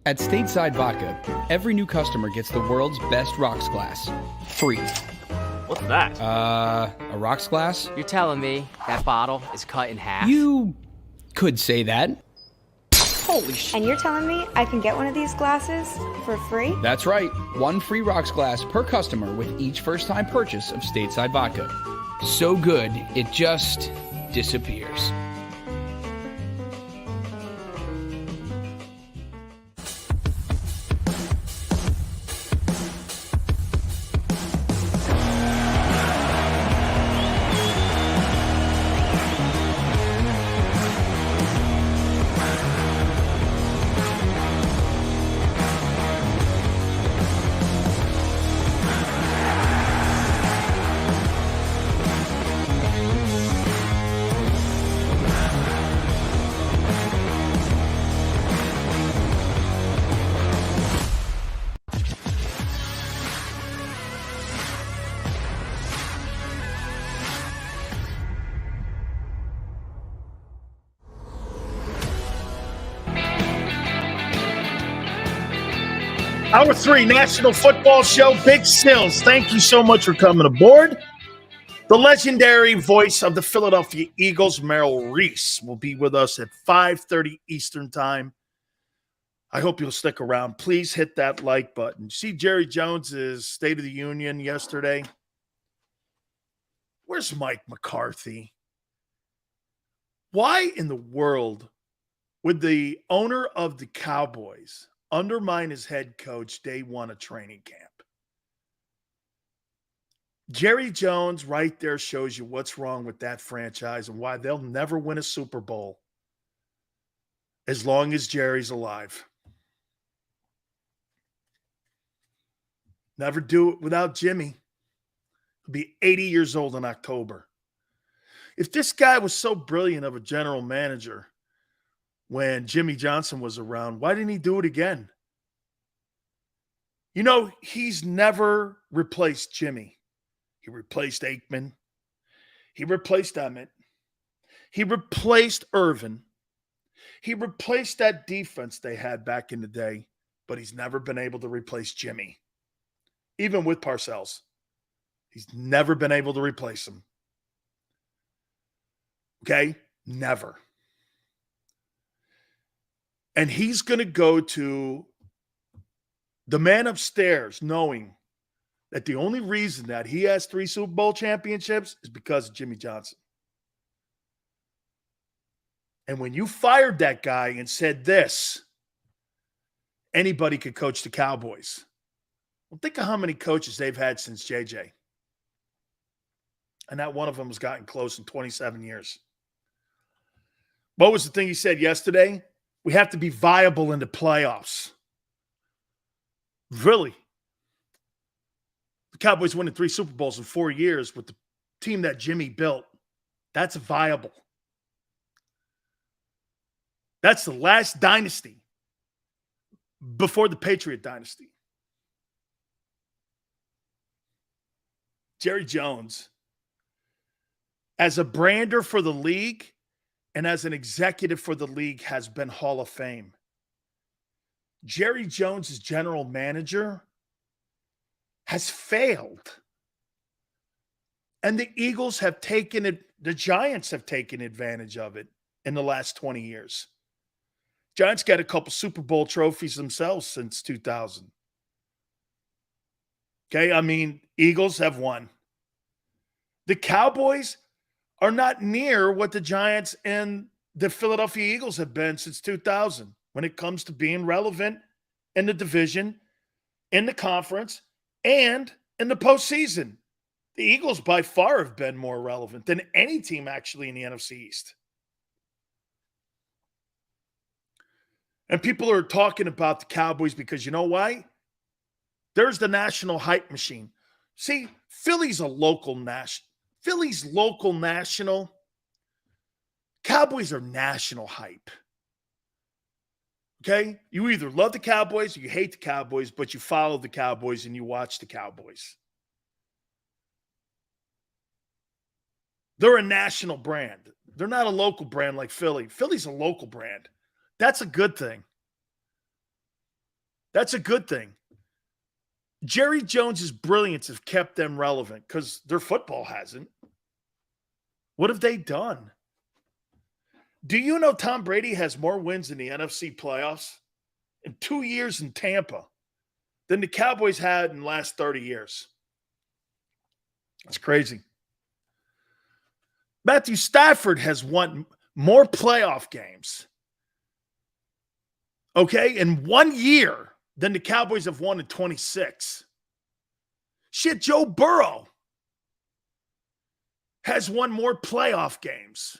At Stateside Vodka, every new customer gets the world's best rocks glass. Free. What's that? A rocks glass? You're telling me that bottle is cut in half? You could say that. Holy shit. And you're telling me I can get one of these glasses for free? That's right. 1 free rocks glass per customer with each first-time purchase of Stateside Vodka. So good, it just disappears. Hour 3, National Football Show. Big Sills, thank you so much for coming aboard. The legendary voice of the Philadelphia Eagles, Meryl Reese, will be with us at 5:30 Eastern Time. I hope you'll stick around. Please hit that like button. See Jerry Jones's State of the Union yesterday? Where's Mike McCarthy? Why in the world would the owner of the Cowboys undermine his head coach day one of training camp? Jerry Jones right there shows you what's wrong with that franchise and why they'll never win a Super Bowl as long as Jerry's alive. Never do it without Jimmy. He'll be 80 years old in October. If this guy was so brilliant of a general manager when Jimmy Johnson was around, why didn't he do it again? You know, he's never replaced Jimmy. He replaced Aikman. He replaced Emmett. He replaced Irvin. He replaced that defense they had back in the day, but he's never been able to replace Jimmy. Even with Parcells, he's never been able to replace him. Okay? Never. And he's going to go to the man upstairs knowing that the only reason that he has 3 Super Bowl championships is because of Jimmy Johnson. And when you fired that guy and said this, anybody could coach the Cowboys. Well, think of how many coaches they've had since JJ. And not one of them has gotten close in 27 years. What was the thing he said yesterday? We have to be viable in the playoffs. Really? The Cowboys winning 3 Super Bowls in 4 years with the team that Jimmy built. That's viable. That's the last dynasty before the Patriot dynasty. Jerry Jones, as a brander for the league and as an executive for the league, has been Hall of Fame. Jerry Jones, as general manager, has failed. And the Eagles have taken it, the Giants have taken advantage of it in the last 20 years. Giants got a couple Super Bowl trophies themselves since 2000. Okay, I mean, Eagles have won. The Cowboys are not near what the Giants and the Philadelphia Eagles have been since 2000 when it comes to being relevant in the division, in the conference, and in the postseason. The Eagles by far have been more relevant than any team actually in the NFC East. And people are talking about the Cowboys because you know why? There's the national hype machine. See, Philly's local national. Cowboys are national hype. Okay? You either love the Cowboys or you hate the Cowboys, but you follow the Cowboys and you watch the Cowboys. They're a national brand. They're not a local brand like Philly. Philly's a local brand. That's a good thing. That's a good thing. Jerry Jones's brilliance has kept them relevant because their football hasn't. What have they done? Do you know Tom Brady has more wins in the NFC playoffs in 2 years in Tampa than the Cowboys had in the last 30 years? That's crazy. Matthew Stafford has won more playoff games, okay, in 1 year than the Cowboys have won in 26. Shit, Joe Burrow has won more playoff games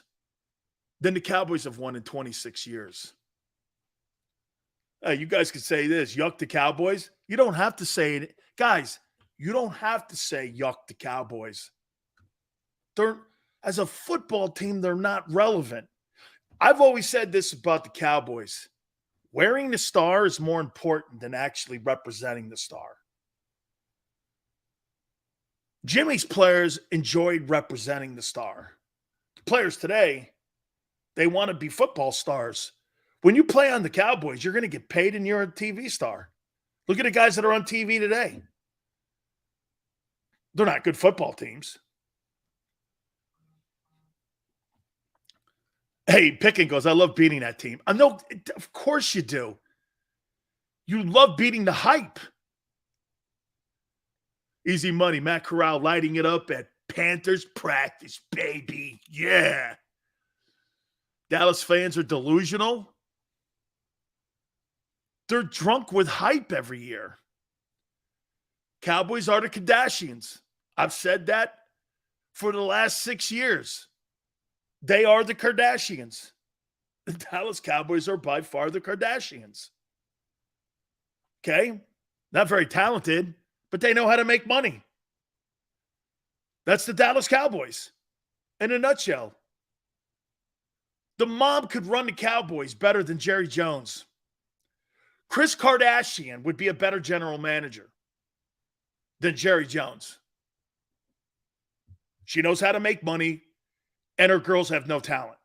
than the Cowboys have won in 26 years. You guys could say this, yuck the Cowboys. You don't have to say it. Guys, you don't have to say yuck the Cowboys. As a football team, they're not relevant. I've always said this about the Cowboys. Wearing the star is more important than actually representing the star. Jimmy's players enjoyed representing the star. The players today, they want to be football stars. When you play on the Cowboys, you're going to get paid and you're a TV star. Look at the guys that are on TV today. They're not good football teams. Hey, Pickens goes, I love beating that team. I know, of course you do. You love beating the hype. Easy money. Matt Corral lighting it up at Panthers practice, baby. Yeah. Dallas fans are delusional. They're drunk with hype every year. Cowboys are the Kardashians. I've said that for the last 6 years. They are the Kardashians. The Dallas Cowboys are by far the Kardashians. Okay? Not very talented, but they know how to make money. That's the Dallas Cowboys in a nutshell. The mom could run the Cowboys better than Jerry Jones. Kris Kardashian would be a better general manager than Jerry Jones. She knows how to make money, and her girls have no talent.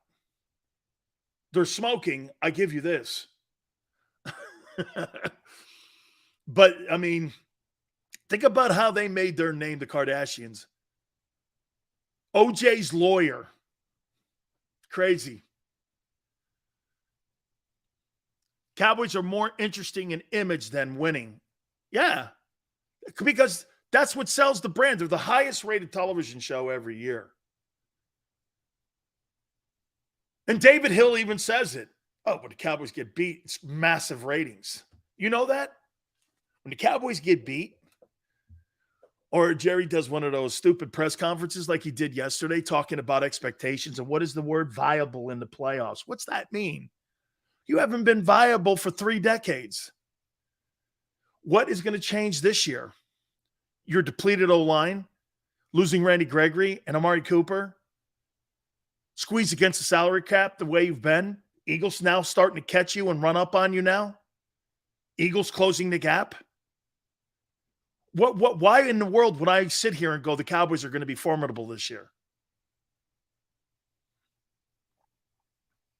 They're smoking, I give you this. But, I mean, think about how they made their name, the Kardashians. OJ's lawyer. Crazy. Cowboys are more interesting in image than winning. Yeah, because that's what sells the brand. They're the highest rated television show every year. And David Hill even says it. Oh, when the Cowboys get beat, it's massive ratings. You know that? When the Cowboys get beat, or Jerry does one of those stupid press conferences like he did yesterday, talking about expectations and what is the word viable in the playoffs? What's that mean? You haven't been viable for 3 decades. What is going to change this year? Your depleted O-line, losing Randy Gregory and Amari Cooper, squeeze against the salary cap the way you've been. Eagles now starting to catch you and run up on you now. Eagles closing the gap. Why in the world would I sit here and go, the Cowboys are going to be formidable this year?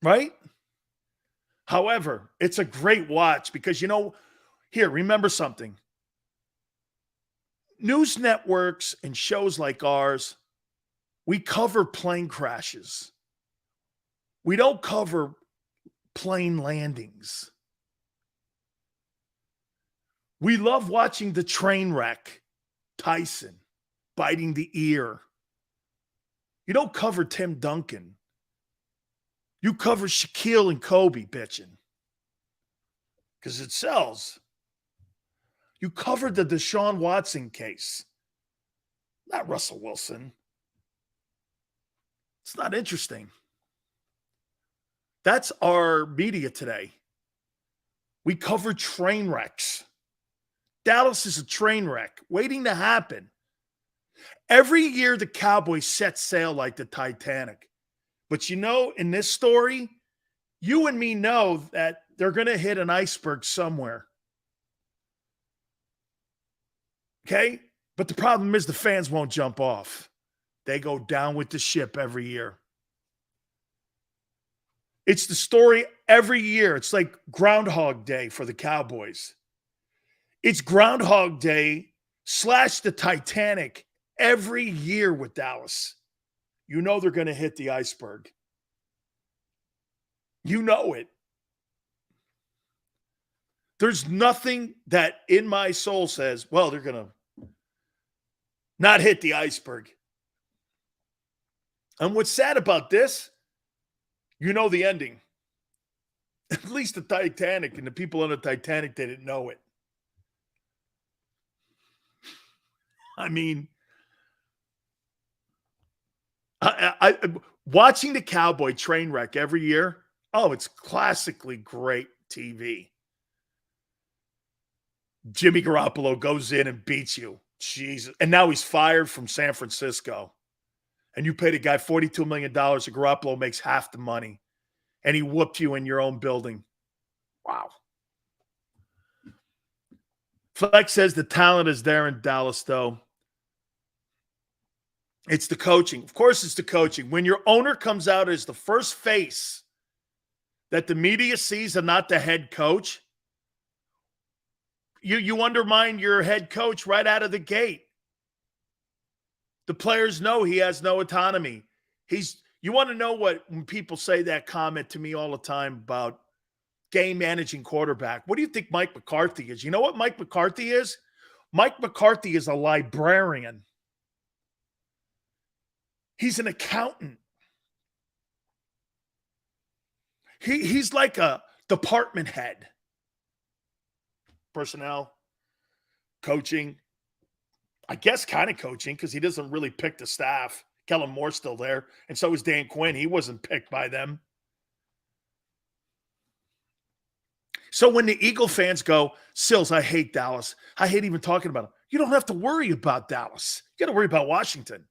Right? However, it's a great watch because, here, remember something. News networks and shows like ours, we cover plane crashes. We don't cover plane landings. We love watching the train wreck, Tyson biting the ear. You don't cover Tim Duncan. You cover Shaquille and Kobe bitching because it sells. You covered the Deshaun Watson case, not Russell Wilson. It's not interesting. That's our media today. We cover train wrecks. Dallas is a train wreck waiting to happen. Every year the Cowboys set sail like the Titanic. But in this story, you and me know that they're going to hit an iceberg somewhere. Okay? But the problem is the fans won't jump off. They go down with the ship every year. It's the story every year. It's like Groundhog Day for the Cowboys. It's Groundhog Day / the Titanic every year with Dallas. You know they're going to hit the iceberg. You know it. There's nothing that in my soul says, well, they're going to not hit the iceberg. And what's sad about this, you know the ending. At least the Titanic and the people on the Titanic didn't know it. I mean, I watching the Cowboy train wreck every year, it's classically great TV. Jimmy Garoppolo goes in and beats you. Jesus. And now he's fired from San Francisco. And you paid a guy $42 million, and Garoppolo makes half the money. And he whooped you in your own building. Wow. Flex says the talent is there in Dallas, though. It's the coaching. Of course, it's the coaching. When your owner comes out as the first face that the media sees and not the head coach, You undermine your head coach right out of the gate. The players know he has no autonomy. You want to know when people say that comment to me all the time about game managing quarterback. What do you think Mike McCarthy is? You know what Mike McCarthy is? Mike McCarthy is a librarian. He's an accountant. He's like a department head. Personnel, coaching, I guess kind of coaching because he doesn't really pick the staff. Kellen Moore's still there, and so is Dan Quinn. He wasn't picked by them. So when the Eagle fans go, Sills, I hate Dallas. I hate even talking about them. You don't have to worry about Dallas. You got to worry about Washington.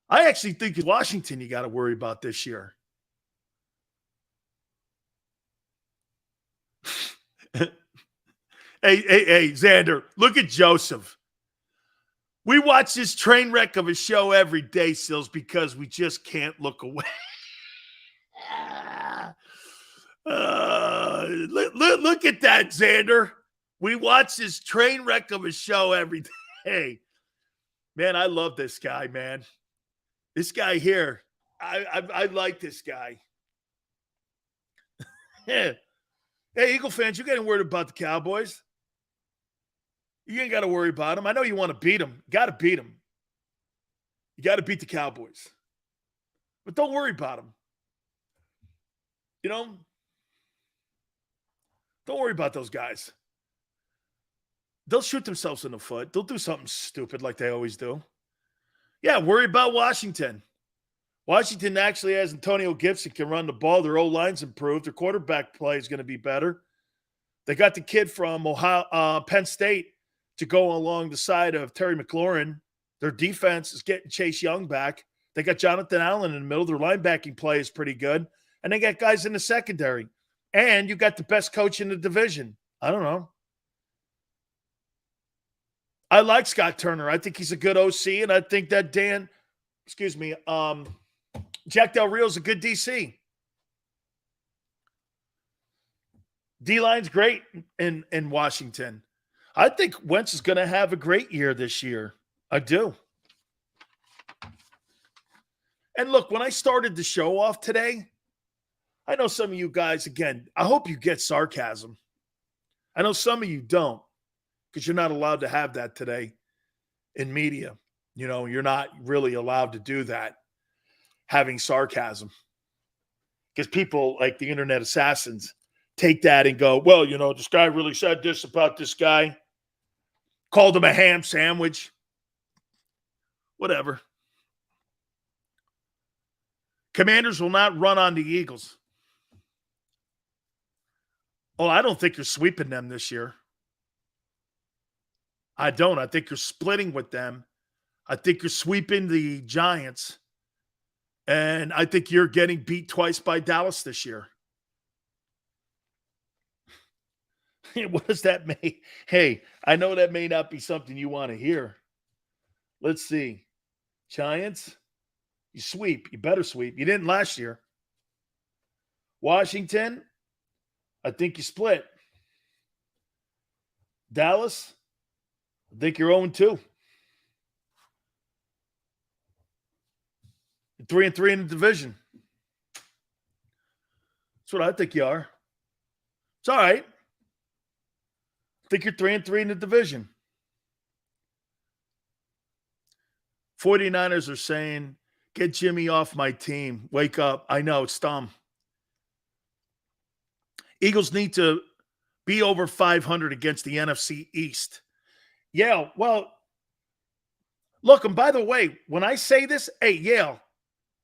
I actually think it's Washington you got to worry about this year. Hey, Xander, look at Joseph. We watch this train wreck of a show every day, Sills, because we just can't look away. Look at that, Xander. We watch this train wreck of a show every day. Man, I love this guy, man. This guy here, I like this guy. Yeah. Hey, Eagle fans, you getting worried about the Cowboys? You ain't got to worry about them. I know you want to beat them. You got to beat them. You got to beat the Cowboys. But don't worry about them. You know? Don't worry about those guys. They'll shoot themselves in the foot. They'll do something stupid like they always do. Yeah, worry about Washington. Washington actually has Antonio Gibson, can run the ball. Their O-line's improved. Their quarterback play is going to be better. They got the kid from Penn State to go along the side of Terry McLaurin. Their defense is getting Chase Young back. They got Jonathan Allen in the middle. Their linebacking play is pretty good. And they got guys in the secondary. And you got the best coach in the division. I don't know. I like Scott Turner. I think he's a good OC, and I think that Jack Del Rio's a good DC. D-line's great in Washington. I think Wentz is going to have a great year this year. I do. And look, when I started the show off today, I know some of you guys, again, I hope you get sarcasm. I know some of you don't, because you're not allowed to have that today in media. You know, you're not really allowed to do that, having sarcasm. Because people like the internet assassins take that and go, well, you know, this guy really said this about this guy. Called him a ham sandwich. Whatever. Commanders will not run on the Eagles. Oh, I don't think you're sweeping them this year. I don't. I think you're splitting with them. I think you're sweeping the Giants. And I think you're getting beat twice by Dallas this year. What does that mean? Hey, I know that may not be something you want to hear. Let's see. Giants, you sweep. You better sweep. You didn't last year. Washington, I think you split. Dallas, I think you're 0-2. 3-3 in the division. That's what I think you are. It's all right. I think you're 3-3 in the division. 49ers are saying, get Jimmy off my team. Wake up. I know, it's dumb. Eagles need to be over 500 against the NFC East. Yeah, well, look, and by the way, when I say this, hey, Yale,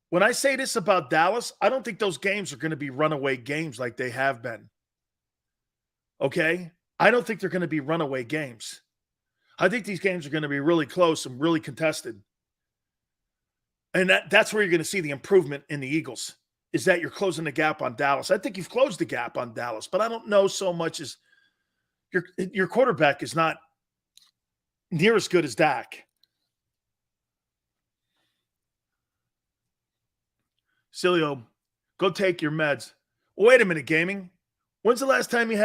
when I say this about Dallas, I don't think those games are going to be runaway games like they have been. Okay? I don't think they're going to be runaway games. I think these games are going to be really close and really contested. And that's where you're going to see the improvement in the Eagles, is that you're closing the gap on Dallas. I think you've closed the gap on Dallas, but I don't know so much as your quarterback is not near as good as Dak. Sileo, go take your meds. Wait a minute, gaming. When's the last time you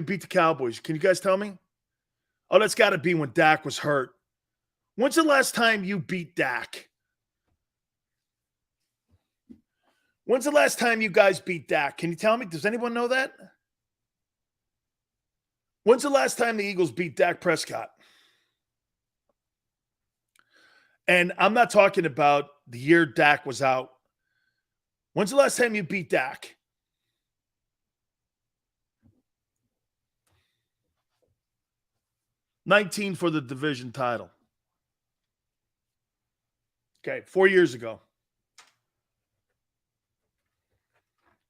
beat the Cowboys? Can you guys tell me? Oh, that's got to be when Dak was hurt. When's the last time you beat Dak? When's the last time you guys beat Dak? Can you tell me? Does anyone know that? When's the last time the Eagles beat Dak Prescott? And I'm not talking about the year Dak was out. When's the last time you beat Dak? $19 for the division title. Okay, 4 years ago.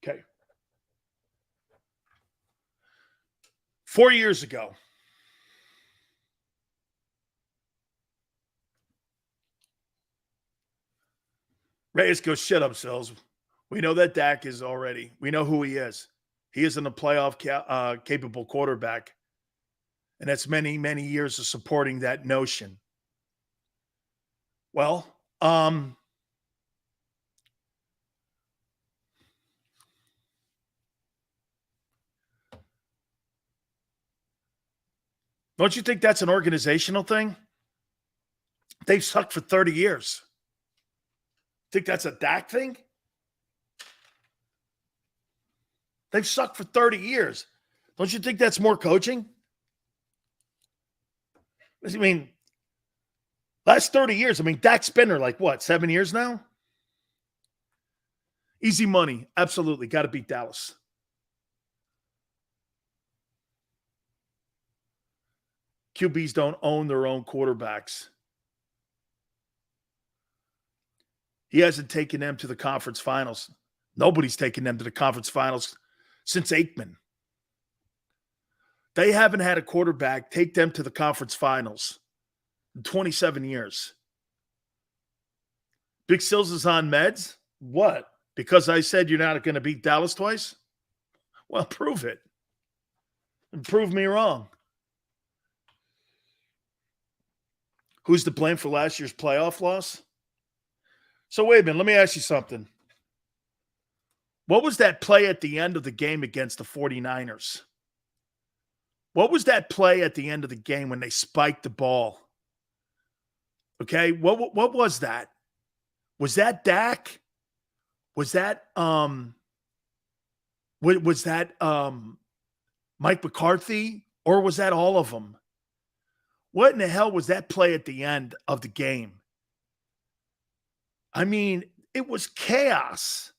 Okay. 4 years ago. Reyes goes, shut up, Sills. We know that Dak is already. We know who he is. He isn't a playoff capable quarterback. And that's many, many years of supporting that notion. Well, don't you think that's an organizational thing? They've sucked for 30 years. Think that's a Dak thing? They've sucked for 30 years. Don't you think that's more coaching? I mean, last 30 years, Dak's been there like what, 7 years now? Easy money. Absolutely. Got to beat Dallas. QBs don't own their own quarterbacks. He hasn't taken them to the conference finals. Nobody's taken them to the conference finals since Aikman. They haven't had a quarterback take them to the conference finals in 27 years. Big Sills is on meds? What? Because I said you're not going to beat Dallas twice? Well, prove it. And prove me wrong. Who's to blame for last year's playoff loss? So wait a minute, let me ask you something. What was that play at the end of the game against the 49ers? What was that play at the end of the game when they spiked the ball? Okay, what was that? Was that Dak? Was that Mike McCarthy, or was that all of them? What in the hell was that play at the end of the game? It was chaos.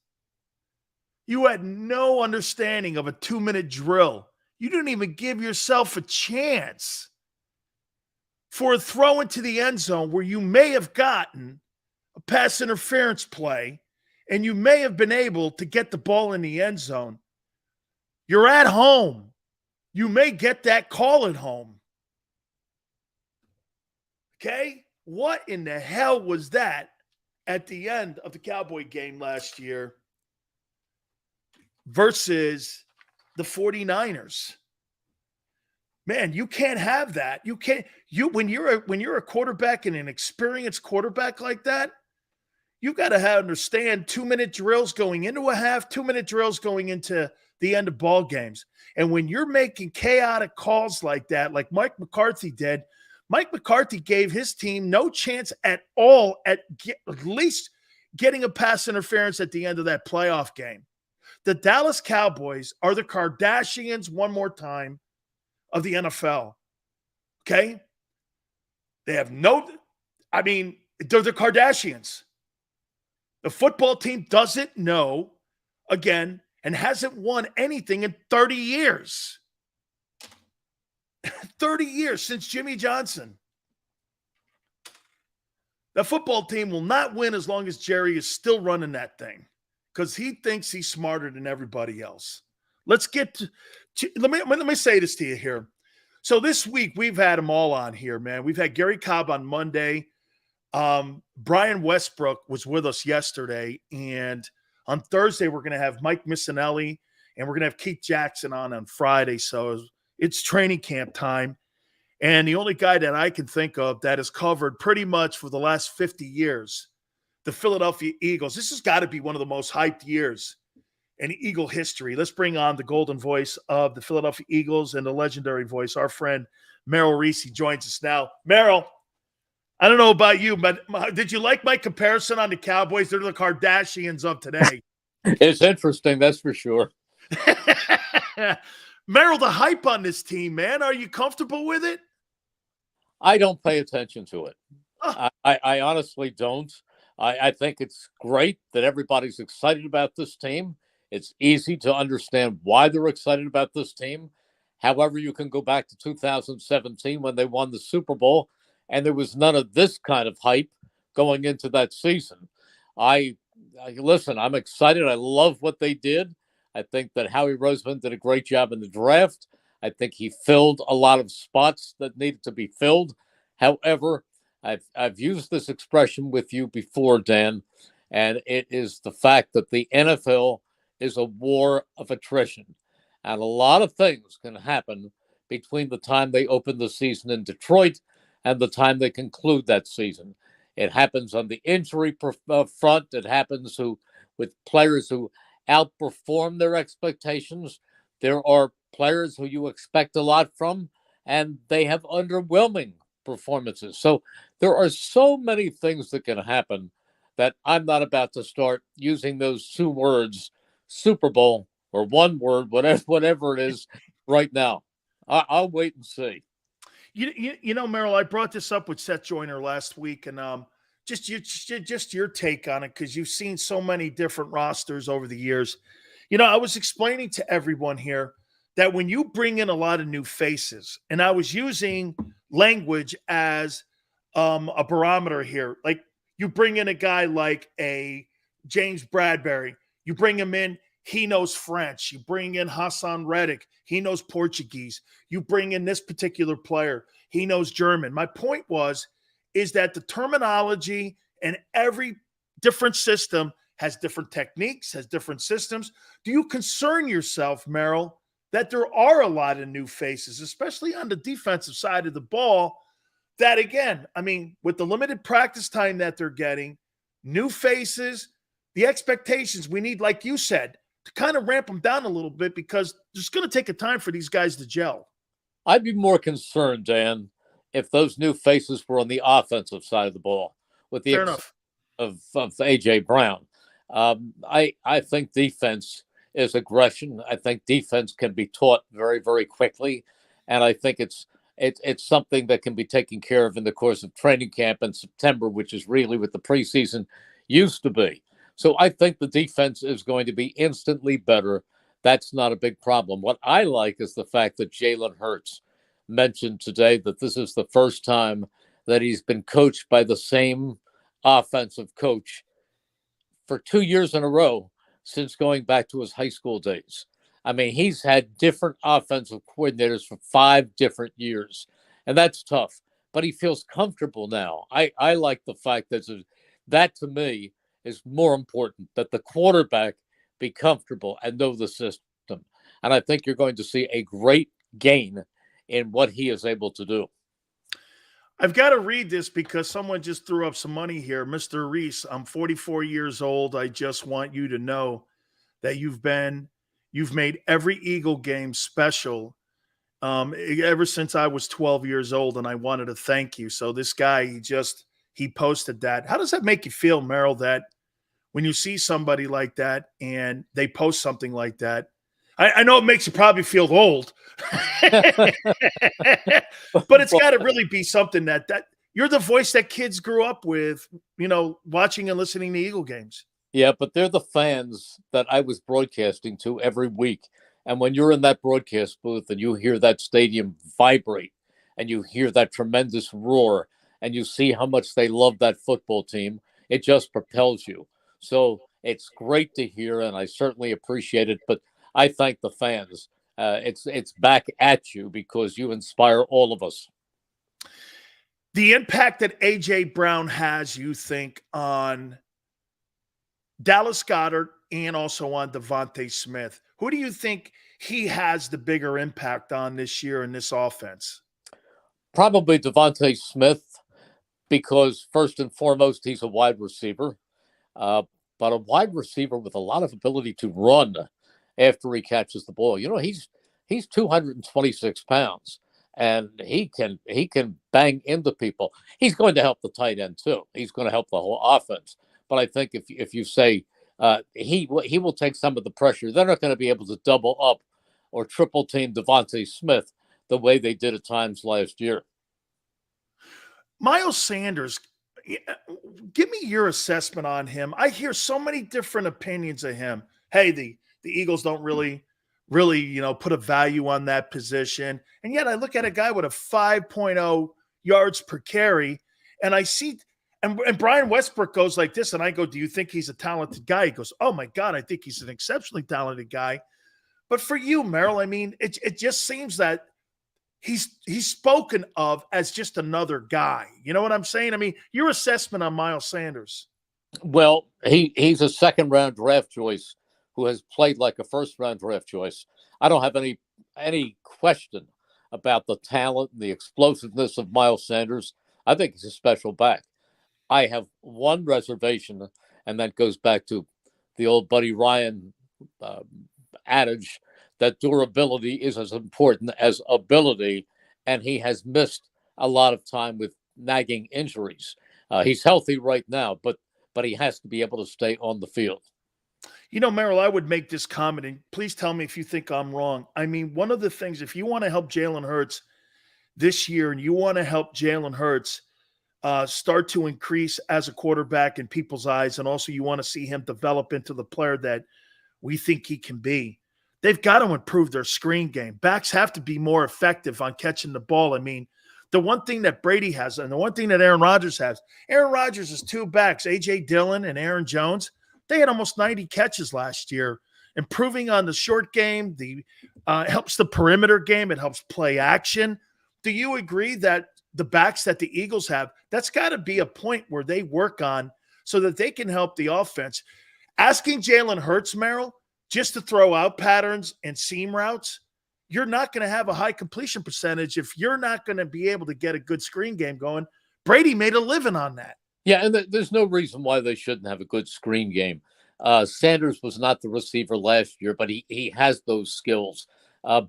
You had no understanding of a 2-minute drill. You didn't even give yourself a chance for a throw into the end zone where you may have gotten a pass interference play and you may have been able to get the ball in the end zone. You're at home. You may get that call at home. Okay? What in the hell was that at the end of the Cowboy game last year versus the 49ers? Man, you can't have that. You can't. When you're a quarterback and an experienced quarterback like that, you got to understand 2-minute drills going into a half, 2-minute drills going into the end of ball games. And when you're making chaotic calls like that, like Mike McCarthy did, Mike McCarthy gave his team no chance at all at least getting a pass interference at the end of that playoff game. The Dallas Cowboys are the Kardashians, one more time, of the NFL. Okay? They have they're the Kardashians. The football team doesn't know, again, and hasn't won anything in 30 years. 30 years since Jimmy Johnson. The football team will not win as long as Jerry is still running that thing because he thinks he's smarter than everybody else. Let's get to let me say this to you here. So this week we've had them all on here, man. We've had Gary Cobb on Monday. Brian Westbrook was with us yesterday, and on Thursday we're going to have Mike Missinelli, and we're going to have Keith Jackson on Friday. So it's training camp time. And the only guy that I can think of that has covered pretty much for the last 50 years, the Philadelphia Eagles. This has got to be one of the most hyped years in Eagle history. Let's bring on the golden voice of the Philadelphia Eagles and the legendary voice, our friend Meryl Reese. He joins us now. Meryl, I don't know about you, but did you like my comparison on the Cowboys? They're the Kardashians of today. It's interesting, that's for sure. Meryl, the hype on this team, man, are you comfortable with it? I don't pay attention to it. I honestly don't. I think it's great that everybody's excited about this team. It's easy to understand why they're excited about this team. However, you can go back to 2017 when they won the Super Bowl, and there was none of this kind of hype going into that season. Listen, I'm excited. I love what they did. I think that Howie Roseman did a great job in the draft. I think he filled a lot of spots that needed to be filled. However, I've used this expression with you before, Dan, and it is the fact that the NFL is a war of attrition. And a lot of things can happen between the time they open the season in Detroit and the time they conclude that season. It happens on the injury front. It happens with players who outperform their expectations. There are players who you expect a lot from, and they have underwhelming performances. So there are so many things that can happen that I'm not about to start using those two words, Super Bowl, or one word, whatever it is, right now. I'll wait and see. You know, Meryl, I brought this up with Seth Joyner last week, and just your take on it, because you've seen so many different rosters over the years. You know, I was explaining to everyone here that when you bring in a lot of new faces, and I was using language as a barometer here, like you bring in a guy like a James Bradbury, you bring him in, he knows French. You bring in Hassan Reddick, he knows Portuguese. You bring in this particular player, he knows German. My point is that the terminology and every different system has different techniques, has different systems. Do you concern yourself, Meryl, that there are a lot of new faces, especially on the defensive side of the ball, that, again, I mean, with the limited practice time that they're getting, new faces, the expectations we need, like you said, to kind of ramp them down a little bit, because it's going to take a time for these guys to gel. I'd be more concerned, Dan, if those new faces were on the offensive side of the ball, with the exception of A.J. Brown. I think defense is aggression. I think defense can be taught very, very quickly. And I think it's something that can be taken care of in the course of training camp in September, which is really what the preseason used to be. So I think the defense is going to be instantly better. That's not a big problem. What I like is the fact that Jalen Hurts mentioned today that this is the first time that he's been coached by the same offensive coach for 2 years in a row since going back to his high school days. I mean, he's had different offensive coordinators for 5 different years, and that's tough. But he feels comfortable now. I like the fact that to me is more important, that the quarterback be comfortable and know the system. And I think you're going to see a great gain in what he is able to do. I've got to read this because someone just threw up some money here. Mr. Reese, I'm 44 years old. I just want you to know that you've made every Eagle game special ever since I was 12 years old, and I wanted to thank you. So this guy, he posted that. How does that make you feel, Meryl, that when you see somebody like that and they post something like that? I know it makes you probably feel old, but it's got to really be something that you're the voice that kids grew up with, you know, watching and listening to Eagle games. Yeah, but they're the fans that I was broadcasting to every week. And when you're in that broadcast booth and you hear that stadium vibrate and you hear that tremendous roar and you see how much they love that football team, it just propels you. So it's great to hear, and I certainly appreciate it. But I thank the fans. It's back at you because you inspire all of us. The impact that A.J. Brown has, you think, on Dallas Goedert and also on Devontae Smith, who do you think he has the bigger impact on this year in this offense? Probably Devontae Smith, because first and foremost, he's a wide receiver. but a wide receiver with a lot of ability to run after he catches the ball. He's 226 pounds, and he can bang into people. He's going to help the tight end too. He's going to help the whole offense. But I think if you say he will take some of the pressure, they're not going to be able to double up or triple team Devontae Smith the way they did at times last year. Miles Sanders, give me your assessment on him. I hear so many different opinions of him. Hey, the Eagles don't really, put a value on that position. And yet I look at a guy with a 5.0 yards per carry, and I see and Brian Westbrook goes like this, and I go, do you think he's a talented guy? He goes, oh, my God, I think he's an exceptionally talented guy. But for you, Meryl, I mean, it just seems that he's spoken of as just another guy. You know what I'm saying? I mean, your assessment on Miles Sanders. Well, he's a second-round draft choice who has played like a first-round draft choice. I don't have any question about the talent and the explosiveness of Miles Sanders. I think he's a special back. I have one reservation, and that goes back to the old Buddy Ryan adage that durability is as important as ability, and he has missed a lot of time with nagging injuries. He's healthy right now, but he has to be able to stay on the field. Meryl, I would make this comment, and please tell me if you think I'm wrong. I mean, one of the things, if you want to help Jalen Hurts this year and you want to help Jalen Hurts start to increase as a quarterback in people's eyes, and also you want to see him develop into the player that we think he can be, they've got to improve their screen game. Backs have to be more effective on catching the ball. I mean, the one thing that Brady has and the one thing that Aaron Rodgers has, Aaron Rodgers is two backs, A.J. Dillon and Aaron Jones. They had almost 90 catches last year. Improving on the short game, helps the perimeter game. It helps play action. Do you agree that the backs that the Eagles have, that's got to be a point where they work on so that they can help the offense? Asking Jalen Hurts, Merrill, just to throw out patterns and seam routes, you're not going to have a high completion percentage if you're not going to be able to get a good screen game going. Brady made a living on that. Yeah, and there's no reason why they shouldn't have a good screen game. Sanders was not the receiver last year, but he has those skills.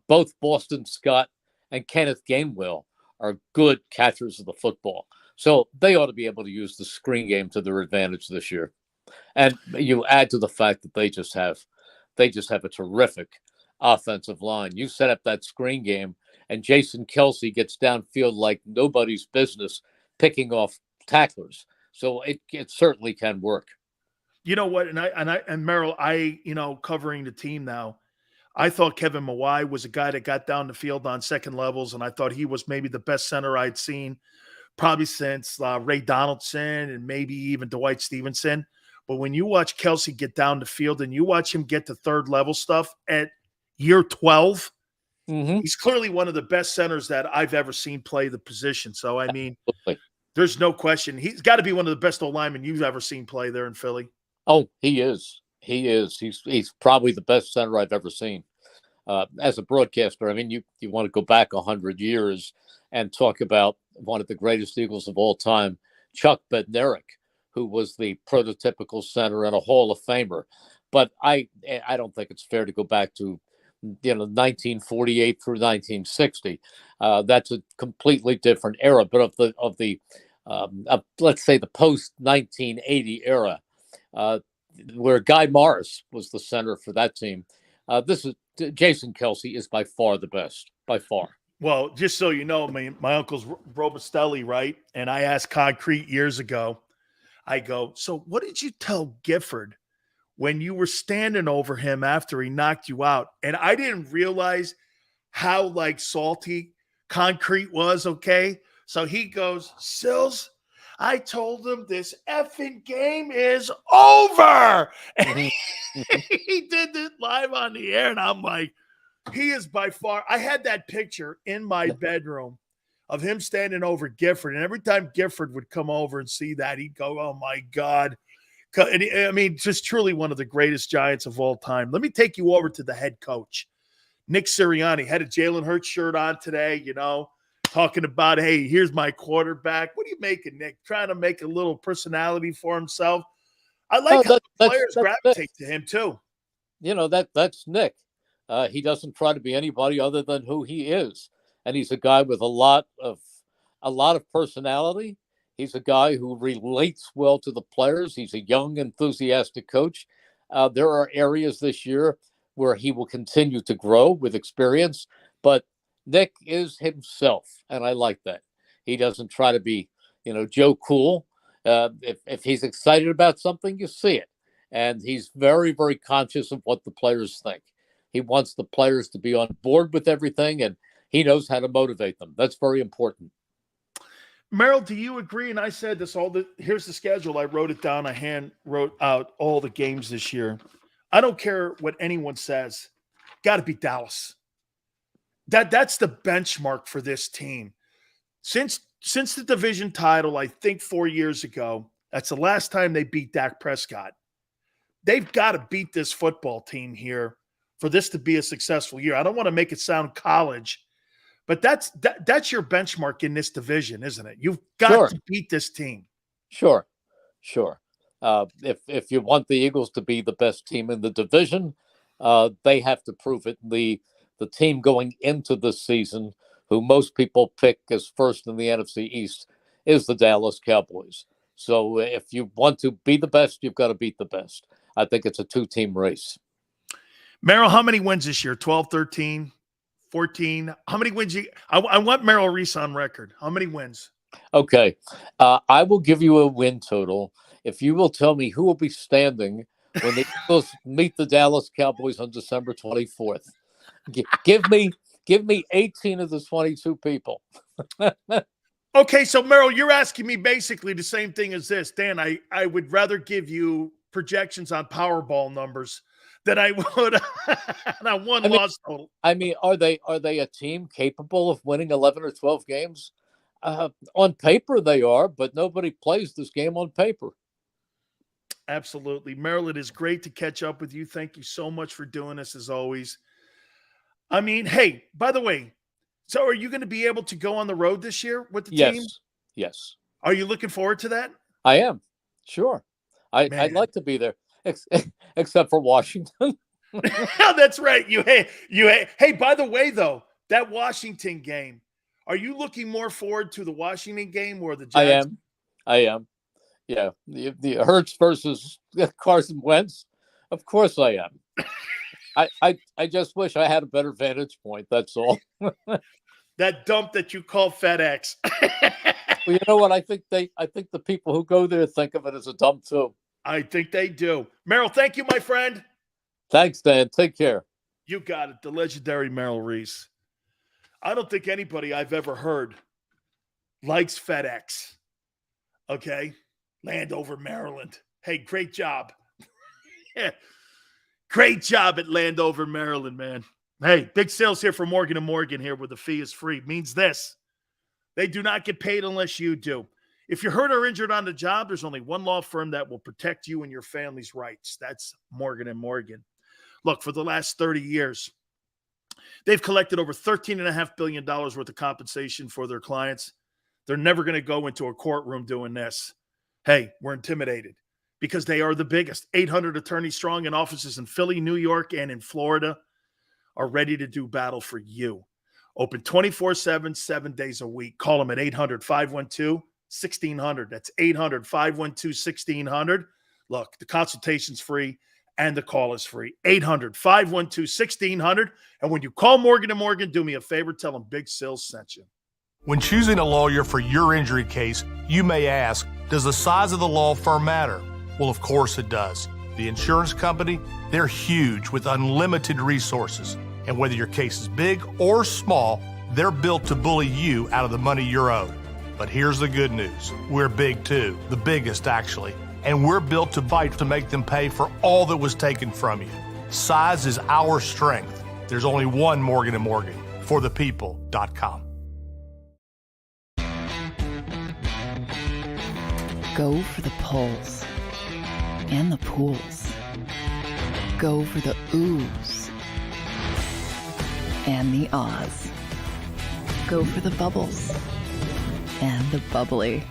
Both Boston Scott and Kenneth Gainwell are good catchers of the football. So they ought to be able to use the screen game to their advantage this year. And you add to the fact that they just have a terrific offensive line. You set up that screen game, and Jason Kelce gets downfield like nobody's business, picking off tacklers. So it certainly can work. You know what? And Merrill, covering the team now, I thought Kevin Mawai was a guy that got down the field on second levels, and I thought he was maybe the best center I'd seen probably since Ray Donaldson and maybe even Dwight Stevenson. But when you watch Kelce get down the field and you watch him get to third level stuff at year 12, he's clearly one of the best centers that I've ever seen play the position. So, I mean, there's no question. He's got to be one of the best O-linemen you've ever seen play there in Philly. Oh, he is. He is. He's probably the best center I've ever seen. As a broadcaster, I mean, you want to go back 100 years and talk about one of the greatest Eagles of all time, Chuck Bednarik, who was the prototypical center and a Hall of Famer. But I don't think it's fair to go back to 1948 through 1960. That's a completely different era. But of the let's say the post 1980 era, where Guy Morris was the center for that team, Jason Kelce is by far the best, by far. Well, just so you know, my uncle's Robustelli, right? And I asked Concrete years ago, I go, so what did you tell Gifford when you were standing over him after he knocked you out? And I didn't realize how salty Concrete was, okay? So he goes, Sills, I told him this effing game is over. And he did this live on the air, and I'm like, he is by far – I had that picture in my bedroom of him standing over Gifford, and every time Gifford would come over and see that, he'd go, oh, my God. And I mean, just truly one of the greatest Giants of all time. Let me take you over to the head coach, Nick Sirianni. Had a Jalen Hurts shirt on today, talking about, hey, here's my quarterback. What are you making, Nick? Trying to make a little personality for himself. I like how the players gravitate to him too. You know, that's Nick. He doesn't try to be anybody other than who he is, and he's a guy with a lot of personality. He's a guy who relates well to the players. He's a young, enthusiastic coach. There are areas this year where he will continue to grow with experience, but Nick is himself, and I like that. He doesn't try to be, Joe Cool. If he's excited about something, you see it. And he's very, very conscious of what the players think. He wants the players to be on board with everything, and he knows how to motivate them. That's very important. Meryl, do you agree? And I said this here's the schedule. I wrote it down. I wrote out all the games this year. I don't care what anyone says. Got to beat Dallas. That's the benchmark for this team. Since the division title, I think 4 years ago, that's the last time they beat Dak Prescott. They've got to beat this football team here for this to be a successful year. I don't want to make it sound college, but that's your benchmark in this division, isn't it? You've got to beat this team. Sure. If you want the Eagles to be the best team in the division, they have to prove it. The team going into this season, who most people pick as first in the NFC East, is the Dallas Cowboys. So if you want to be the best, you've got to beat the best. I think it's a two-team race. Meryl, how many wins this year? 12, 13, 14? How many wins? I want Meryl Reese on record. How many wins? Okay. I will give you a win total if you will tell me who will be standing when the Eagles meet the Dallas Cowboys on December 24th. Give me 18 of the 22 people. Okay, so Meryl, you're asking me basically the same thing as this. Dan, I would rather give you projections on Powerball numbers than I would on loss total. I mean, are they a team capable of winning 11 or 12 games? On paper they are, but nobody plays this game on paper. Absolutely. Meryl, it is great to catch up with you. Thank you so much for doing this as always. I mean, hey, by the way, so are you going to be able to go on the road this year with the team? Yes. Are you looking forward to that? I am. Sure. I'd like to be there, except for Washington. That's right. Hey, by the way, though, that Washington game, are you looking more forward to the Washington game or the Jags? I am. Yeah. The Hurts versus Carson Wentz. Of course I am. I just wish I had a better vantage point. That's all. That dump that you call FedEx. Well, you know what? I think the people who go there think of it as a dump too. I think they do. Meryl, thank you, my friend. Thanks, Dan. Take care. You got it. The legendary Meryl Reese. I don't think anybody I've ever heard likes FedEx. Okay? Landover, Maryland. Hey, great job. Yeah. Great job at Landover, Maryland, man. Hey, big sales here for Morgan & Morgan here where the fee is free. Means this. They do not get paid unless you do. If you're hurt or injured on the job, there's only one law firm that will protect you and your family's rights. That's Morgan & Morgan. Look, for the last 30 years, they've collected over $13.5 billion worth of compensation for their clients. They're never going to go into a courtroom doing this. Hey, we're intimidated because they are the biggest. 800 attorneys strong in offices in Philly, New York, and in Florida are ready to do battle for you. Open 24/7, 7 days a week. Call them at 800-512-1600. That's 800-512-1600. Look, the consultation's free and the call is free. 800-512-1600. And when you call Morgan & Morgan, do me a favor, tell them Big Sills sent you. When choosing a lawyer for your injury case, you may ask, does the size of the law firm matter? Well, of course it does. The insurance company, they're huge with unlimited resources. And whether your case is big or small, they're built to bully you out of the money you're owed. But here's the good news. We're big too, the biggest actually. And we're built to fight to make them pay for all that was taken from you. Size is our strength. There's only one Morgan & Morgan, forthepeople.com. Go for the polls and the pools. Go for the oohs and the ahs. Go for the bubbles and the bubbly.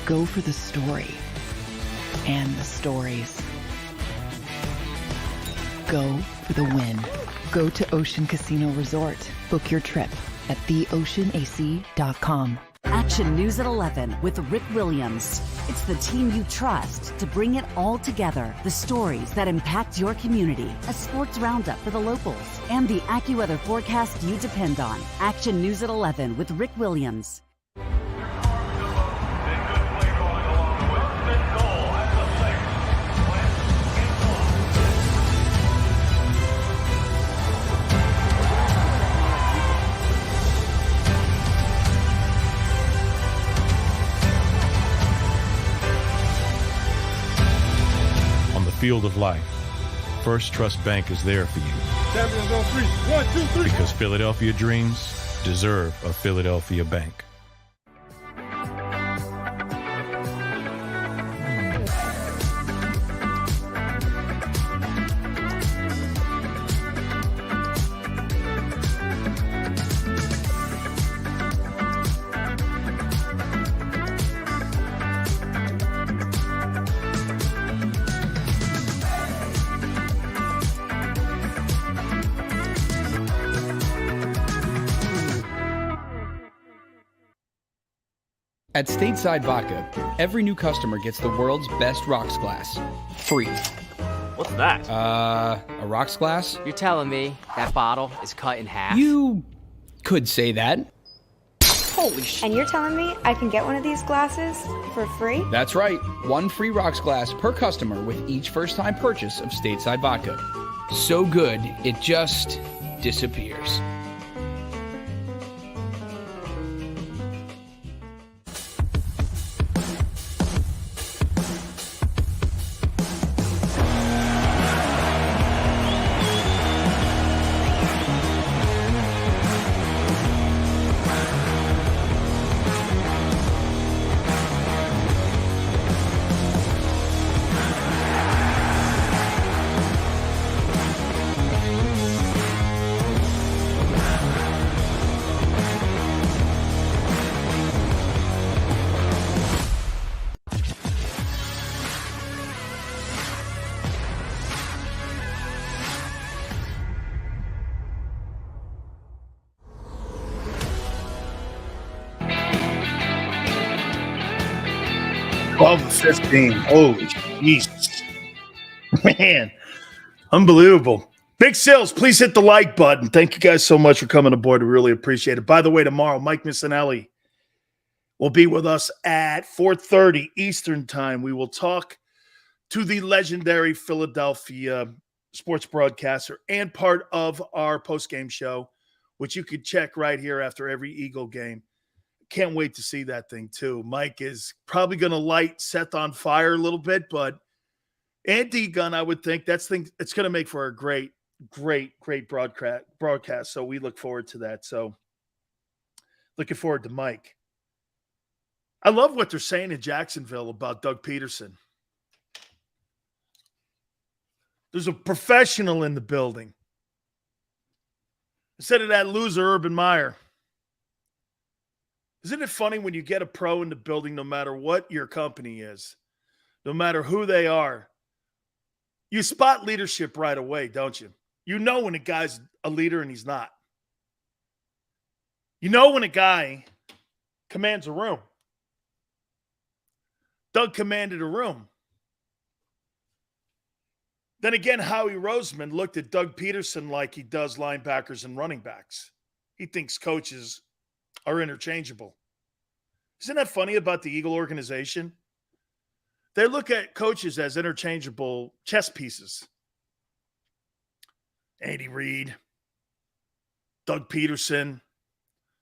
Go for the story and the stories. Go for the win. Go to Ocean Casino Resort. Book your trip at theoceanac.com. Action News at 11 with Rick Williams. It's the team you trust to bring it all together. The stories that impact your community. A sports roundup for the locals. And the AccuWeather forecast you depend on. Action News at 11 with Rick Williams. Field of life, First Trust Bank is there for you. Champions on 3. 1, 2, 3. Because Philadelphia dreams deserve a Philadelphia bank. At Stateside Vodka, every new customer gets the world's best rocks glass. Free. What's that? A rocks glass? You're telling me that bottle is cut in half? You could say that. Holy shit. And you're telling me I can get one of these glasses for free? That's right. One free rocks glass per customer with each first-time purchase of Stateside Vodka. So good, it just disappears. Of 15. Holy Jesus. Man, unbelievable. Big Sales, please hit the like button. Thank you guys so much for coming aboard. We really appreciate it. By the way, tomorrow, Mike Missinelli will be with us at 4:30 Eastern Time. We will talk to the legendary Philadelphia sports broadcaster and part of our post-game show, which you could check right here after every Eagle game. Can't wait to see that thing too. Mike is probably going to light Seth on fire a little bit, but Andy Gunn, I would think it's going to make for a great broadcast. So we look forward to that. So looking forward to Mike. I love what they're saying in Jacksonville about Doug Peterson. There's a professional in the building. Instead of that loser, Urban Meyer. Isn't it funny when you get a pro in the building, no matter what your company is, no matter who they are, you spot leadership right away, don't you? You know when a guy's a leader and he's not. You know when a guy commands a room. Doug commanded a room. Then again, Howie Roseman looked at Doug Peterson like he does linebackers and running backs. He thinks coaches are interchangeable. Isn't that funny about the Eagle organization? They look at coaches as interchangeable chess pieces. Andy Reid, Doug Peterson,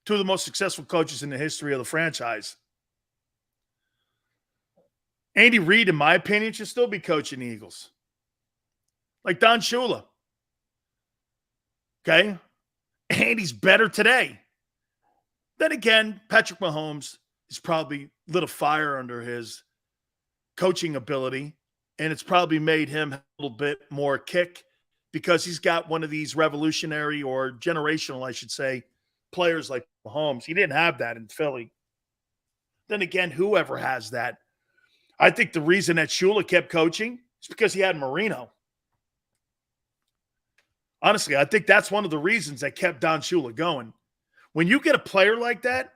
two of the most successful coaches in the history of the franchise. Andy Reid, in my opinion, should still be coaching the Eagles. Like Don Shula. Okay? Andy's better today. Then again, Patrick Mahomes has probably lit a fire under his coaching ability, and it's probably made him a little bit more kick because he's got one of these revolutionary or generational, I should say, players like Mahomes. He didn't have that in Philly. Then again, whoever has that. I think the reason that Shula kept coaching is because he had Marino. Honestly, I think that's one of the reasons that kept Don Shula going. When you get a player like that,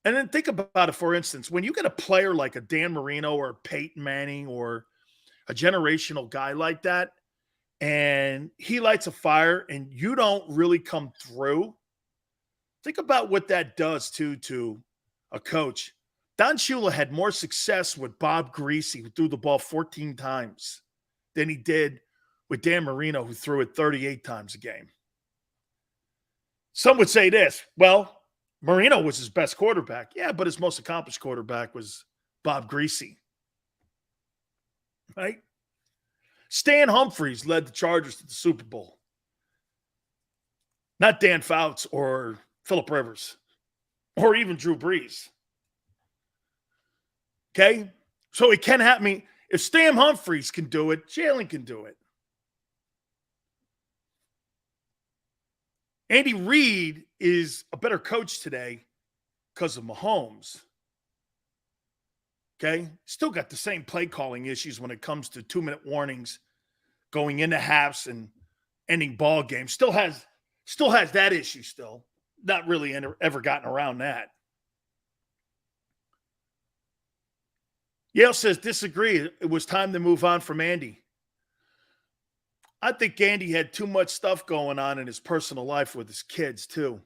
and then think about it, for instance, when you get a player like a Dan Marino or a Peyton Manning or a generational guy like that, and he lights a fire and you don't really come through, think about what that does to a coach. Don Shula had more success with Bob Greasy, who threw the ball 14 times, than he did with Dan Marino, who threw it 38 times a game. Some would say this, well, Marino was his best quarterback. Yeah, but his most accomplished quarterback was Bob Greasy. Right? Stan Humphries led the Chargers to the Super Bowl. Not Dan Fouts or Phillip Rivers or even Drew Brees. Okay? So it can happen. If Stan Humphries can do it, Jalen can do it. Andy Reid is a better coach today because of Mahomes. Okay? Still got the same play calling issues when it comes to 2-minute warnings going into halves and ending ball games. Still has that issue still. Not really ever gotten around that. Yale says, disagree. It was time to move on from Andy. I think Andy had too much stuff going on in his personal life with his kids, too.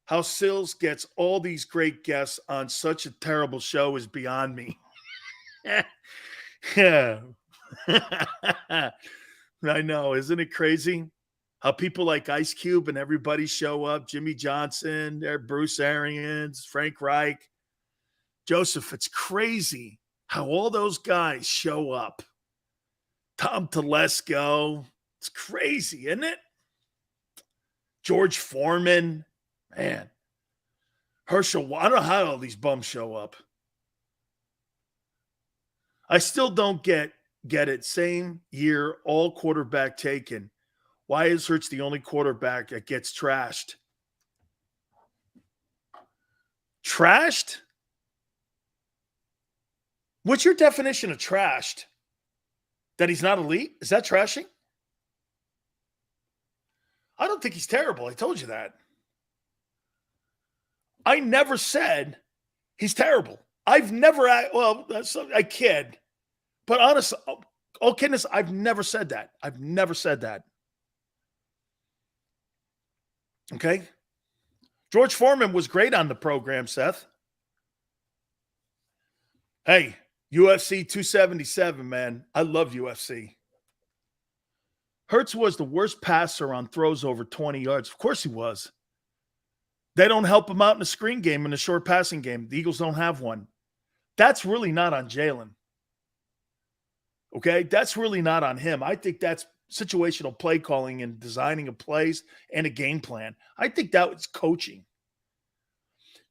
How Sills gets all these great guests on such a terrible show is beyond me. Yeah. I know. Isn't it crazy? How people like Ice Cube and everybody show up. Jimmy Johnson, Bruce Arians, Frank Reich, Joseph. It's crazy how all those guys show up. Tom Telesco. It's crazy, isn't it? George Foreman. Man. Herschel. I don't know how all these bums show up. I still don't get it. Same year, all quarterback taken. Why is Hurts the only quarterback that gets trashed? Trashed? What's your definition of trashed? That he's not elite? Is that trashing? I don't think he's terrible. I told you that. I never said he's terrible. I've never, I kid. But honestly, all kidding, I've never said that. I've never said that. Okay? George Foreman was great on the program, Seth. Hey, UFC 277, man. I love UFC. Hurts was the worst passer on throws over 20 yards. Of course he was. They don't help him out in the screen game, in the short passing game. The Eagles don't have one. That's really not on Jalen. Okay? That's really not on him. I think that's situational play calling and designing of plays and a game plan. I think that was coaching.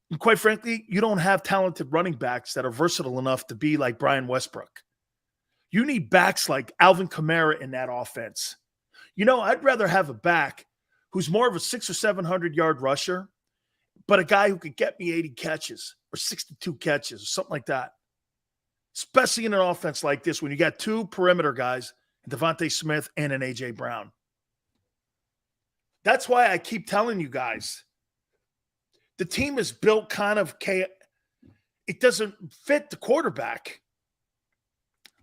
And quite frankly, you don't have talented running backs that are versatile enough to be like Brian Westbrook. You need backs like Alvin Kamara in that offense. You know, I'd rather have a back who's more of a 600 or 700 yard rusher, but a guy who could get me 80 catches or 62 catches or something like that. Especially in an offense like this when you got two perimeter guys, Devontae Smith and an A.J. Brown. That's why I keep telling you guys, the team is built kind of it doesn't fit the quarterback.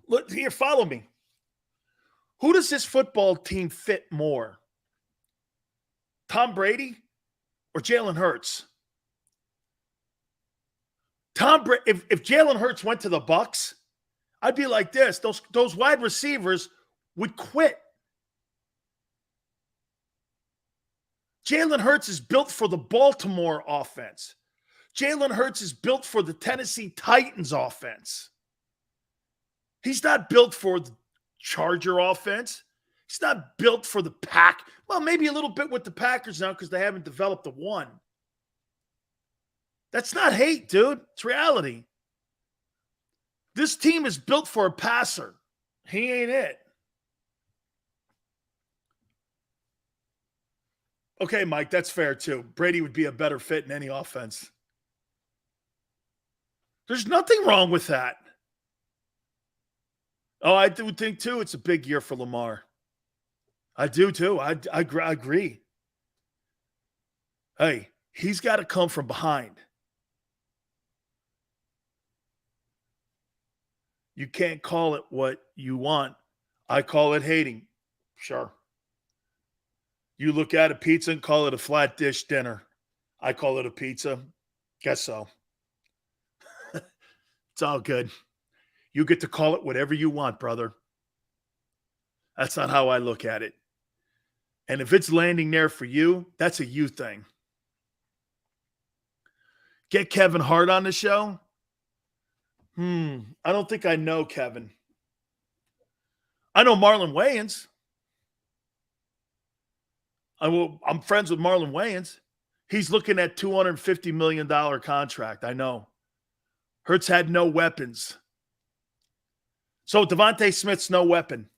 Look here, follow me. Who does this football team fit more? Tom Brady or Jalen Hurts? If Jalen Hurts went to the Bucs, I'd be like this. Those wide receivers would quit. Jalen Hurts is built for the Baltimore offense. Jalen Hurts is built for the Tennessee Titans offense. He's not built for the Charger offense. He's not built for the Pack. Well, maybe a little bit with the Packers now because they haven't developed the one. That's not hate, dude. It's reality. This team is built for a passer. He ain't it. Okay, Mike, that's fair too. Brady would be a better fit in any offense. There's nothing wrong with that. Oh, I do think, too, it's a big year for Lamar. I do, too. I agree. Hey, he's got to come from behind. You can't call it what you want. I call it hating. Sure. You look at a pizza and call it a flat dish dinner. I call it a pizza. Guess so. It's all good. You get to call it whatever you want, brother. That's not how I look at it. And if it's landing there for you, that's a you thing. Get Kevin Hart on the show? I don't think I know Kevin. I know Marlon Wayans. I'm friends with Marlon Wayans. He's looking at $250 million contract. I know. Hurts had no weapons. So Devontae Smith's no weapon.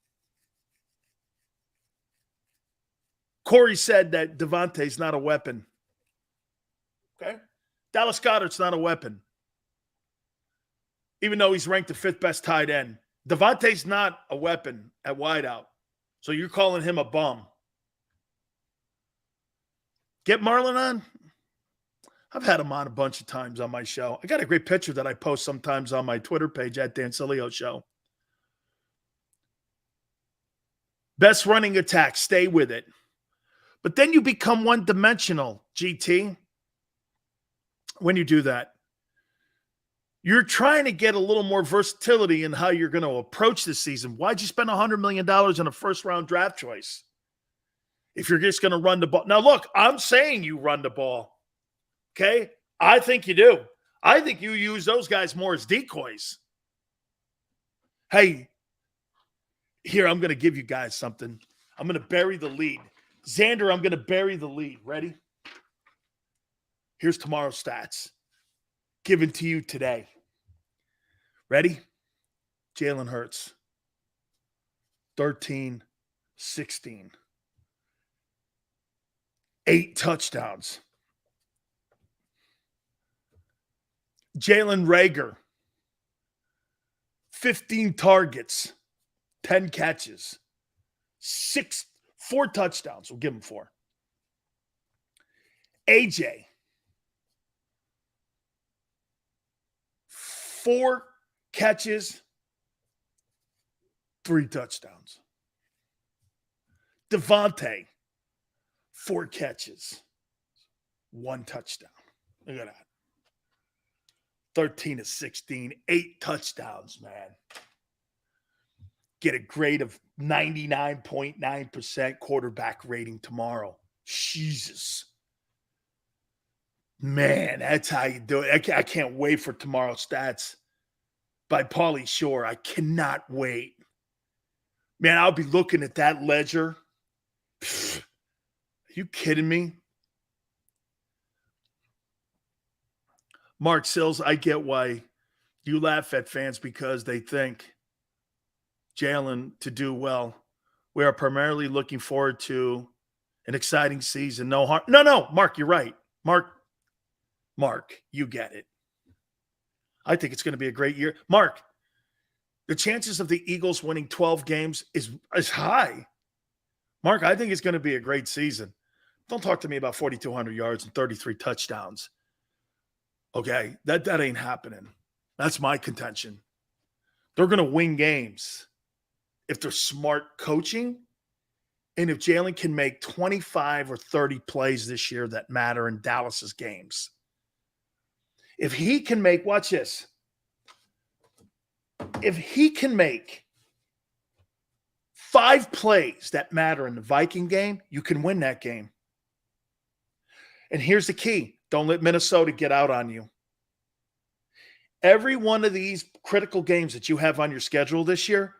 Corey said that Devontae's not a weapon. Okay? Dallas Goedert's not a weapon. Even though he's ranked the 5th best tight end. Devontae's not a weapon at wideout. So you're calling him a bum. Get Marlon on? I've had him on a bunch of times on my show. I got a great picture that I post sometimes on my Twitter page at Dan Sileo Show. Best running attack, stay with it. But then you become one-dimensional, GT, when you do that. You're trying to get a little more versatility in how you're going to approach this season. Why'd you spend $100 million on a first-round draft choice if you're just going to run the ball? Now, look, I'm saying you run the ball. Okay? I think you do. I think you use those guys more as decoys. Hey, here, I'm going to give you guys something. I'm going to bury the lead. Xander, I'm going to bury the lead. Ready? Here's tomorrow's stats. Given to you today. Ready? Jalen Hurts. 13-16. 8 touchdowns. Jalen Reagor. 15 targets. 10 catches. 4 touchdowns. We'll give him 4. AJ. 4 catches, 3 touchdowns. Devontae, 4 catches, 1 touchdown. Look at that. 13-16, 8 touchdowns, man. Get a grade of 99.9% quarterback rating tomorrow. Jesus. Man, that's how you do it. I can't wait for tomorrow's stats by Pauly Shore. I cannot wait. Man, I'll be looking at that ledger. Pfft, are you kidding me? Mark Sills, I get why you laugh at fans because they think Jalen to do well. We are primarily looking forward to an exciting season. No harm. No, Mark, you're right. Mark, you get it. I think it's going to be a great year. Mark, the chances of the Eagles winning 12 games is high. Mark, I think it's going to be a great season. Don't talk to me about 4,200 yards and 33 touchdowns. Okay, that ain't happening. That's my contention. They're going to win games if they're smart coaching and if Jalen can make 25 or 30 plays this year that matter in Dallas's games. If he can make, watch this. If he can make 5 plays that matter in the Viking game, you can win that game. And here's the key. Don't let Minnesota get out on you. Every one of these critical games that you have on your schedule this year,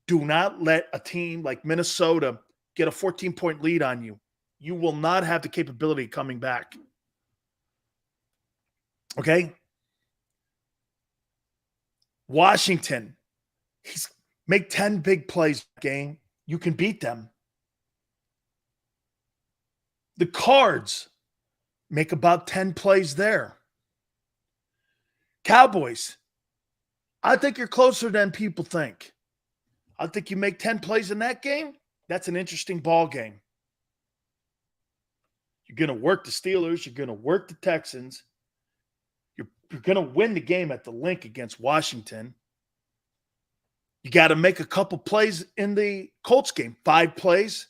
do not let a team like Minnesota get a 14-point lead on you. You will not have the capability of coming back. Okay? Washington, make 10 big plays game. You can beat them. The Cards, make about 10 plays there. Cowboys, I think you're closer than people think. I think you make 10 plays in that game. That's an interesting ball game. You're going to work the Steelers. You're going to work the Texans. You're going to win the game at the link against Washington. You got to make a couple plays in the Colts game. 5 plays.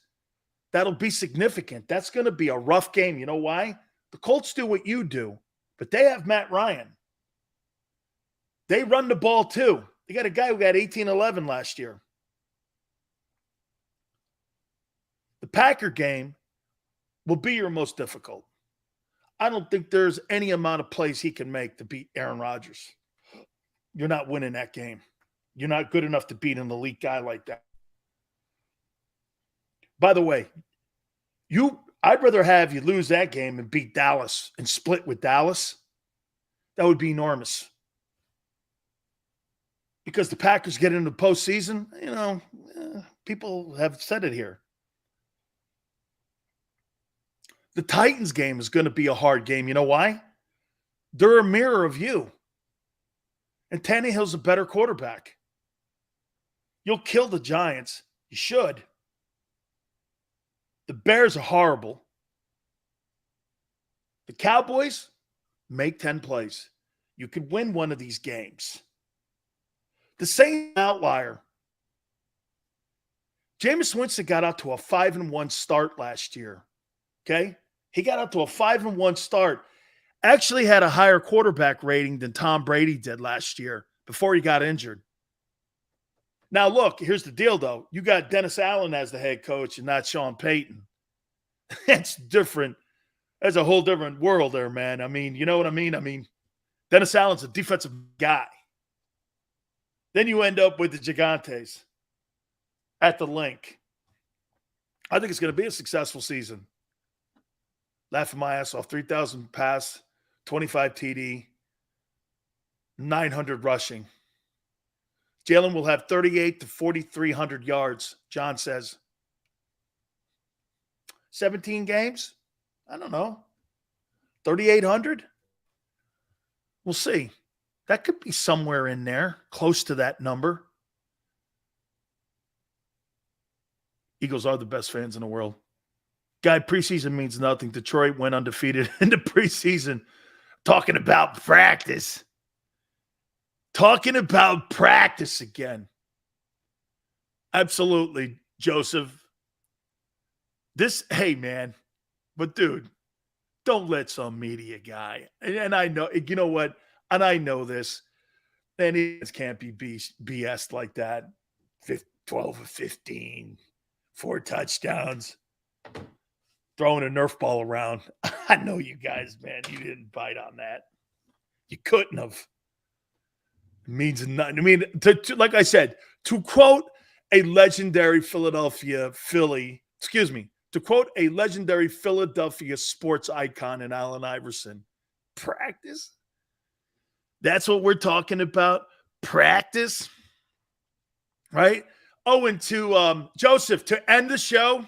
That'll be significant. That's going to be a rough game. You know why? The Colts do what you do, but they have Matt Ryan. They run the ball too. They got a guy who got 18-11 last year. The Packer game will be your most difficult. I don't think there's any amount of plays he can make to beat Aaron Rodgers. You're not winning that game. You're not good enough to beat an elite guy like that. By the way, I'd rather have you lose that game and beat Dallas and split with Dallas. That would be enormous. Because the Packers get into the postseason, people have said it here. The Titans game is going to be a hard game. You know why? They're a mirror of you. And Tannehill's a better quarterback. You'll kill the Giants. You should. The Bears are horrible. The Cowboys make 10 plays. You could win one of these games. The same outlier. Jameis Winston got out to a 5-1 start last year. Okay? He got out to a 5-1 start. Actually had a higher quarterback rating than Tom Brady did last year before he got injured. Now, look, here's the deal, though. You got Dennis Allen as the head coach and not Sean Payton. That's different. That's a whole different world there, man. I mean, you know what I mean? I mean, Dennis Allen's a defensive guy. Then you end up with the Gigantes at the link. I think it's going to be a successful season. Laughing my ass off. 3,000 pass, 25 TD, 900 rushing. Jalen will have 38 to 4,300 yards, John says. 17 games? I don't know. 3,800? We'll see. That could be somewhere in there, close to that number. Eagles are the best fans in the world. Guy, preseason means nothing. Detroit went undefeated in the preseason. Talking about practice. Talking about practice again. Absolutely, Joseph. Hey, man. But, dude, don't let some media guy. And I know, you know what? And I know this. And it can't be BS like that. 12 of 15. 4 touchdowns. Throwing a Nerf ball around. I know you guys, man. You didn't bite on that. You couldn't have. It means nothing. I mean, like I said, to quote a legendary to quote a legendary Philadelphia sports icon in Allen Iverson, practice? That's what we're talking about? Practice? Right? Oh, and to Joseph, to end the show,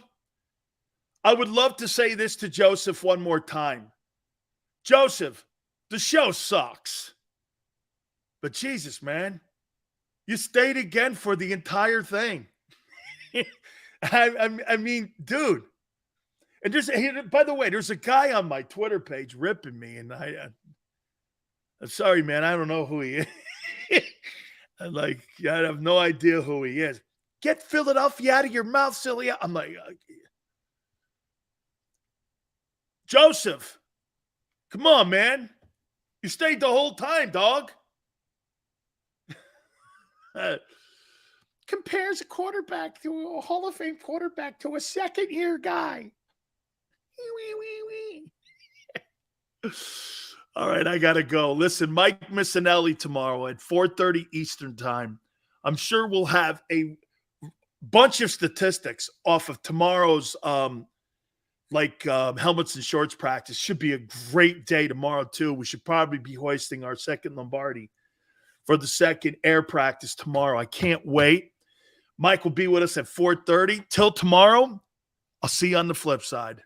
I would love to say this to Joseph one more time. Joseph, the show sucks. But Jesus, man, you stayed again for the entire thing. I mean, dude. And by the way, there's a guy on my Twitter page ripping me, and I'm sorry, man. I don't know who he is. I have no idea who he is. Get Philadelphia out of your mouth, Sileo. I'm like, Joseph, come on, man. You stayed the whole time, dog. Compares a quarterback to a Hall of Fame quarterback to a second-year guy. All right, I got to go. Listen, Mike Missinelli tomorrow at 4:30 Eastern time. I'm sure we'll have a bunch of statistics off of tomorrow's helmets and shorts practice. Should be a great day tomorrow, too. We should probably be hoisting our second Lombardi for the second air practice tomorrow. I can't wait. Mike will be with us at 4:30. Till tomorrow, I'll see you on the flip side.